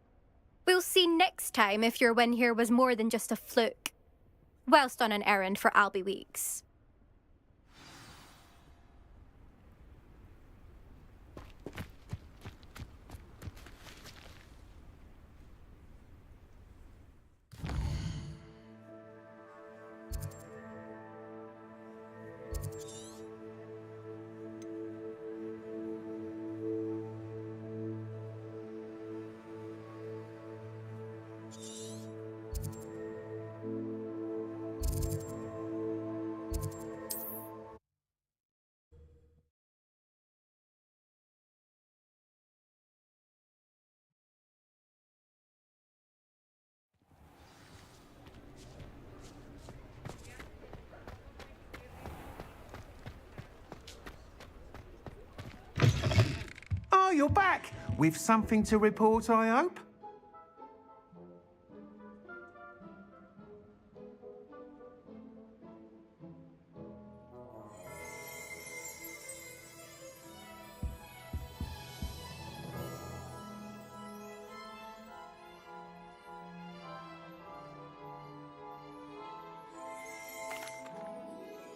We'll see next time if your win here was more than just a fluke. Whilst on an errand for Albie Weeks. Oh, you're back! With something to report, I hope?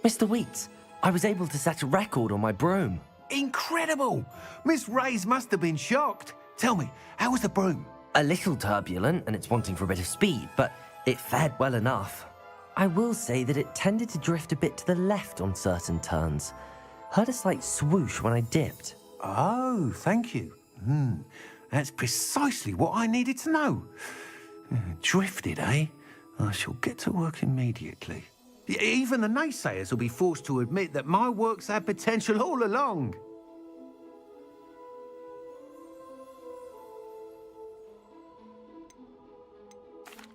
Mr. Weeks, I was able to set a record on my broom. Incredible! Miss Reyes must have been shocked. Tell me, how was the broom? A little turbulent, and it's wanting for a bit of speed, but it fared well enough. I will say that it tended to drift a bit to the left on certain turns. Heard a slight swoosh when I dipped. Oh, thank you. That's precisely what I needed to know. Drifted, eh? I shall get to work immediately. Even the naysayers will be forced to admit that my work's had potential all along.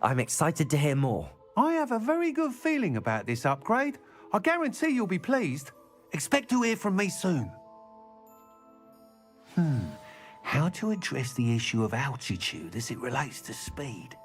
I'm excited to hear more. I have a very good feeling about this upgrade. I guarantee you'll be pleased. Expect to hear from me soon. How to address the issue of altitude as it relates to speed?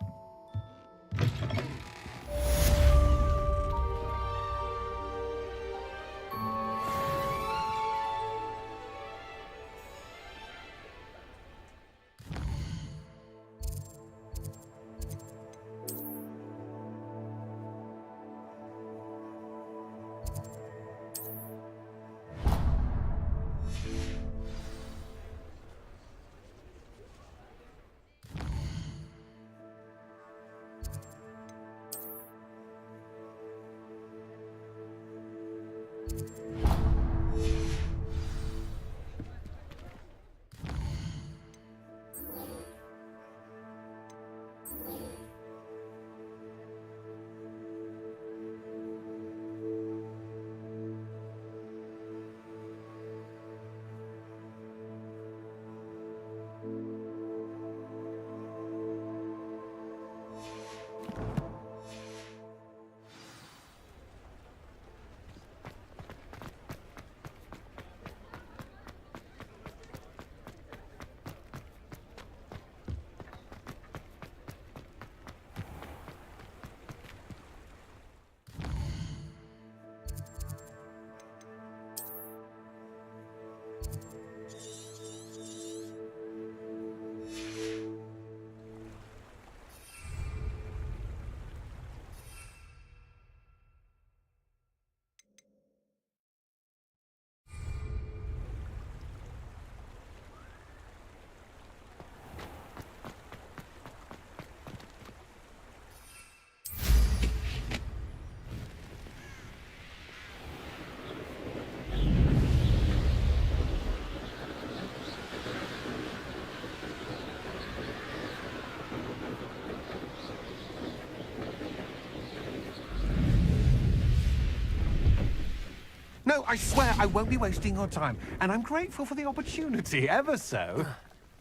No, I swear I won't be wasting your time, and I'm grateful for the opportunity, ever so.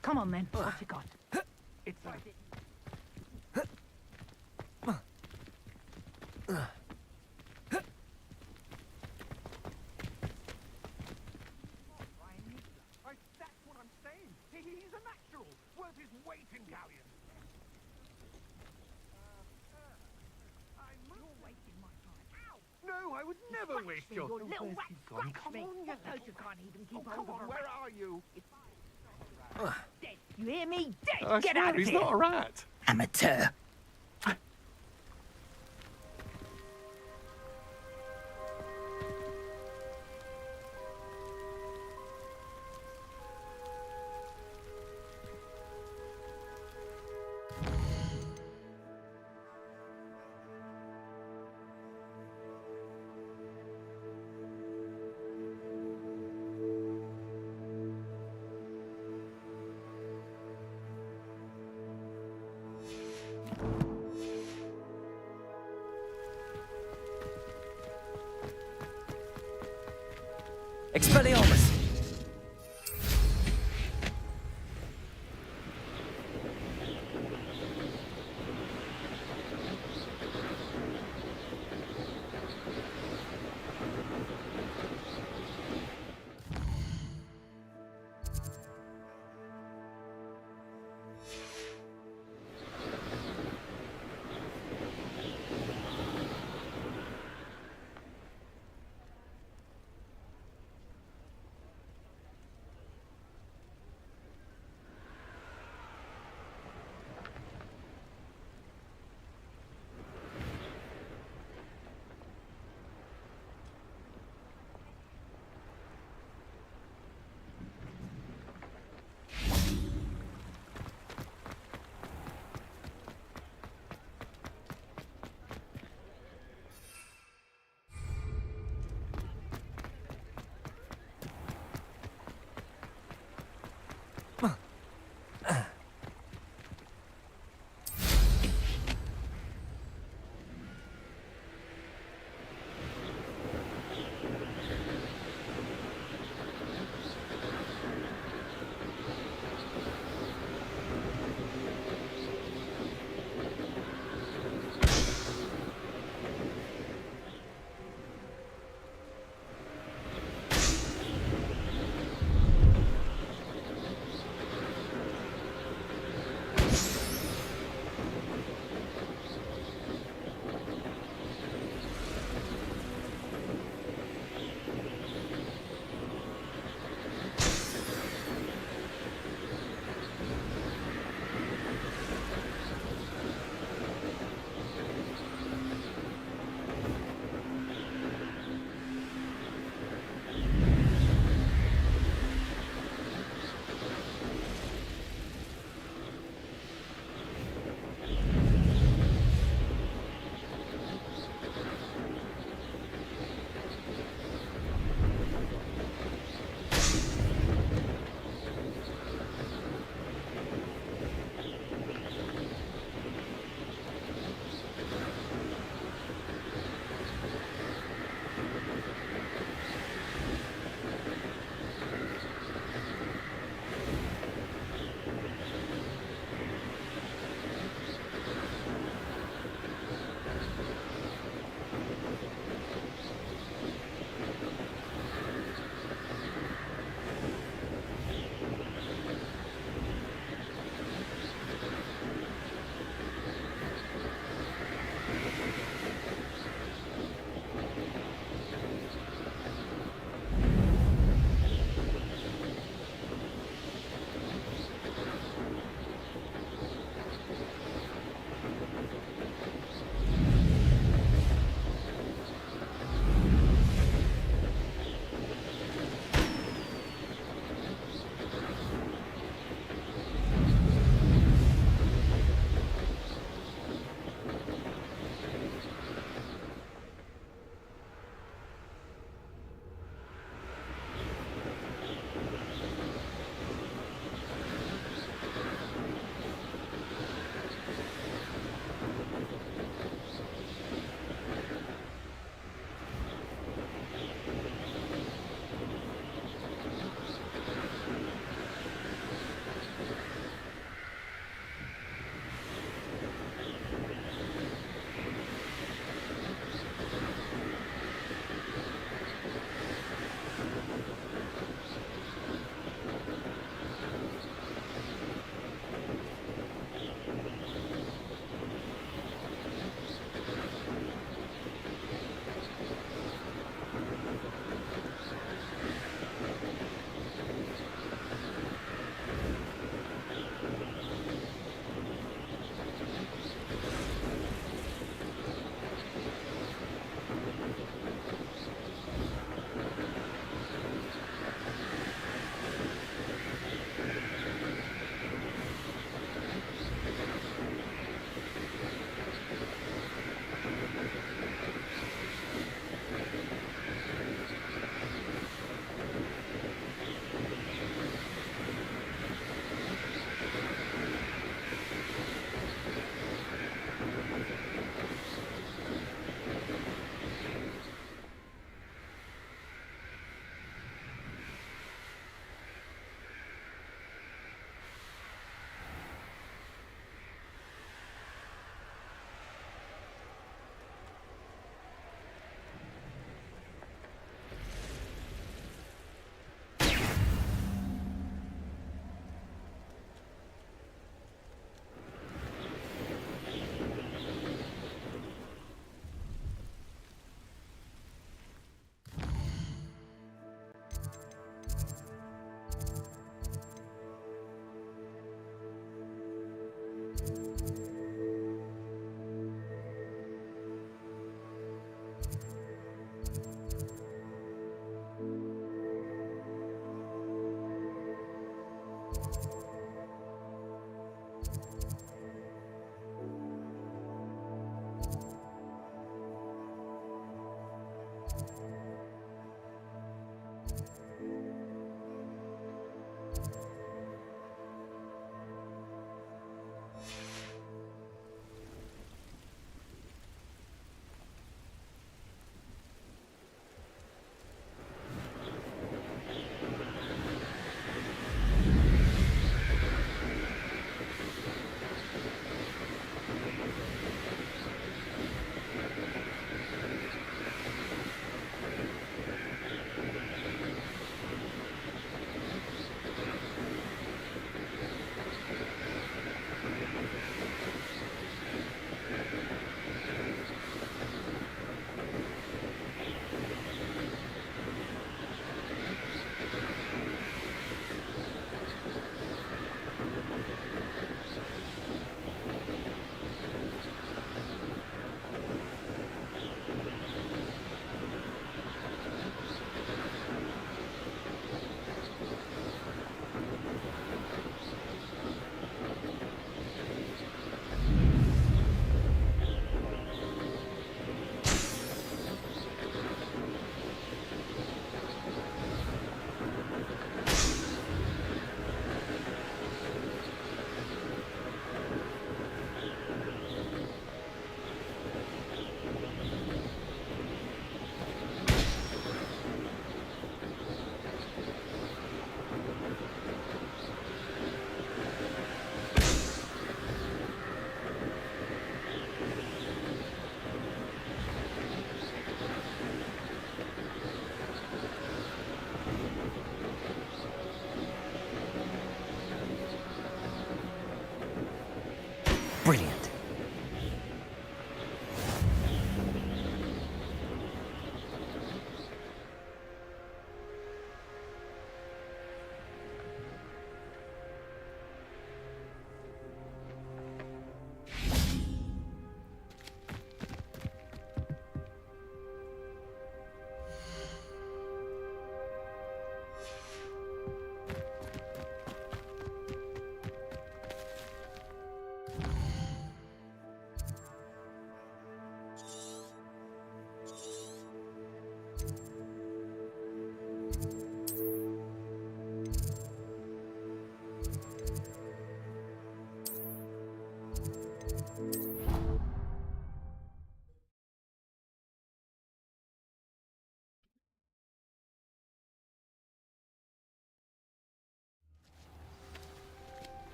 Come on, then. What you got? It's like... That's what I'm saying. He's a natural, worth his weight in galleons. You're wasting my time. Ow! No, I would never waste your... Your little rat Come scratched on, me. you Suppose you can't even keep come hold of on, a where rat. are you? Dead. You hear me? Dead. I Get swear, out of he's here. not a rat. Amateur. Expelliarmus!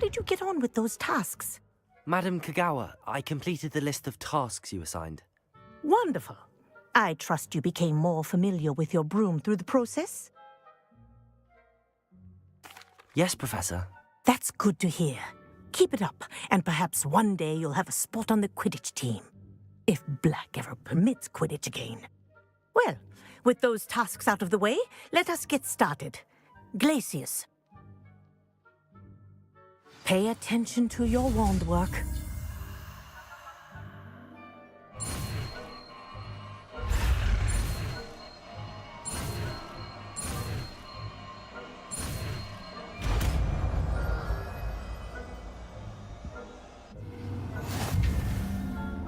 did you get on with those tasks? Madam Kagawa, I completed the list of tasks you assigned. Wonderful. I trust you became more familiar with your broom through the process? Yes, Professor. That's good to hear. Keep it up, and perhaps one day you'll have a spot on the Quidditch team. If Black ever permits Quidditch again. Well, with those tasks out of the way, let us get started. Glacius. Pay attention to your wand work.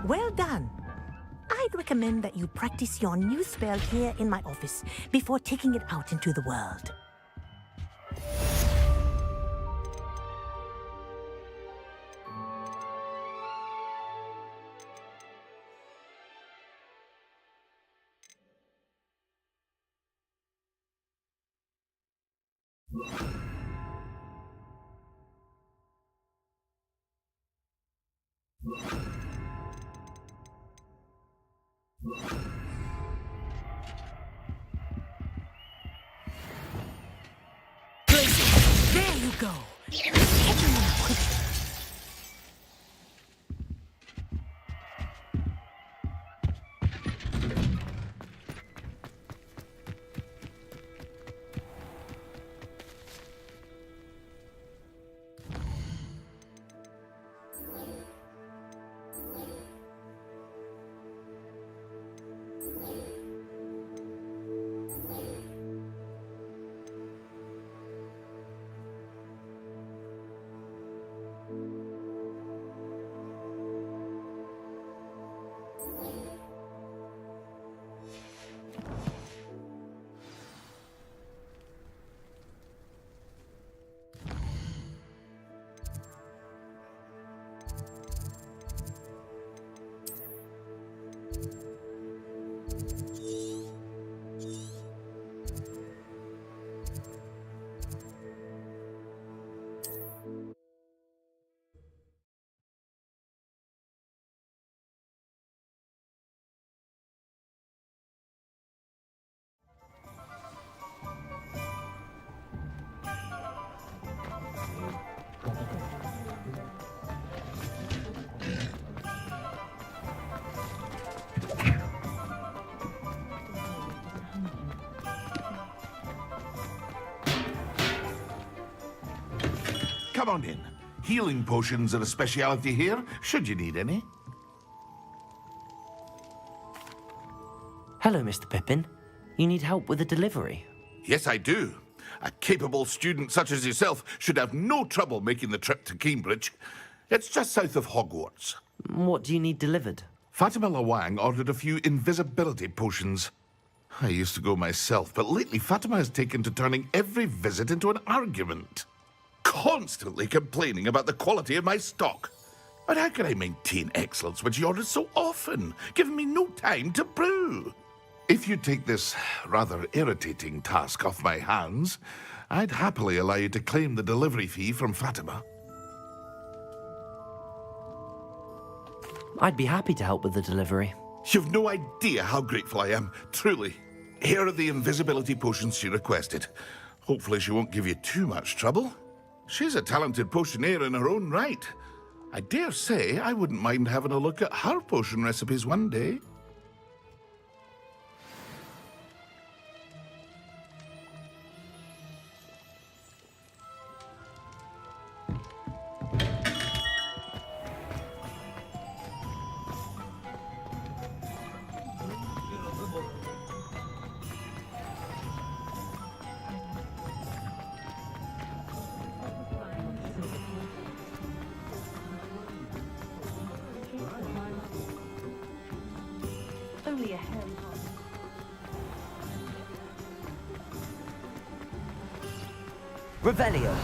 Well done. I'd recommend that you practice your new spell here in my office before taking it out into the world. There you go. Come on in. Healing potions are a speciality here, should you need any. Hello, Mr. Pippin. You need help with a delivery? Yes, I do. A capable student such as yourself should have no trouble making the trip to Cambridge. It's just south of Hogwarts. What do you need delivered? Fatima Lawang ordered a few invisibility potions. I used to go myself, but lately Fatima has taken to turning every visit into an argument. Constantly complaining about the quality of my stock. But how can I maintain excellence when she orders so often, giving me no time to brew? If you take this rather irritating task off my hands, I'd happily allow you to claim the delivery fee from Fatima. I'd be happy to help with the delivery. You've no idea how grateful I am, truly. Here are the invisibility potions she requested. Hopefully she won't give you too much trouble. She's a talented potioneer in her own right. I dare say I wouldn't mind having a look at her potion recipes one day. Only a hairy one. Revelio.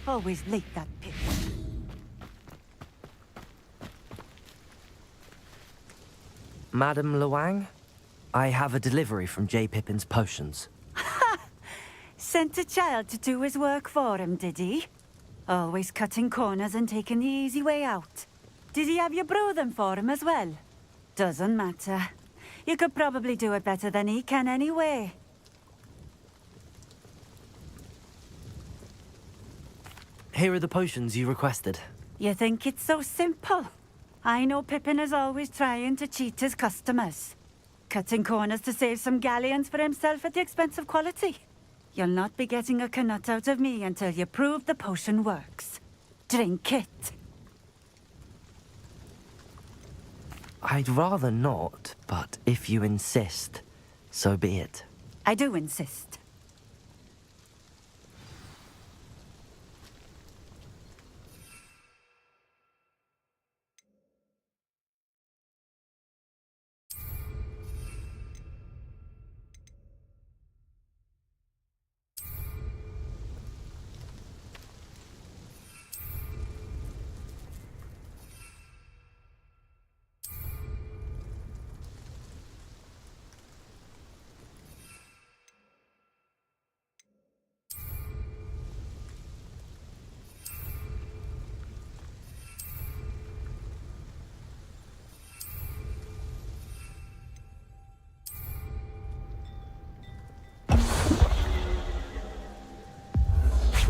Always late, that pig. Madam Luang, I have a delivery from J. Pippin's Potions. Sent a child to do his work for him, did he? Always cutting corners and taking the easy way out. Did he have you brew them for him as well? Doesn't matter. You could probably do it better than he can anyway. Here are the potions you requested. You think it's so simple? I know Pippin is always trying to cheat his customers. Cutting corners to save some galleons for himself at the expense of quality. You'll not be getting a canut out of me until you prove the potion works. Drink it. I'd rather not, but if you insist, so be it. I do insist.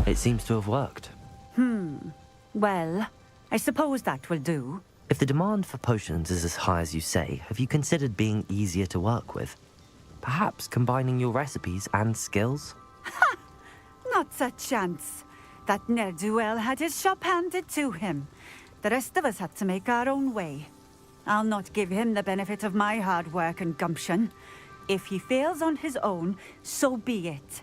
It seems to have worked. Well, I suppose that will do. If the demand for potions is as high as you say, have you considered being easier to work with? Perhaps combining your recipes and skills? Not a chance. That ne'er-do-well had his shop handed to him. The rest of us had to make our own way. I'll not give him the benefit of my hard work and gumption. If he fails on his own, so be it.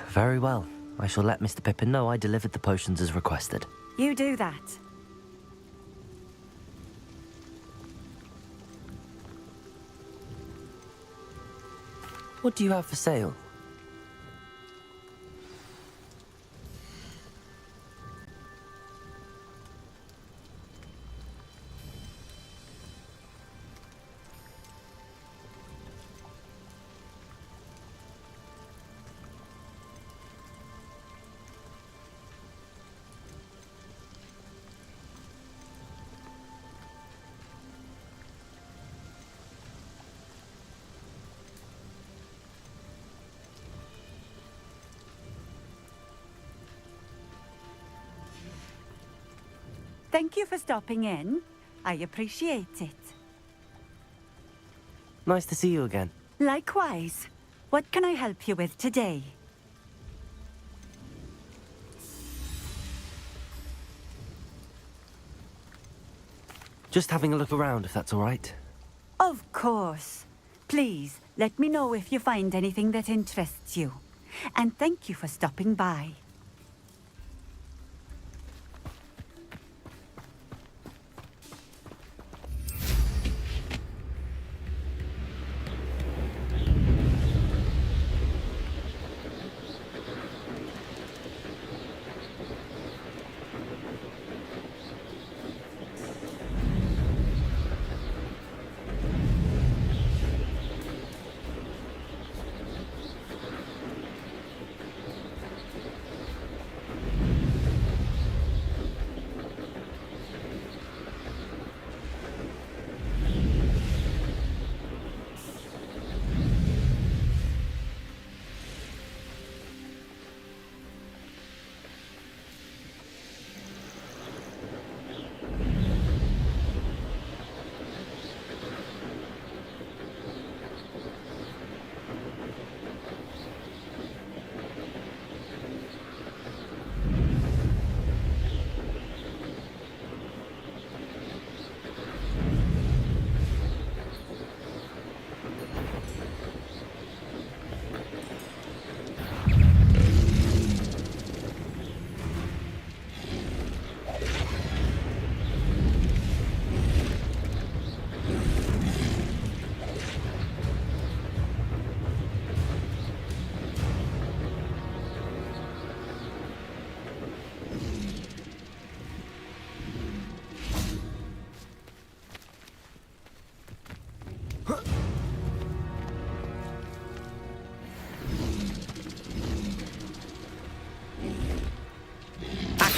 Very well. I shall let Mr. Pippin know I delivered the potions as requested. You do that. What do you have for sale? Thank you for stopping in. I appreciate it. Nice to see you again. Likewise. What can I help you with today? Just having a look around, if that's all right. Of course. Please, let me know if you find anything that interests you. And thank you for stopping by.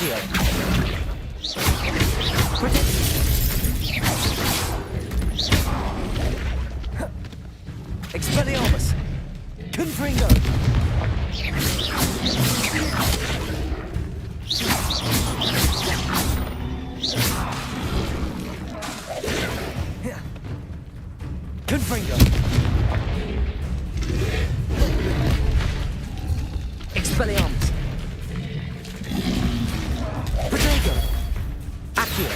Accio. Expelliarmus. Confringo. Confringo. Expelliarmus. Protego. Accio.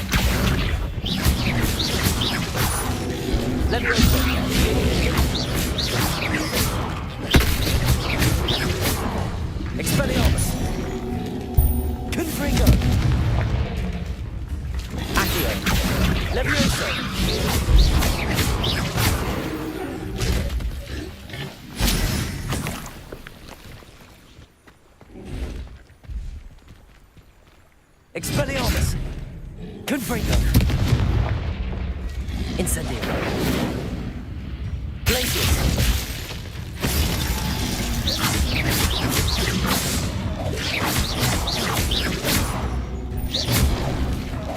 Levioso. Expelliarmus. Confringo. Accio. Levioso. Expelliarmus. Confringo. Incendio. Glacius.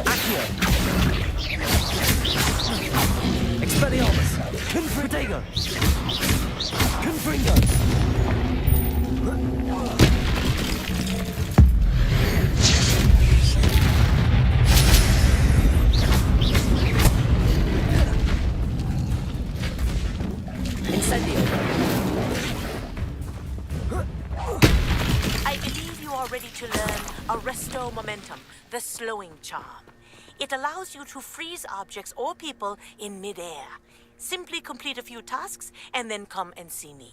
Accio. Expelliarmus. Confringo. Confringo. I believe you are ready to learn Arresto Momentum, the slowing charm. It allows you to freeze objects or people in midair. Simply complete a few tasks and then come and see me.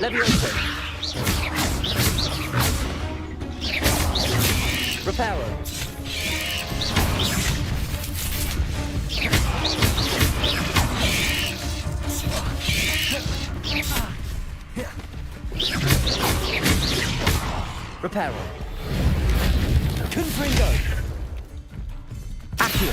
Levioso. Reparo. Reparo. Confringo. Accio.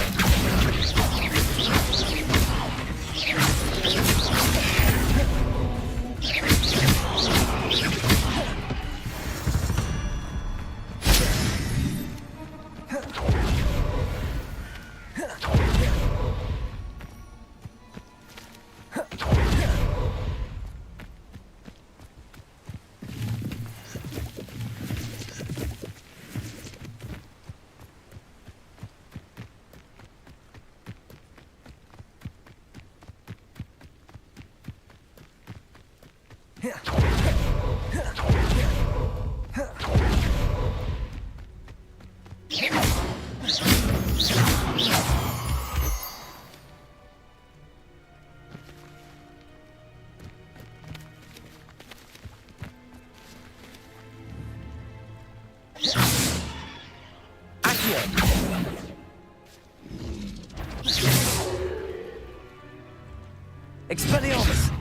Expelliarmus.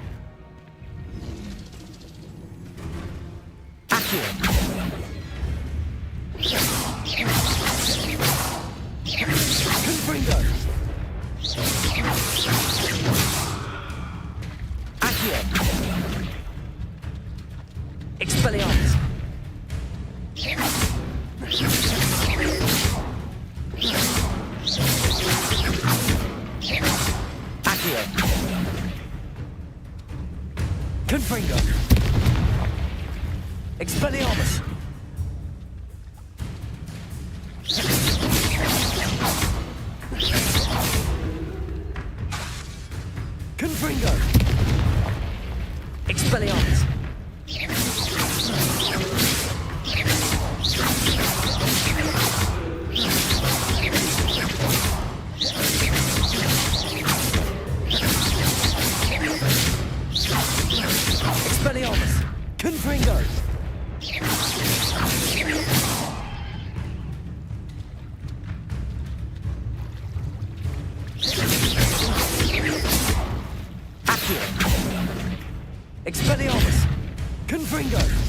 Accio. Confringo. Accio. Expelliarmus. Accio. Confringo. Expelliarmus. Confringo. Expelliarmus! Confringo!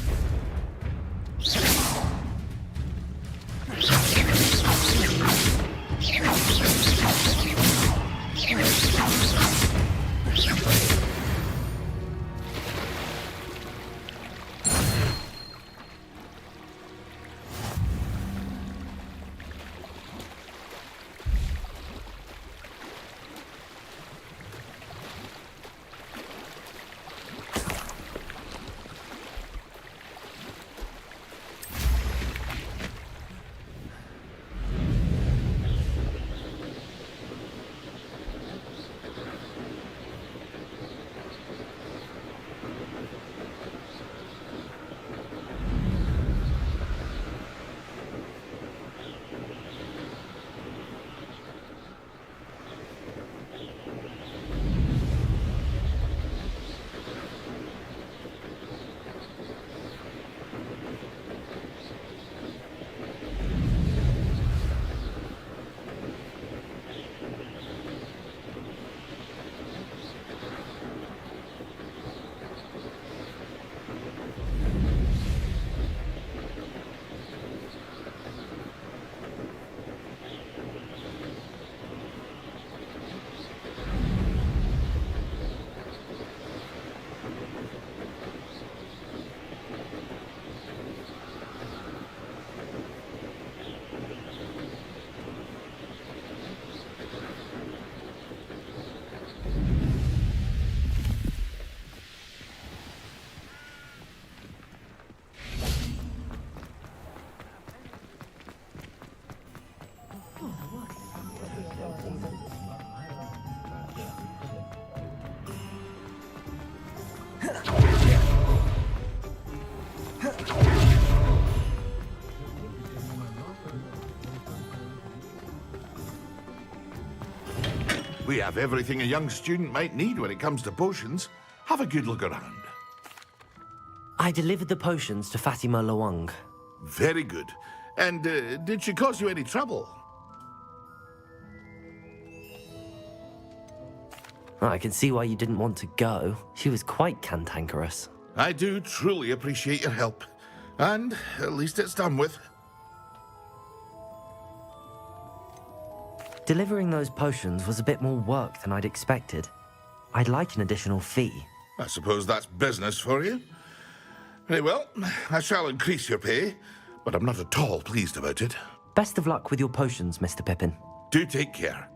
We have everything a young student might need when it comes to potions. Have a good look around. I delivered the potions to Fatima Lawang. Very good. And did she cause you any trouble? I can see why you didn't want to go. She was quite cantankerous. I do truly appreciate your help. And at least it's done with. Delivering those potions was a bit more work than I'd expected. I'd like an additional fee. I suppose that's business for you. Very well, I shall increase your pay, but I'm not at all pleased about it. Best of luck with your potions, Mr. Pippin. Do take care.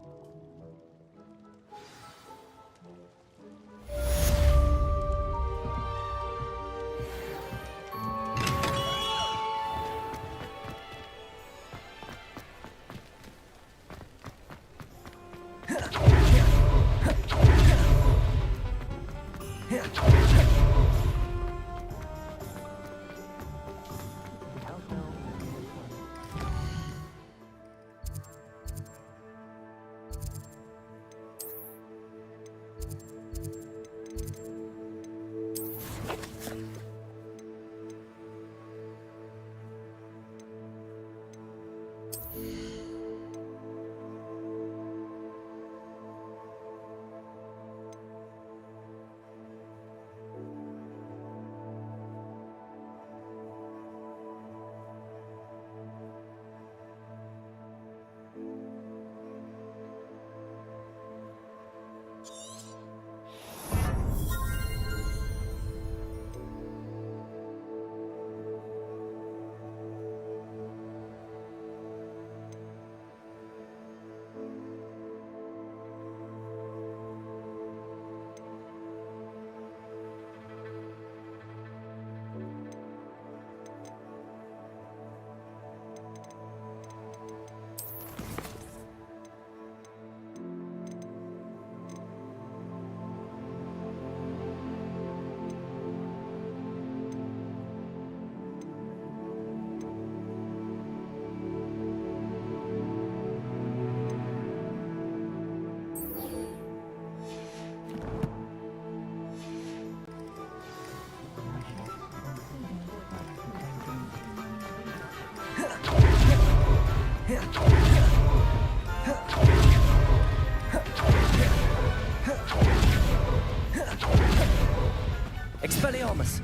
promise.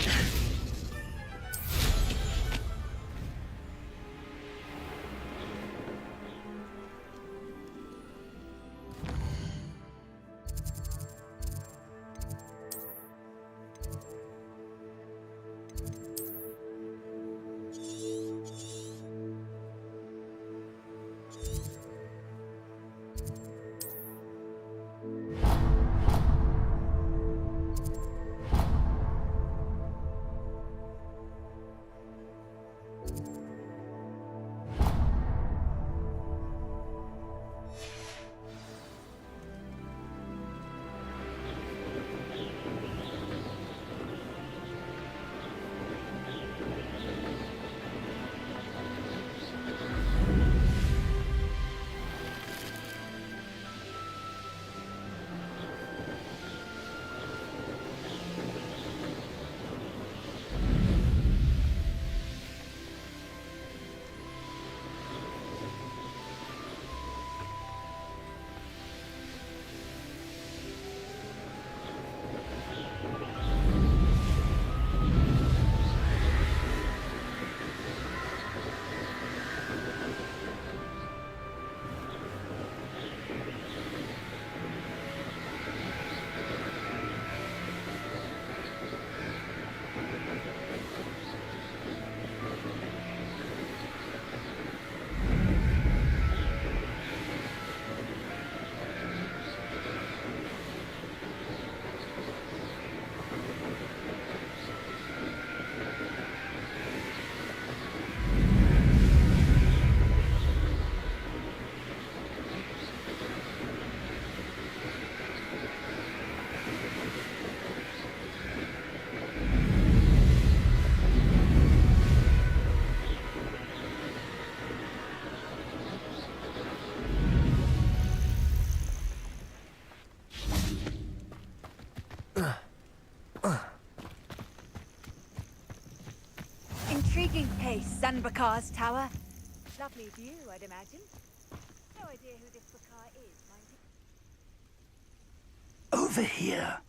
Intriguing place, Zanbakar's tower. Lovely view, I'd imagine. No idea who this Bakar is, mind you. Over here.